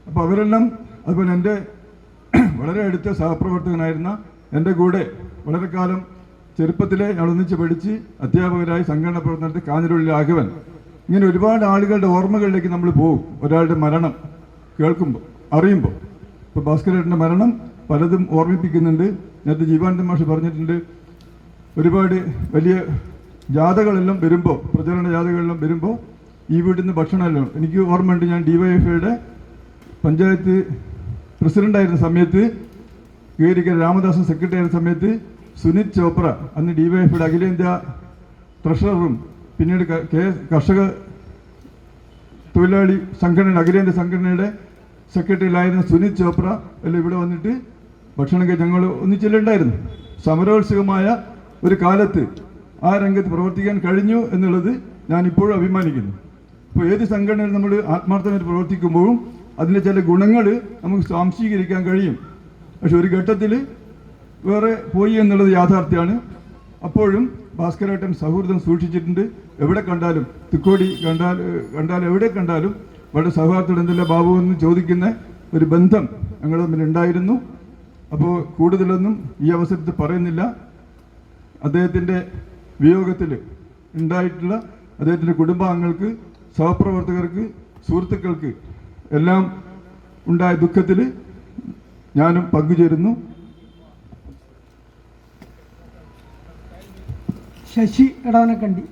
അപ്പോൾ അവരെല്ലാം അതുപോലെ എൻ്റെ വളരെ അടുത്ത സഹപ്രവർത്തകനായിരുന്ന എൻ്റെ കൂടെ വളരെ കാലം ചെറുപ്പത്തിലെ ഞങ്ങളൊന്നിച്ച് പഠിച്ച് അധ്യാപകരായി സംഘടന പ്രവർത്തനത്തിൽ കാഞ്ഞിരപ്പള്ളി രാഘവൻ, ഇങ്ങനെ ഒരുപാട് ആളുകളുടെ ഓർമ്മകളിലേക്ക് നമ്മൾ പോകും ഒരാളുടെ മരണം കേൾക്കുമ്പോൾ, അറിയുമ്പോൾ. ഇപ്പോൾ ഭാസ്കരേട്ടൻ്റെ മരണം പലതും ഓർമ്മിപ്പിക്കുന്നുണ്ട്. നേരത്തെ ജീവാനന്ദ മാഷ് പറഞ്ഞിട്ടുണ്ട്, ഒരുപാട് വലിയ ജാഥകളെല്ലാം വരുമ്പോൾ, പ്രചരണ ജാഥകളെല്ലാം വരുമ്പോൾ ഈ വീട്ടിൽ നിന്ന് ഭക്ഷണമെല്ലാം എനിക്ക് ഓർമ്മയുണ്ട്. ഞാൻ DYFIയുടെ പഞ്ചായത്ത് പ്രസിഡൻ്റായിരുന്ന സമയത്ത്, ഗേരിക്കര രാമദാസൻ സെക്രട്ടറി ആയിരുന്ന സമയത്ത് സുനിത് ചോപ്ര, അന്ന് DYFIയുടെ അഖിലേന്ത്യാ ട്രഷററും പിന്നീട് കർഷക തൊഴിലാളി സംഘടനയുടെ അഖിലേന്ത്യാ സംഘടനയുടെ സെക്രട്ടറിയിലായിരുന്ന സുനിത് ചോപ്ര എല്ലാം ഇവിടെ വന്നിട്ട് ഭക്ഷണം ഞങ്ങൾ ഒന്നിച്ചെല്ലുണ്ടായിരുന്നു. സമരോത്സുകമായ ഒരു കാലത്ത് ആ രംഗത്ത് പ്രവർത്തിക്കാൻ കഴിഞ്ഞു എന്നുള്ളത് ഞാൻ ഇപ്പോഴും അഭിമാനിക്കുന്നു. ഇപ്പോൾ ഏത് സംഘടനയിൽ നമ്മൾ ആത്മാർത്ഥമായിട്ട് പ്രവർത്തിക്കുമ്പോഴും അതിൻ്റെ ചില ഗുണങ്ങൾ നമുക്ക് സ്വാംശീകരിക്കാൻ കഴിയും. പക്ഷെ ഒരു ഘട്ടത്തിൽ വേറെ പോയി എന്നുള്ളത് യാഥാർത്ഥ്യമാണ്. അപ്പോഴും ഭാസ്കരേട്ടൻ സൗഹൃദം സൂക്ഷിച്ചിട്ടുണ്ട്. എവിടെ കണ്ടാലും, തിക്കോടി കണ്ടാലും എവിടെ കണ്ടാലും വളരെ സൗഹാർദ്ദം എന്തില്ല ബാബു എന്ന് ചോദിക്കുന്ന ഒരു ബന്ധം ഞങ്ങൾ തമ്മിൽ ഉണ്ടായിരുന്നു. അപ്പോൾ കൂടുതലൊന്നും ഈ അവസരത്തിൽ പറയുന്നില്ല. അദ്ദേഹത്തിൻ്റെ വിയോഗത്തിൽ ഉണ്ടായിട്ടുള്ള അദ്ദേഹത്തിൻ്റെ കുടുംബാംഗങ്ങൾക്ക്, സഹപ്രവർത്തകർക്ക്, സുഹൃത്തുക്കൾക്ക് എല്ലാം ഉണ്ടായ ദുഃഖത്തിൽ ഞാനും പങ്കുചേരുന്നു. ശശി എടവനക്കണ്ടി.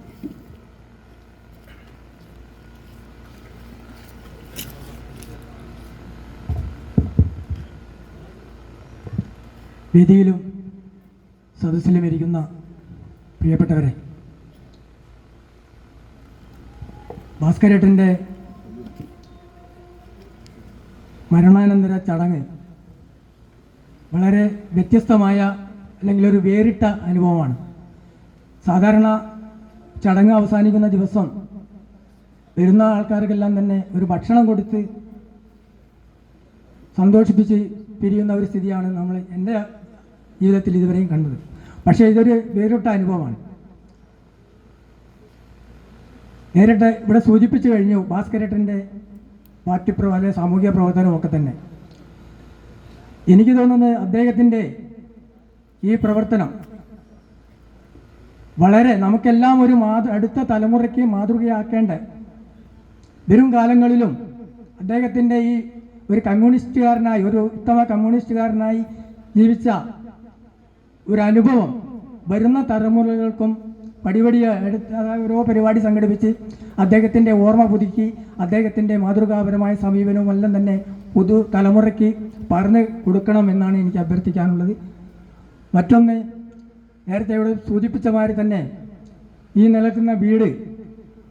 വേദിയിലും സദസ്സിലും ഇരിക്കുന്ന പ്രിയപ്പെട്ടവരെ, ഭാസ്കരേട്ടൻ്റെ മരണാനന്തര ചടങ്ങ് വളരെ വ്യത്യസ്തമായ അല്ലെങ്കിൽ ഒരു വേറിട്ട അനുഭവമാണ്. സാധാരണ ചടങ്ങ് അവസാനിക്കുന്ന ദിവസം വരുന്ന ആൾക്കാർക്കെല്ലാം തന്നെ ഒരു ഭക്ഷണം കൊടുത്ത് സന്തോഷിപ്പിച്ച് പിരിയുന്ന ഒരു സ്ഥിതിയാണ് നമ്മൾ എൻ്റെ ജീവിതത്തിൽ ഇതുവരെയും കണ്ടത്. പക്ഷേ ഇതൊരു വേറിട്ട അനുഭവമാണ്. നേരിട്ട് ഇവിടെ സൂചിപ്പിച്ചു കഴിഞ്ഞു ഭാസ്കരേട്ടൻ്റെ പാർട്ടി സാമൂഹിക പ്രവർത്തനമൊക്കെ തന്നെ. എനിക്ക് തോന്നുന്നത് അദ്ദേഹത്തിൻ്റെ ഈ പ്രവർത്തനം വളരെ നമുക്കെല്ലാം ഒരു അടുത്ത തലമുറയ്ക്ക് മാതൃകയാക്കേണ്ട, വരും കാലങ്ങളിലും അദ്ദേഹത്തിൻ്റെ ഈ ഒരു കമ്മ്യൂണിസ്റ്റുകാരനായി, ഒരു ഉത്തമ കമ്മ്യൂണിസ്റ്റുകാരനായി ജീവിച്ച ഒരു അനുഭവം വരുന്ന തലമുറകൾക്കും ഓരോ പരിപാടി സംഘടിപ്പിച്ച് അദ്ദേഹത്തിൻ്റെ ഓർമ്മ പുതുക്കി അദ്ദേഹത്തിൻ്റെ മാതൃകാപരമായ സമീപനവും എല്ലാം തന്നെ പുതു തലമുറയ്ക്ക് പറഞ്ഞു കൊടുക്കണം എന്നാണ് എനിക്ക് അഭ്യർത്ഥിക്കാനുള്ളത്. മറ്റൊന്ന്, നേരത്തെ ഇവിടെ സൂചിപ്പിച്ച മാതിരി തന്നെ ഈ നിലനിൽക്കുന്ന വീട്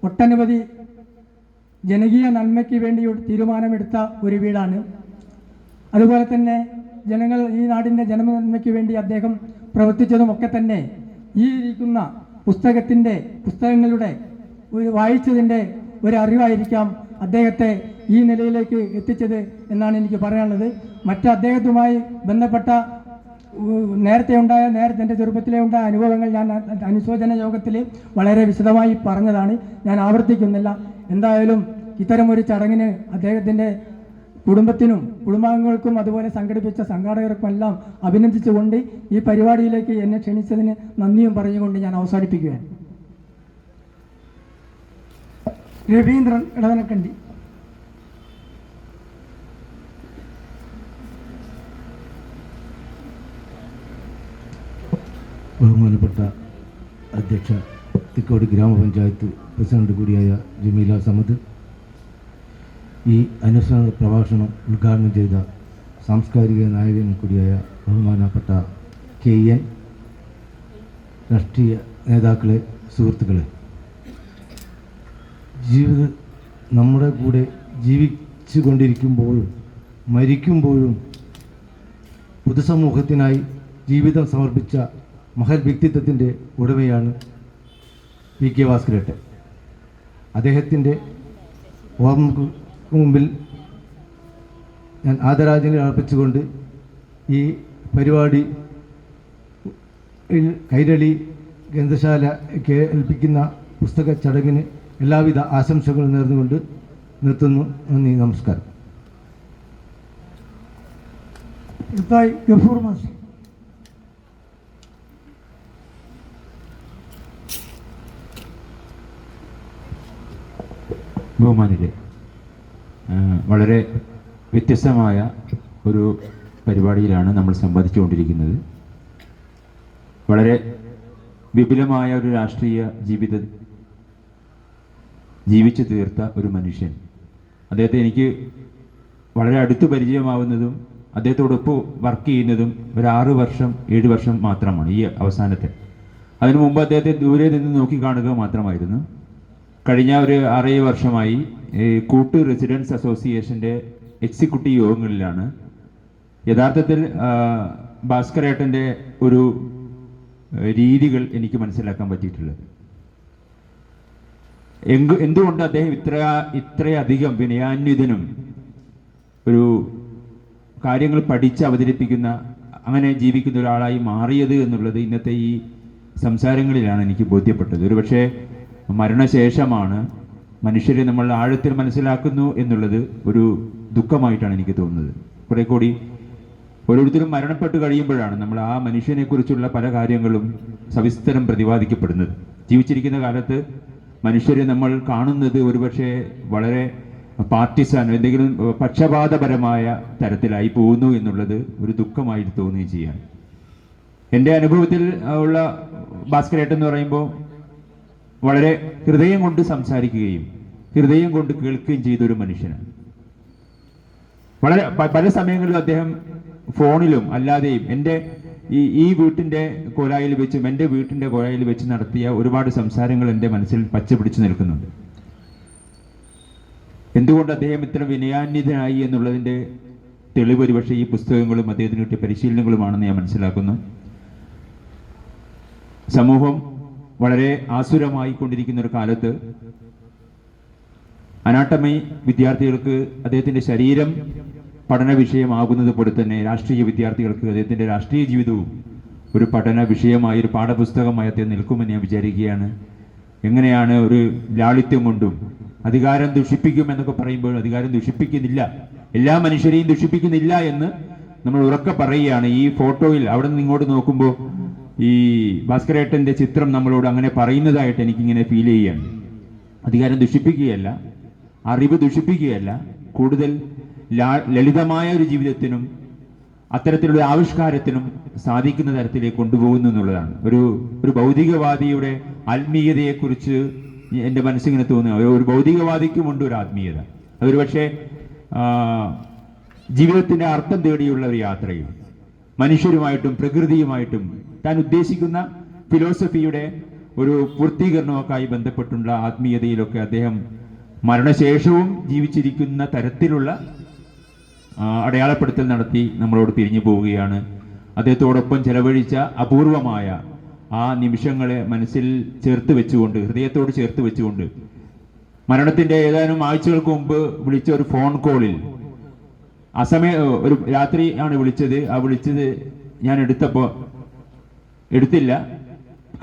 ഒട്ടനവധി ജനകീയ നന്മയ്ക്ക് വേണ്ടി തീരുമാനമെടുത്ത ഒരു വീടാണ്. അതുപോലെ തന്നെ ഈ നാടിൻ്റെ ജനനന്മയ്ക്ക് വേണ്ടി അദ്ദേഹം പ്രവർത്തിച്ചതുമൊക്കെ തന്നെ ഈ ഇരിക്കുന്ന പുസ്തകങ്ങളുടെ വായിച്ചതിൻ്റെ ഒരു അറിവായിരിക്കാം അദ്ദേഹത്തെ ഈ നിലയിലേക്ക് എത്തിച്ചത് എന്നാണ് എനിക്ക് പറയാനുള്ളത്. മറ്റ് അദ്ദേഹത്തുമായി ബന്ധപ്പെട്ട നേരത്തെ എൻ്റെ ചെറുപ്പത്തിലെ ഉണ്ടായ അനുഭവങ്ങൾ ഞാൻ അനുശോചന യോഗത്തിൽ വളരെ വിശദമായി പറഞ്ഞതാണ്, ഞാൻ ആവർത്തിക്കുന്നില്ല. എന്തായാലും ഇത്തരം ഒരു ചടങ്ങിന് അദ്ദേഹത്തിൻ്റെ കുടുംബത്തിനും കുടുംബാംഗങ്ങൾക്കും അതുപോലെ സംഘടിപ്പിച്ച സംഘാടകർക്കും എല്ലാം അഭിനന്ദിച്ചുകൊണ്ട് ഈ പരിപാടിയിലേക്ക് എന്നെ ക്ഷണിച്ചതിന് നന്ദിയും പറഞ്ഞുകൊണ്ട് ഞാൻ അവസാനിപ്പിക്കുകയാണ്. രവീന്ദ്രൻ ഇടവനക്കണ്ടി. ബഹുമാനപ്പെട്ട അധ്യക്ഷ, തിക്കോടി ഗ്രാമപഞ്ചായത്ത് പ്രസിഡന്റ് കൂടിയായ ജമീല സമദ്, ഈ അനുസ്മരണ പ്രഭാഷണം ഉദ്ഘാടനം ചെയ്ത സാംസ്കാരിക നായകൻ കൂടിയായ ബഹുമാനപ്പെട്ട KN, രാഷ്ട്രീയ നേതാക്കളെ, സുഹൃത്തുക്കളെ, നമ്മുടെ കൂടെ ജീവിച്ചു കൊണ്ടിരിക്കുമ്പോഴും മരിക്കുമ്പോഴും പൊതുസമൂഹത്തിനായി ജീവിതം സമർപ്പിച്ച മഹൽ വ്യക്തിത്വത്തിൻ്റെ ഉടമയാണ് PK ഭാസ്കരേട്ടൻ. അദ്ദേഹത്തിൻ്റെ ഓർമ്മക്ക് മുമ്പിൽ ഞാൻ ആദരാഞ്ജലി അർപ്പിച്ചുകൊണ്ട് ഈ പരിപാടി കൈരളി ഗ്രന്ഥശാല ഏൽപ്പിക്കുന്ന പുസ്തക ചടങ്ങിന് എല്ലാവിധ ആശംസകളും നേർന്നുകൊണ്ട് നിർത്തുന്നു. നന്ദി, നമസ്കാരം. ഗഫൂർ മാസ്റ്റർ. ബഹുമാനിരെ, വളരെ വ്യത്യസ്തമായ ഒരു പരിപാടിയിലാണ് നമ്മൾ സംവാദിച്ചുകൊണ്ടിരിക്കുന്നത്. വളരെ വിപുലമായ ഒരു രാഷ്ട്രീയ ജീവിതം ജീവിച്ചു തീർത്ത ഒരു മനുഷ്യൻ. അദ്ദേഹത്തെ എനിക്ക് വളരെ അടുത്ത് പരിചയമാവുന്നതും അദ്ദേഹത്തോടൊപ്പം വർക്ക് ചെയ്യുന്നതും ഒരു 6 വർഷം 7 വർഷം മാത്രമാണ് ഈ അവസാനത്തെ. അതിനു മുമ്പ് അദ്ദേഹത്തെ ദൂരെ നിന്ന് നോക്കിക്കാണുക മാത്രമായിരുന്നു. കഴിഞ്ഞ ഒരു 6-7 വർഷമായി കൂട്ട് റെസിഡൻസ് അസോസിയേഷൻ്റെ എക്സിക്യൂട്ടീവ് യോഗങ്ങളിലാണ് യഥാർത്ഥത്തിൽ ഭാസ്കരേട്ടൻ്റെ ഒരു രീതികൾ എനിക്ക് മനസ്സിലാക്കാൻ പറ്റിയിട്ടുള്ളത്. എന്തുകൊണ്ട് അദ്ദേഹം ഇത്രയധികം വിനയാന്വിതനും ഒരു കാര്യങ്ങൾ പഠിച്ച് അവതരിപ്പിക്കുന്ന അങ്ങനെ ജീവിക്കുന്ന ഒരാളായി മാറിയത് എന്നുള്ളത് ഇന്നത്തെ ഈ സംസാരങ്ങളിലാണ് എനിക്ക് ബോധ്യപ്പെട്ടത്. ഒരുപക്ഷെ മരണശേഷമാണ് മനുഷ്യരെ നമ്മൾ ആഴത്തിൽ മനസ്സിലാക്കുന്നു എന്നുള്ളത് ഒരു ദുഃഖമായിട്ടാണ് എനിക്ക് തോന്നുന്നത്. കുറെ കൂടി ഓരോരുത്തരും മരണപ്പെട്ട് കഴിയുമ്പോഴാണ് നമ്മൾ ആ മനുഷ്യനെക്കുറിച്ചുള്ള പല കാര്യങ്ങളും സവിസ്തരം പ്രതിപാദിക്കപ്പെടുന്നത്. ജീവിച്ചിരിക്കുന്ന കാലത്ത് മനുഷ്യരെ നമ്മൾ കാണുന്നത് ഒരുപക്ഷെ വളരെ പാർട്ടിസാൻ, എന്തെങ്കിലും പക്ഷപാതപരമായ തരത്തിലായി പോകുന്നു എന്നുള്ളത് ഒരു ദുഃഖമായിട്ട് തോന്നുകയും ചെയ്യാണ്. എൻ്റെ അനുഭവത്തിൽ ഉള്ള ഭാസ്കരേട്ടൻ എന്ന് പറയുമ്പോൾ വളരെ ഹൃദയം കൊണ്ട് സംസാരിക്കുകയും ഹൃദയം കൊണ്ട് കേൾക്കുകയും ചെയ്തൊരു മനുഷ്യനാണ്. വളരെ പല സമയങ്ങളിലും അദ്ദേഹം ഫോണിലും അല്ലാതെയും എൻ്റെ ഈ വീട്ടിൻ്റെ കോലായിൽ വെച്ചും എൻ്റെ വീട്ടിൻ്റെ കോലായിൽ വെച്ച് നടത്തിയ ഒരുപാട് സംസാരങ്ങൾ എൻ്റെ മനസ്സിൽ പച്ചപിടിച്ചു നിൽക്കുന്നുണ്ട്. എന്തുകൊണ്ട് അദ്ദേഹം ഇത്ര വിനയാന്വിതനായി എന്നുള്ളതിൻ്റെ തെളിവ് ഒരുപക്ഷെ ഈ പുസ്തകങ്ങളും അദ്ദേഹത്തിന് കിട്ടിയ പരിശീലനങ്ങളുമാണെന്ന് ഞാൻ മനസ്സിലാക്കുന്നു. സമൂഹം വളരെ ആസുരമായി കൊണ്ടിരിക്കുന്ന ഒരു കാലത്ത് അനാട്ടമി വിദ്യാർത്ഥികൾക്ക് അദ്ദേഹത്തിൻ്റെ ശരീരം പഠന വിഷയമാകുന്നത് പോലെ തന്നെ രാഷ്ട്രീയ വിദ്യാർത്ഥികൾക്ക് അദ്ദേഹത്തിൻ്റെ രാഷ്ട്രീയ ജീവിതവും ഒരു പഠന വിഷയമായി, ഒരു പാഠപുസ്തകമായി അദ്ദേഹം നിൽക്കുമെന്ന് ഞാൻ വിചാരിക്കുകയാണ്. എങ്ങനെയാണ് ഒരു ലാളിത്യം കൊണ്ടും അധികാരം ദുഷിപ്പിക്കുമെന്നൊക്കെ പറയുമ്പോൾ അധികാരം ദുഷിപ്പിക്കുന്നില്ല, എല്ലാ മനുഷ്യരെയും ദുഷിപ്പിക്കുന്നില്ല എന്ന് നമ്മൾ ഉറക്കെ പറയുകയാണ്. ഈ ഫോട്ടോയിൽ അവിടെ നിന്ന് ഇങ്ങോട്ട് നോക്കുമ്പോൾ ഈ ഭാസ്കരേട്ടൻ്റെ ചിത്രം നമ്മളോട് അങ്ങനെ പറയുന്നതായിട്ട് എനിക്കിങ്ങനെ ഫീൽ ചെയ്യുകയാണ്. അധികാരം ദുഷിപ്പിക്കുകയല്ല, അറിവ് ദുഷിപ്പിക്കുകയല്ല, കൂടുതൽ ലളിതമായ ഒരു ജീവിതത്തിനും അത്തരത്തിലുള്ള ആവിഷ്കാരത്തിനും സാധിക്കുന്ന തരത്തിലേക്ക് കൊണ്ടുപോകുന്നു എന്നുള്ളതാണ്. ഒരു ഭൗതികവാദിയുടെ ആത്മീയതയെക്കുറിച്ച് എൻ്റെ മനസ്സിങ്ങനെ തോന്നുക, ഒരു ഭൗതികവാദിക്കുമുണ്ട് ഒരു ആത്മീയത. അതൊരു പക്ഷേ ജീവിതത്തിൻ്റെ അർത്ഥം തേടിയുള്ള ഒരു യാത്രയും മനുഷ്യരുമായിട്ടും പ്രകൃതിയുമായിട്ടും താൻ ഉദ്ദേശിക്കുന്ന ഫിലോസഫിയുടെ ഒരു പൂർത്തീകരണമൊക്കെയായി ബന്ധപ്പെട്ടുള്ള ആത്മീയതയിലൊക്കെ അദ്ദേഹം മരണശേഷവും ജീവിച്ചിരിക്കുന്ന തരത്തിലുള്ള അടയാളപ്പെടുത്തൽ നടത്തി നമ്മളോട് പിരിഞ്ഞു പോവുകയാണ്. അദ്ദേഹത്തോടൊപ്പം ചെലവഴിച്ച അപൂർവമായ ആ നിമിഷങ്ങളെ മനസ്സിൽ ചേർത്ത് വെച്ചുകൊണ്ട്, ഹൃദയത്തോട് ചേർത്ത് വെച്ചുകൊണ്ട്, മരണത്തിൻ്റെ ഏതാനും ആഴ്ചകൾക്ക് മുമ്പ് വിളിച്ച ഒരു ഫോൺ കോളിൽ ഒരു രാത്രി ആണ് വിളിച്ചത്. ആ വിളിച്ചത് ഞാൻ എടുത്തില്ല,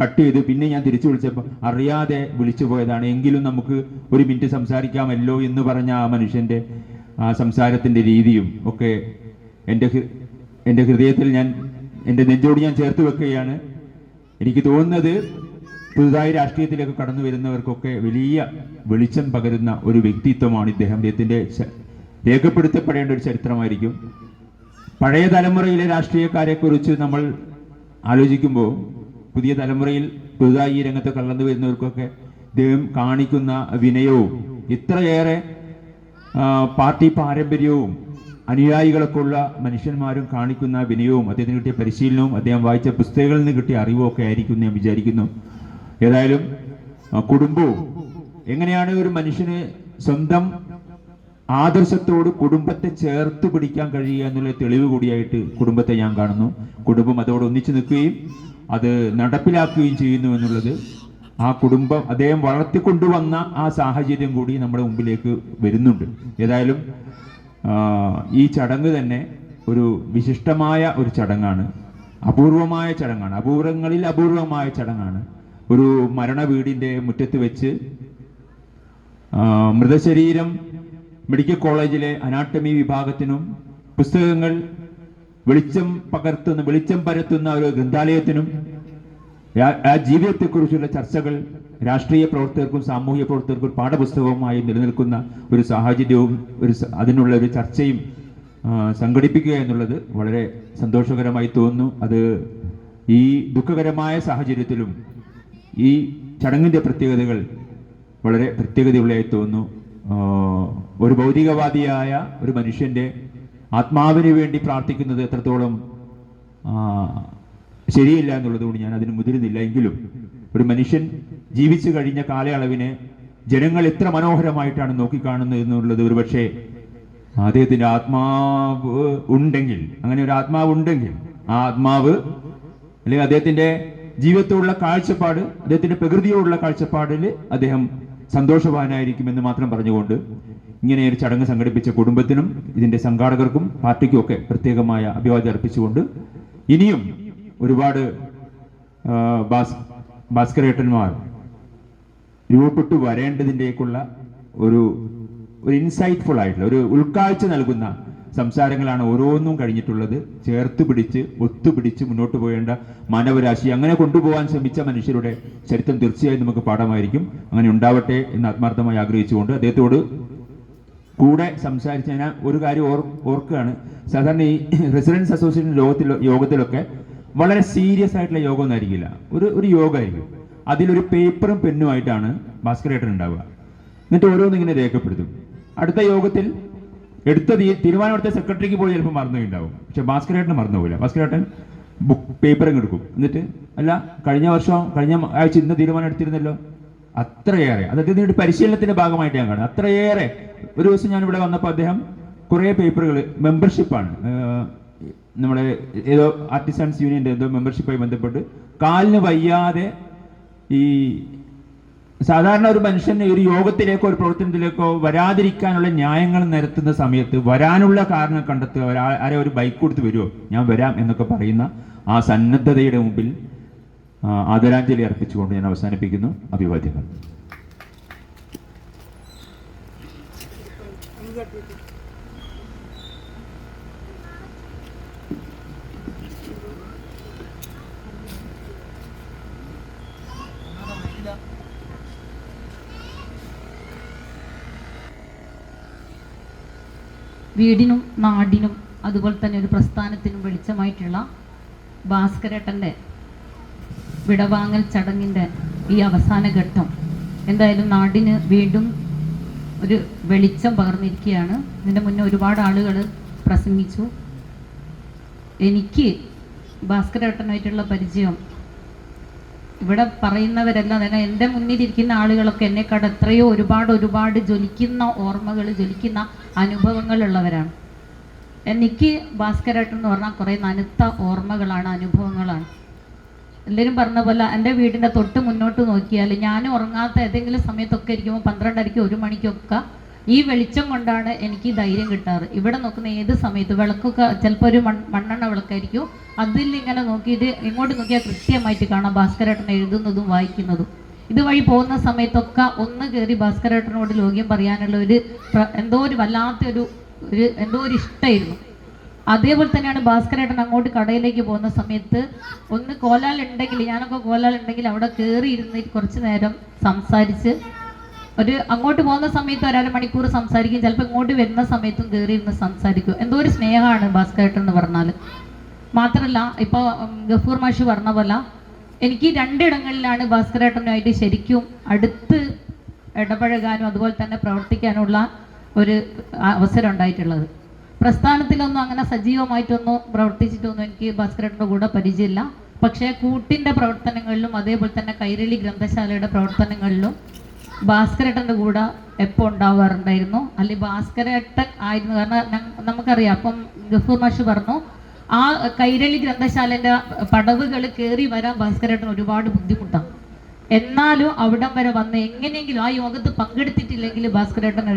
കട്ട് ചെയ്തു. പിന്നെ ഞാൻ തിരിച്ചു വിളിച്ചപ്പോൾ അറിയാതെ വിളിച്ചു പോയതാണ്. എങ്കിലും നമുക്ക് ഒരു മിനിറ്റ് സംസാരിക്കാമല്ലോ എന്ന് പറഞ്ഞ ആ മനുഷ്യൻ്റെ ആ സംസാരത്തിൻ്റെ രീതിയും ഒക്കെ എൻ്റെ ഹൃദയത്തിൽ എൻ്റെ നെഞ്ചോട് ഞാൻ ചേർത്ത് വെക്കുകയാണ്. എനിക്ക് തോന്നുന്നത് പുതുതായി രാഷ്ട്രീയത്തിലേക്ക് കടന്നു വരുന്നവർക്കൊക്കെ വലിയ വെളിച്ചം പകരുന്ന ഒരു വ്യക്തിത്വമാണ് ഇദ്ദേഹം. അദ്ദേഹത്തിൻ്റെ രേഖപ്പെടുത്തപ്പെടേണ്ട ഒരു ചരിത്രമായിരിക്കും. പഴയ തലമുറയിലെ രാഷ്ട്രീയക്കാരെക്കുറിച്ച് നമ്മൾ ആലോചിക്കുമ്പോൾ പുതിയ തലമുറയിൽ പുതുതായി ഈ രംഗത്ത് കടന്നു വരുന്നവർക്കൊക്കെ ഇദ്ദേഹം കാണിക്കുന്ന വിനയവും ഇത്രയേറെ പാർട്ടി പാരമ്പര്യവും അനുയായികളൊക്കെയുള്ള മനുഷ്യന്മാരും കാണിക്കുന്ന വിനയവും അദ്ദേഹത്തിന് കിട്ടിയ പരിശീലനവും അദ്ദേഹം വായിച്ച പുസ്തകങ്ങളിൽ നിന്ന് കിട്ടിയ അറിവും ഒക്കെ ആയിരിക്കും ഞാൻ വിചാരിക്കുന്നു. ഏതായാലും കുടുംബവും എങ്ങനെയാണ് ഒരു മനുഷ്യന് സ്വന്തം ആദർശത്തോട് കുടുംബത്തെ ചേർത്ത് പിടിക്കാൻ കഴിയുക എന്നുള്ള തെളിവ് കൂടിയായിട്ട് കുടുംബത്തെ ഞാൻ കാണുന്നു. കുടുംബം അതോട് ഒന്നിച്ചു നിൽക്കുകയും അത് നടപ്പിലാക്കുകയും ചെയ്യുന്നു എന്നുള്ളത് ആ കുടുംബം അദ്ദേഹം വളർത്തിക്കൊണ്ടുവന്ന ആ സാഹചര്യം കൂടി നമ്മുടെ മുമ്പിലേക്ക് വരുന്നുണ്ട്. ഏതായാലും ഈ ചടങ്ങ് തന്നെ ഒരു വിശിഷ്ടമായ ഒരു ചടങ്ങാണ്, അപൂർവമായ ചടങ്ങാണ്, അപൂർവങ്ങളിൽ അപൂർവമായ ചടങ്ങാണ്. ഒരു മരണ വീടിൻ്റെ മുറ്റത്ത് വെച്ച് മൃതശരീരം മെഡിക്കൽ കോളേജിലെ അനാട്ടമി വിഭാഗത്തിനും പുസ്തകങ്ങൾ വെളിച്ചം പരത്തുന്ന ഒരു ഗ്രന്ഥാലയത്തിനും ആ ജീവിതത്തെക്കുറിച്ചുള്ള ചർച്ചകൾ രാഷ്ട്രീയ പ്രവർത്തകർക്കും സാമൂഹ്യ പ്രവർത്തകർക്കും പാഠപുസ്തകവുമായി നിലനിൽക്കുന്ന ഒരു സാഹചര്യവും അതിനുള്ള ഒരു ചർച്ചയും സംഘടിപ്പിക്കുക എന്നുള്ളത് വളരെ സന്തോഷകരമായി തോന്നുന്നു. അത് ഈ ദുഃഖകരമായ സാഹചര്യത്തിലും ഈ ചടങ്ങിൻ്റെ പ്രത്യേകതകൾ വളരെ പ്രത്യേകതയുള്ളതായി തോന്നുന്നു. ഒരു ഭൗതികവാദിയായ ഒരു മനുഷ്യൻ്റെ ആത്മാവിന് വേണ്ടി പ്രാർത്ഥിക്കുന്നത് എത്രത്തോളം ശരിയല്ല എന്നുള്ളതുകൊണ്ട് ഞാൻ അതിന് മുതിരുന്നില്ല. എങ്കിലും ഒരു മനുഷ്യൻ ജീവിച്ചു കഴിഞ്ഞ കാലയളവിനെ ജനങ്ങൾ എത്ര മനോഹരമായിട്ടാണ് നോക്കിക്കാണുന്നത് എന്നുള്ളത് ഒരുപക്ഷെ അദ്ദേഹത്തിൻ്റെ ആത്മാവ് ഉണ്ടെങ്കിൽ, അങ്ങനെ ഒരു ആത്മാവ് ഉണ്ടെങ്കിൽ ആ ആത്മാവ് അല്ലെങ്കിൽ അദ്ദേഹത്തിൻ്റെ ജീവിതത്തോടുള്ള കാഴ്ചപ്പാട്, അദ്ദേഹത്തിൻ്റെ പ്രകൃതിയോടുള്ള കാഴ്ചപ്പാടിൽ അദ്ദേഹം സന്തോഷവാനായിരിക്കുമെന്ന് മാത്രം പറഞ്ഞുകൊണ്ട് ഇങ്ങനെ ഒരു ചടങ്ങ് സംഘടിപ്പിച്ച കുടുംബത്തിനും ഇതിൻ്റെ സംഘാടകർക്കും പാർട്ടിക്കും ഒക്കെ പ്രത്യേകമായ അഭിവാദ്യം അർപ്പിച്ചുകൊണ്ട് ഇനിയും ഒരുപാട് ഭാസ്കരേട്ടന്മാർ രൂപപ്പെട്ടു വരേണ്ടതിൻ്റെയൊക്കെയുള്ള ഒരു ഇൻസൈറ്റ്ഫുൾ ആയിട്ടുള്ള ഒരു ഉൾക്കാഴ്ച നൽകുന്ന സംസാരങ്ങളാണ് ഓരോന്നും കഴിഞ്ഞിട്ടുള്ളത്. ചേർത്ത് പിടിച്ച് ഒത്തുപിടിച്ച് മുന്നോട്ട് പോകേണ്ട മാനവരാശി, അങ്ങനെ കൊണ്ടുപോകാൻ ശ്രമിച്ച മനുഷ്യരുടെ ചരിത്രം തീർച്ചയായും നമുക്ക് പാഠമായിരിക്കും. അങ്ങനെ ഉണ്ടാവട്ടെ എന്ന് ആത്മാർത്ഥമായി ആഗ്രഹിച്ചുകൊണ്ട് അദ്ദേഹത്തോട് കൂടെ സംസാരിച്ച ഞാൻ ഒരു കാര്യം ഓർക്കുകയാണ്. സാധാരണ ഈ റെസിഡൻസ് അസോസിയേഷൻ യോഗത്തിലൊക്കെ വളരെ സീരിയസ് ആയിട്ടുള്ള യോഗം ഒന്നും ആയിരിക്കില്ല, ഒരു യോഗമായിരിക്കും. അതിലൊരു പേപ്പറും പെന്നുമായിട്ടാണ് ഭാസ്കരേട്ടൻ ഉണ്ടാവുക. എന്നിട്ട് ഓരോന്നിങ്ങനെ രേഖപ്പെടുത്തും. അടുത്ത യോഗത്തിൽ എടുത്ത തീരുമാനമെടുത്ത സെക്രട്ടറിക്ക് പോയി ചിലപ്പോൾ മറന്നുണ്ടാവും, പക്ഷെ ഭാസ്കരേട്ടന് മറന്നുപോകില്ല. ഭാസ്കരേട്ടൻ പേപ്പറും എടുക്കും. എന്നിട്ട് അല്ല കഴിഞ്ഞ ആഴ്ച ഇന്ന് തീരുമാനം എടുത്തിരുന്നല്ലോ, അത്രയേറെ അദ്ദേഹത്തിൻ്റെ പരിശീലനത്തിന്റെ ഭാഗമായിട്ട് ഞാൻ കാണുന്നത്. അത്രയേറെ ഒരു ദിവസം ഞാനിവിടെ വന്നപ്പോൾ അദ്ദേഹം കുറേ പേപ്പറുകൾ, മെമ്പർഷിപ്പാണ്, നമ്മുടെ ഏതോ ആർട്ടിസൻസ് യൂണിയൻ്റെ എന്തോ മെമ്പർഷിപ്പായി ബന്ധപ്പെട്ട് കാലിന് വയ്യാതെ ഈ സാധാരണ ഒരു മനുഷ്യന് ഒരു യോഗത്തിലേക്കോ ഒരു പ്രവർത്തനത്തിലേക്കോ വരാതിരിക്കാനുള്ള ന്യായങ്ങൾ നിരത്തുന്ന സമയത്ത് വരാനുള്ള കാരണം കണ്ടെത്തുക. ആരെ ഒരു ബൈക്ക് കൊടുത്ത് വരുമോ, ഞാൻ വരാം എന്നൊക്കെ പറയുന്ന ആ സന്നദ്ധതയുടെ മുമ്പിൽ ആദരാഞ്ജലി അർപ്പിച്ചുകൊണ്ട് ഞാൻ അവസാനിപ്പിക്കുന്നു. അഭിവാദ്യങ്ങൾ. വീടിനും നാടിനും അതുപോലെ തന്നെ ഒരു പ്രസ്ഥാനത്തിനും വെളിച്ചമായിട്ടുള്ള ഭാസ്കരേട്ടൻ്റെ വിടവാങ്ങൽ ചടങ്ങിൻ്റെ ഈ അവസാന ഘട്ടം എന്തായാലും നാടിന് വീണ്ടും ഒരു വെളിച്ചം പകർന്നിരിക്കുകയാണ്. ഇതിൻ്റെ മുന്നേ ഒരുപാട് ആളുകൾ പ്രസംഗിച്ചു. എനിക്ക് ഭാസ്കരേട്ടനായിട്ടുള്ള പരിചയം ഇവിടെ പറയുന്നവരെല്ലാം തന്നെ എൻ്റെ മുന്നിലിരിക്കുന്ന ആളുകളൊക്കെ എന്നെക്കാട് എത്രയോ ഒരുപാട് ജ്വലിക്കുന്ന ഓർമ്മകൾ, ജ്വലിക്കുന്ന അനുഭവങ്ങളുള്ളവരാണ്. എനിക്ക് ഭാസ്കരേട്ടൻ എന്ന് പറഞ്ഞാൽ കുറേ നനുത്ത ഓർമ്മകളാണ്, അനുഭവങ്ങളാണ്. എല്ലാവരും പറഞ്ഞ പോലെ എൻ്റെ വീടിൻ്റെ തൊട്ട് മുന്നോട്ട് നോക്കിയാൽ ഞാൻ ഉറങ്ങാത്ത ഏതെങ്കിലും സമയത്തൊക്കെ ഇരിക്കുമ്പോൾ 12:30 1 മണിക്കൊക്കെ ഈ വെളിച്ചം കൊണ്ടാണ് എനിക്ക് ധൈര്യം കിട്ടാറ്. ഇവിടെ നോക്കുന്ന ഏത് സമയത്ത് വിളക്കൊക്കെ ചിലപ്പോൾ ഒരു മണ്ണെണ്ണ വിളക്കായിരിക്കും, അതിൽ ഇങ്ങനെ നോക്കിയിട്ട് ഇങ്ങോട്ട് നോക്കിയാൽ കൃത്യമായിട്ട് കാണാം ഭാസ്കരേട്ടൻ എഴുതുന്നതും വായിക്കുന്നതും. ഇതുവഴി പോകുന്ന സമയത്തൊക്കെ ഒന്ന് കയറി ഭാസ്കരേട്ടനോട് ലോക്യം പറയാനുള്ള എന്തോ ഒരു വല്ലാത്തൊരു എന്തോ ഒരു ഇഷ്ടമായിരുന്നു. അതേപോലെ തന്നെയാണ് ഭാസ്കരേട്ടൻ അങ്ങോട്ട് കടയിലേക്ക് പോകുന്ന സമയത്ത് ഒന്ന് കോലാലുണ്ടെങ്കിൽ, ഞാനൊക്കെ കോലാലുണ്ടെങ്കിൽ അവിടെ കയറി ഇരുന്ന് കുറച്ച് നേരം സംസാരിച്ച് അങ്ങോട്ട് പോകുന്ന സമയത്ത് 1.5 മണിക്കൂർ സംസാരിക്കും, ചിലപ്പോൾ ഇങ്ങോട്ട് വരുന്ന സമയത്തും കയറി ഇരുന്ന് സംസാരിക്കും. എന്തോ ഒരു സ്നേഹമാണ് ഭാസ്കരേട്ടൻ എന്ന് പറഞ്ഞാൽ. മാത്രമല്ല ഇപ്പോൾ ഗഫൂർ മാഷ് പറഞ്ഞ പോലെ എനിക്ക് 2 ഇടങ്ങളിലാണ് ഭാസ്കരേട്ടനുമായിട്ട് ശരിക്കും അടുത്ത് ഇടപഴകാനും അതുപോലെ തന്നെ പ്രവർത്തിക്കാനുള്ള ഒരു അവസരം ഉണ്ടായിട്ടുള്ളത്. പ്രസ്ഥാനത്തിലൊന്നും അങ്ങനെ സജീവമായിട്ടൊന്നും പ്രവർത്തിച്ചിട്ടൊന്നും എനിക്ക് ഭാസ്കരേട്ടൻ്റെ കൂടെ പരിചയമില്ല. പക്ഷേ കൂട്ടിൻ്റെ പ്രവർത്തനങ്ങളിലും അതേപോലെ തന്നെ കൈരളി ഗ്രന്ഥശാലയുടെ പ്രവർത്തനങ്ങളിലും ഭാസ്കരേട്ടൻ്റെ കൂടെ എപ്പോൾ ഉണ്ടാവാറുണ്ടായിരുന്നു. അല്ലെങ്കിൽ ഭാസ്കരേട്ടൻ ആയിരുന്നു. കാരണം നമുക്കറിയാം, അപ്പം ഗഫൂർ മാഷ് പറഞ്ഞു ആ കൈരളി ഗ്രന്ഥശാലൻ്റെ പടവുകൾ കയറി വരാൻ ഭാസ്കരേട്ടൻ ഒരുപാട് ബുദ്ധിമുട്ടാണ്. എന്നാലും അവിടം വരെ വന്ന് എങ്ങനെയെങ്കിലും ആ യോഗത്ത് പങ്കെടുത്തിട്ടില്ലെങ്കിൽ ഭാസ്കരേട്ടൻ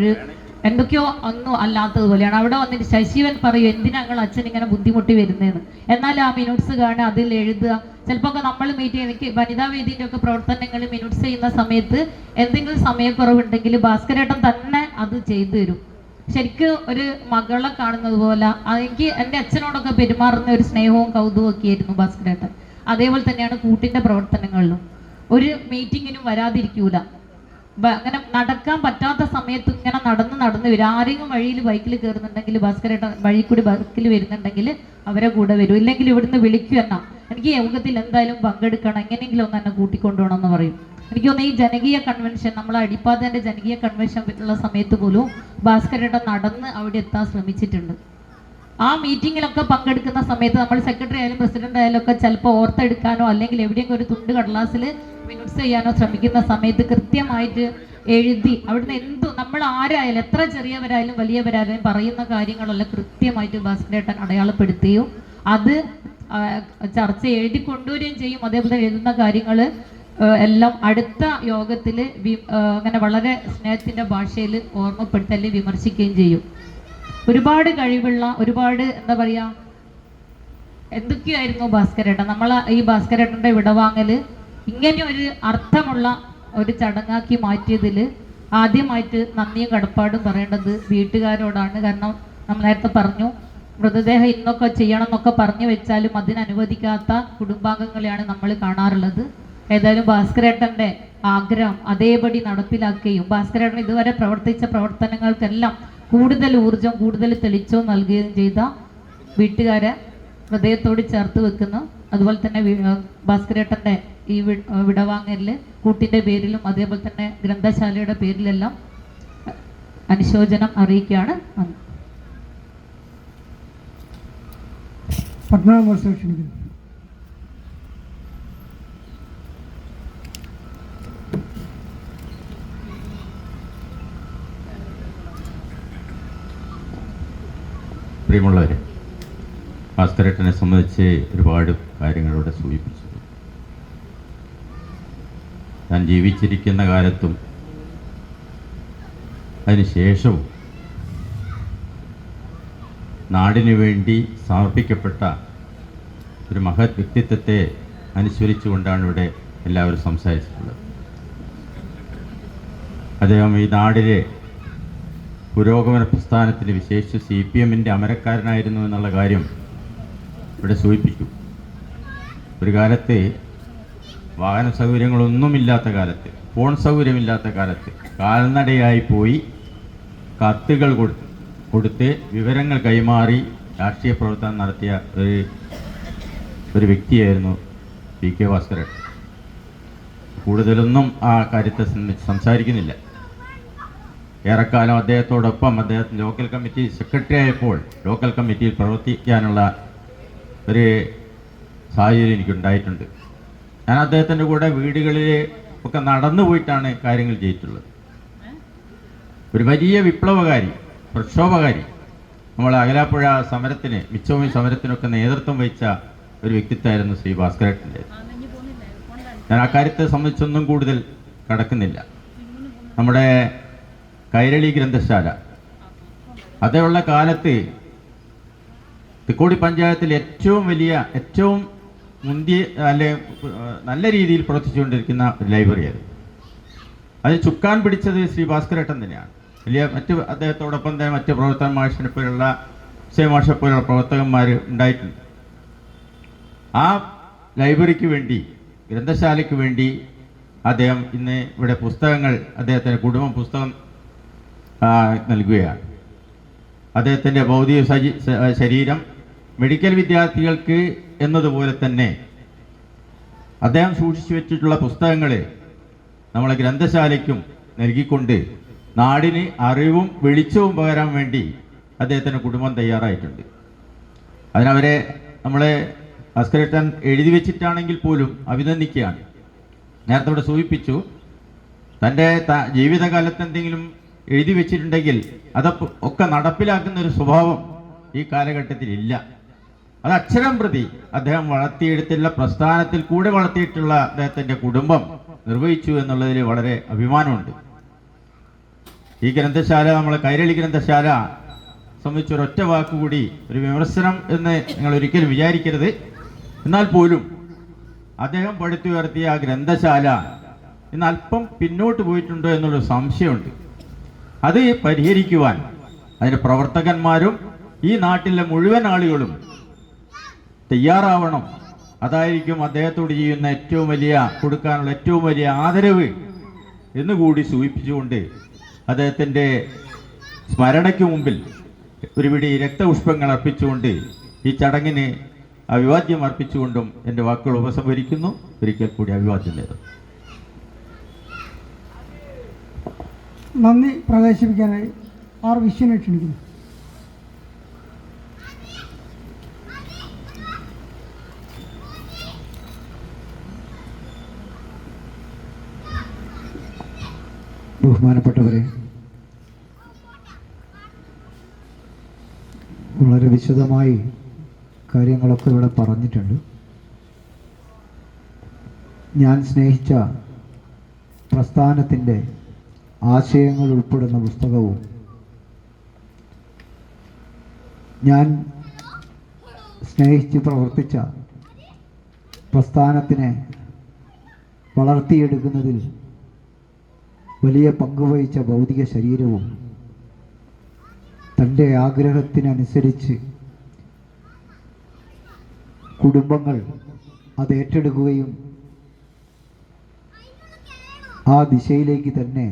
എന്തൊക്കെയോ ഒന്നും അല്ലാത്തതുപോലെയാണ്. അവിടെ വന്നിട്ട് ശശിവൻ പറയും എന്തിനാ ഞങ്ങൾ അച്ഛൻ ഇങ്ങനെ ബുദ്ധിമുട്ടി വരുന്നതെന്ന്. എന്നാലും ആ മിനുട്ട്സ് കാണുക, അതിൽ എഴുതുക. ചിലപ്പോൾ ഒക്കെ നമ്മൾ മീറ്റ് ചെയ്യുന്ന എനിക്ക് വനിതാ വേദിൻ്റെ ഒക്കെ പ്രവർത്തനങ്ങൾ മിനുട്ട്സ് ചെയ്യുന്ന സമയത്ത് എന്തെങ്കിലും സമയക്കുറവുണ്ടെങ്കിൽ ഭാസ്കരേട്ടൻ തന്നെ അത് ചെയ്തു തരും. ശരിക്കും ഒരു മകളെ കാണുന്നത് പോലെ എനിക്ക് എൻ്റെ അച്ഛനോടൊക്കെ പെരുമാറുന്ന ഒരു സ്നേഹവും കൗതുകവും ഒക്കെ ആയിരുന്നു ഭാസ്കരേട്ടൻ. അതേപോലെ തന്നെയാണ് കൂട്ടിൻ്റെ പ്രവർത്തനങ്ങളിലും. ഒരു മീറ്റിങ്ങിനും വരാതിരിക്കൂല. അങ്ങനെ നടക്കാൻ പറ്റാത്ത സമയത്ത് ഇങ്ങനെ നടന്ന് വരും. ആരെങ്കിലും വഴിയിൽ ബൈക്കിൽ കയറുന്നുണ്ടെങ്കിൽ ഭാസ്കരേട്ടൻ വഴി കൂടി ബൈക്കിൽ വരുന്നുണ്ടെങ്കിൽ അവരെ കൂടെ വരും. ഇല്ലെങ്കിൽ ഇവിടുന്ന് വിളിക്കും എന്നാ എനിക്ക് യോഗത്തിൽ എന്തായാലും പങ്കെടുക്കണം, എങ്ങനെയെങ്കിലും ഒന്ന് എന്നെ കൂട്ടിക്കൊണ്ടുപോകണം എന്ന് പറയും. എനിക്ക് തോന്നുന്നു ഈ ജനകീയ കൺവെൻഷൻ, നമ്മൾ അടിപ്പാതേൻ്റെ ജനകീയ കൺവെൻഷൻ ഉള്ള സമയത്ത് പോലും ഭാസ്കരേട്ടൻ നടന്ന് അവിടെ എത്താൻ ശ്രമിച്ചിട്ടുണ്ട്. ആ മീറ്റിങ്ങിലൊക്കെ പങ്കെടുക്കുന്ന സമയത്ത് നമ്മൾ സെക്രട്ടറി ആയാലും പ്രസിഡന്റ് ആയാലും ഒക്കെ ചിലപ്പോൾ ഓർത്തെടുക്കാനോ അല്ലെങ്കിൽ എവിടെയെങ്കിലും ഒരു തുണ്ട് കടലാസിൽ മിനുട്ട്സ് ചെയ്യാനോ ശ്രമിക്കുന്ന സമയത്ത് കൃത്യമായിട്ട് എഴുതി അവിടുന്ന് നമ്മൾ ആരായാലും എത്ര ചെറിയവരായാലും വലിയവരായാലും പറയുന്ന കാര്യങ്ങളെല്ലാം കൃത്യമായിട്ട് ഭാസ്കരേട്ടൻ അടയാളപ്പെടുത്തുകയും അത് ചർച്ച എഴുതി കൊണ്ടുവരികയും ചെയ്യും. അതേപോലെ എഴുതുന്ന കാര്യങ്ങൾ എല്ലാം അടുത്ത യോഗത്തിൽ അങ്ങനെ വളരെ സ്നേഹത്തിൻ്റെ ഭാഷയിൽ ഓർമ്മപ്പെടുത്തൽ വിമർശിക്കുകയും ചെയ്യും. ഒരുപാട് കഴിവുള്ള, ഒരുപാട് എന്താ പറയുക, എന്തൊക്കെയായിരുന്നു ഭാസ്കരേട്ടൻ. നമ്മൾ ഈ ഭാസ്കരേട്ടൻ്റെ വിടവാങ്ങൽ ഇങ്ങനെ ഒരു അർത്ഥമുള്ള ഒരു ചടങ്ങാക്കി മാറ്റിയതിൽ ആദ്യമായിട്ട് നന്ദിയും കടപ്പാടും പറയേണ്ടത് വീട്ടുകാരോടാണ്. കാരണം നമ്മൾ നേരത്തെ പറഞ്ഞു മൃതദേഹം ഇന്നൊക്കെ ചെയ്യണം എന്നൊക്കെ പറഞ്ഞു വെച്ചാലും അതിനനുവദിക്കാത്ത കുടുംബാംഗങ്ങളെയാണ് നമ്മൾ കാണാറുള്ളത്. ഏതായാലും ഭാസ്കരേട്ടൻ്റെ ആഗ്രഹം അതേപടി നടപ്പിലാക്കുകയും ഭാസ്കരേട്ടൻ ഇതുവരെ പ്രവർത്തിച്ച പ്രവർത്തനങ്ങൾക്കെല്ലാം കൂടുതൽ ഊർജം, കൂടുതൽ തെളിച്ചവും നൽകുകയും ചെയ്ത വീട്ടുകാരെ ഹൃദയത്തോട് ചേർത്ത് വെക്കുന്നു. അതുപോലെ തന്നെ ഭാസ്കരേട്ടൻ്റെ ഈ വിടവാങ്ങലിൽ കൂട്ടിൻ്റെ പേരിലും അതേപോലെ തന്നെ ഗ്രന്ഥശാലയുടെ പേരിലെല്ലാം അനുശോചനം അറിയിക്കുകയാണ്. പ്രിയമുള്ളവരെ, ഭാസ്കരേട്ടനെ സംബന്ധിച്ച് ഒരുപാട് കാര്യങ്ങളിലൂടെ സൂചിപ്പിച്ചു. താൻ ജീവിച്ചിരിക്കുന്ന കാലത്തും അതിനുശേഷവും നാടിനു വേണ്ടി സമർപ്പിക്കപ്പെട്ട ഒരു മഹത് വ്യക്തിത്വത്തെ അനുസ്മരിച്ചുകൊണ്ടാണ് ഇവിടെ എല്ലാവരും സംസാരിച്ചിട്ടുള്ളത്. അദ്ദേഹം ഈ നാടിലെ പുരോഗമന പ്രസ്ഥാനത്തിന് വിശേഷിച്ച് CPM-ൻ്റെ അമരക്കാരനായിരുന്നു എന്നുള്ള കാര്യം ഇവിടെ സൂചിപ്പിച്ചു. ഒരു കാലത്ത് വാഹന സൗകര്യങ്ങളൊന്നുമില്ലാത്ത കാലത്ത്, ഫോൺ സൗകര്യമില്ലാത്ത കാലത്ത് കാൽനടയായി പോയി കത്തുകൾ കൊടുത്ത് വിവരങ്ങൾ കൈമാറി രാഷ്ട്രീയ പ്രവർത്തനം നടത്തിയ ഒരു വ്യക്തിയായിരുന്നു PK ഭാസ്കരൻ. കൂടുതലൊന്നും ആ കാര്യത്തെ സംസാരിക്കുന്നില്ല. ഏറെക്കാലം അദ്ദേഹത്തോടൊപ്പം അദ്ദേഹത്തിന് ലോക്കൽ കമ്മിറ്റി സെക്രട്ടറി ആയപ്പോൾ ലോക്കൽ കമ്മിറ്റിയിൽ പ്രവർത്തിക്കാനുള്ള ഒരു സാഹചര്യം എനിക്കുണ്ടായിട്ടുണ്ട്. ഞാൻ അദ്ദേഹത്തിൻ്റെ കൂടെ വീടുകളിൽ ഒക്കെ നടന്നു പോയിട്ടാണ് കാര്യങ്ങൾ ചെയ്തിട്ടുള്ളത്. ഒരു വലിയ വിപ്ലവകാരി, പ്രക്ഷോഭകാരി, നമ്മൾ അകലാപ്പുഴ സമരത്തിന്, മിച്ചഭൂമി സമരത്തിനൊക്കെ നേതൃത്വം വഹിച്ച ഒരു വ്യക്തിത്വമായിരുന്നു ശ്രീ ഭാസ്കരേട്ടൻ്റെ. ഞാൻ ആ കാര്യത്തെ സംബന്ധിച്ചൊന്നും കൂടുതൽ കടക്കുന്നില്ല. നമ്മുടെ കൈരളി ഗ്രന്ഥശാല അതേയുള്ള കാലത്ത് തിക്കോടി പഞ്ചായത്തിൽ ഏറ്റവും മുന്തിയ നല്ല രീതിയിൽ പ്രവർത്തിച്ചുകൊണ്ടിരിക്കുന്ന ഒരു ലൈബ്രറിയായിരുന്നു. അത് ചുക്കാൻ പിടിച്ചത് ശ്രീ ഭാസ്കരേട്ടൻ തന്നെയാണ്. അദ്ദേഹത്തോടൊപ്പം തന്നെ മറ്റ് പ്രവർത്തക മാഷിനെ പോലുള്ള മാഷെ പോലുള്ള പ്രവർത്തകന്മാർ ഉണ്ടായിട്ടുണ്ട്. ആ ലൈബ്രറിക്ക് വേണ്ടി, ഗ്രന്ഥശാലയ്ക്ക് വേണ്ടി അദ്ദേഹം ഇന്ന് ഇവിടെ പുസ്തകങ്ങൾ, അദ്ദേഹത്തിൻ്റെ കുടുംബം പുസ്തകം നൽകുകയാണ്. അദ്ദേഹത്തിൻ്റെ ഭൗതിക ശരീരം മെഡിക്കൽ വിദ്യാർത്ഥികൾക്ക് എന്നതുപോലെ തന്നെ അദ്ദേഹം സൂക്ഷിച്ചു വെച്ചിട്ടുള്ള പുസ്തകങ്ങൾ നമ്മളെ ഗ്രന്ഥശാലയ്ക്കും നൽകിക്കൊണ്ട് നാടിന് അറിവും വെളിച്ചവും പകരാൻ വേണ്ടി അദ്ദേഹത്തിൻ്റെ കുടുംബം തയ്യാറായിട്ടുണ്ട്. അതിനവരെ നമ്മളെ ഭാസ്കരേട്ടൻ എഴുതി വെച്ചിട്ടാണെങ്കിൽ പോലും അഭിനന്ദിക്കുകയാണ്. നേരത്തെ ഇവിടെ സൂചിപ്പിച്ചു, തൻ്റെ ജീവിതകാലത്ത് എന്തെങ്കിലും എഴുതി വെച്ചിട്ടുണ്ടെങ്കിൽ അതൊക്കെ നടപ്പിലാക്കുന്ന ഒരു സ്വഭാവം ഈ കാലഘട്ടത്തിൽ ഇല്ല. അത് അക്ഷരം പ്രതി അദ്ദേഹം വളർത്തിയെടുത്തുള്ള പ്രസ്ഥാനത്തിൽ കൂടെ വളർത്തിയിട്ടുള്ള അദ്ദേഹത്തിൻ്റെ കുടുംബം നിർവഹിച്ചു എന്നുള്ളതിൽ വളരെ അഭിമാനമുണ്ട്. ഈ ഗ്രന്ഥശാല, നമ്മളെ കൈരളി ഗ്രന്ഥശാല സംബന്ധിച്ചൊരൊറ്റ വാക്കുകൂടി ഒരു വിമർശനം എന്ന് നിങ്ങൾ ഒരിക്കലും വിചാരിക്കരുത്. എന്നാൽ പോലും അദ്ദേഹം പടുത്തുയർത്തിയ ആ ഗ്രന്ഥശാല ഇന്ന് അല്പം പിന്നോട്ട് പോയിട്ടുണ്ടോ എന്നുള്ളൊരു സംശയമുണ്ട്. അത് പരിഹരിക്കുവാൻ അതിൻ്റെ പ്രവർത്തകന്മാരും ഈ നാട്ടിലെ മുഴുവൻ ആളുകളും തയ്യാറാവണം. അതായിരിക്കും അദ്ദേഹത്തോട് ചെയ്യുന്ന കൊടുക്കാനുള്ള ഏറ്റവും വലിയ ആദരവ് എന്നുകൂടി സൂചിപ്പിച്ചുകൊണ്ട് അദ്ദേഹത്തിൻ്റെ സ്മരണയ്ക്ക് മുമ്പിൽ ഒരു പിടി രക്തപുഷ്പങ്ങൾ അർപ്പിച്ചുകൊണ്ട് ഈ ചടങ്ങിന് അഭിവാദ്യം അർപ്പിച്ചുകൊണ്ടും എൻ്റെ വാക്കുകൾ ഉപസംഹരിക്കുന്നു. ഒരിക്കൽ കൂടി അഭിവാദ്യം നേടുന്നു. നന്ദി പ്രകാശിപ്പിക്കാനായി ആർ വിശ്വനെ ക്ഷണിക്കുന്നു. ബഹുമാനപ്പെട്ടവരെ, വളരെ വിശദമായി കാര്യങ്ങളൊക്കെ ഇവിടെ പറഞ്ഞിട്ടുണ്ട്. ഞാൻ സ്നേഹിച്ച പ്രസ്ഥാനത്തിൻ്റെ ആശയങ്ങൾ ഉൾപ്പെടുന്ന പുസ്തകവും ഞാൻ സ്നേഹിച്ച് പ്രവർത്തിച്ച പ്രസ്ഥാനത്തിനെ വളർത്തിയെടുക്കുന്നതിൽ വലിയ പങ്കുവഹിച്ച ഭൗതിക ശരീരവും തൻ്റെ ആഗ്രഹത്തിനനുസരിച്ച് കുടുംബങ്ങൾ അത് ഏറ്റെടുക്കുകയും ആ ദിശയിലേക്ക് തന്നെ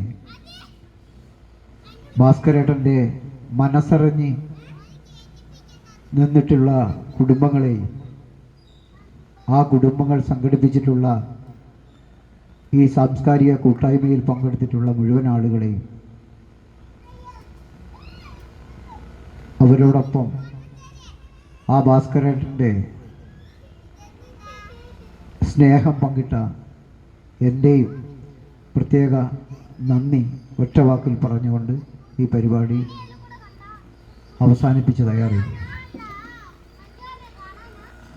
ഭാസ്കരേട്ടൻ്റെ മനസ്സറിഞ്ഞ് നിന്നിട്ടുള്ള കുടുംബങ്ങളെയും ആ കുടുംബങ്ങൾ സംഘടിപ്പിച്ചിട്ടുള്ള ഈ സാംസ്കാരിക കൂട്ടായ്മയിൽ പങ്കെടുത്തിട്ടുള്ള മുഴുവൻ ആളുകളെയും അവരോടൊപ്പം ആ ഭാസ്കരേട്ടൻ്റെ സ്നേഹം പങ്കിട്ട എൻ്റെയും പ്രത്യേക നന്ദി ഒറ്റ വാക്കിൽ പറഞ്ഞുകൊണ്ട് ഈ പരിപാടി അവസാനിപ്പിച്ച് തയ്യാറായി.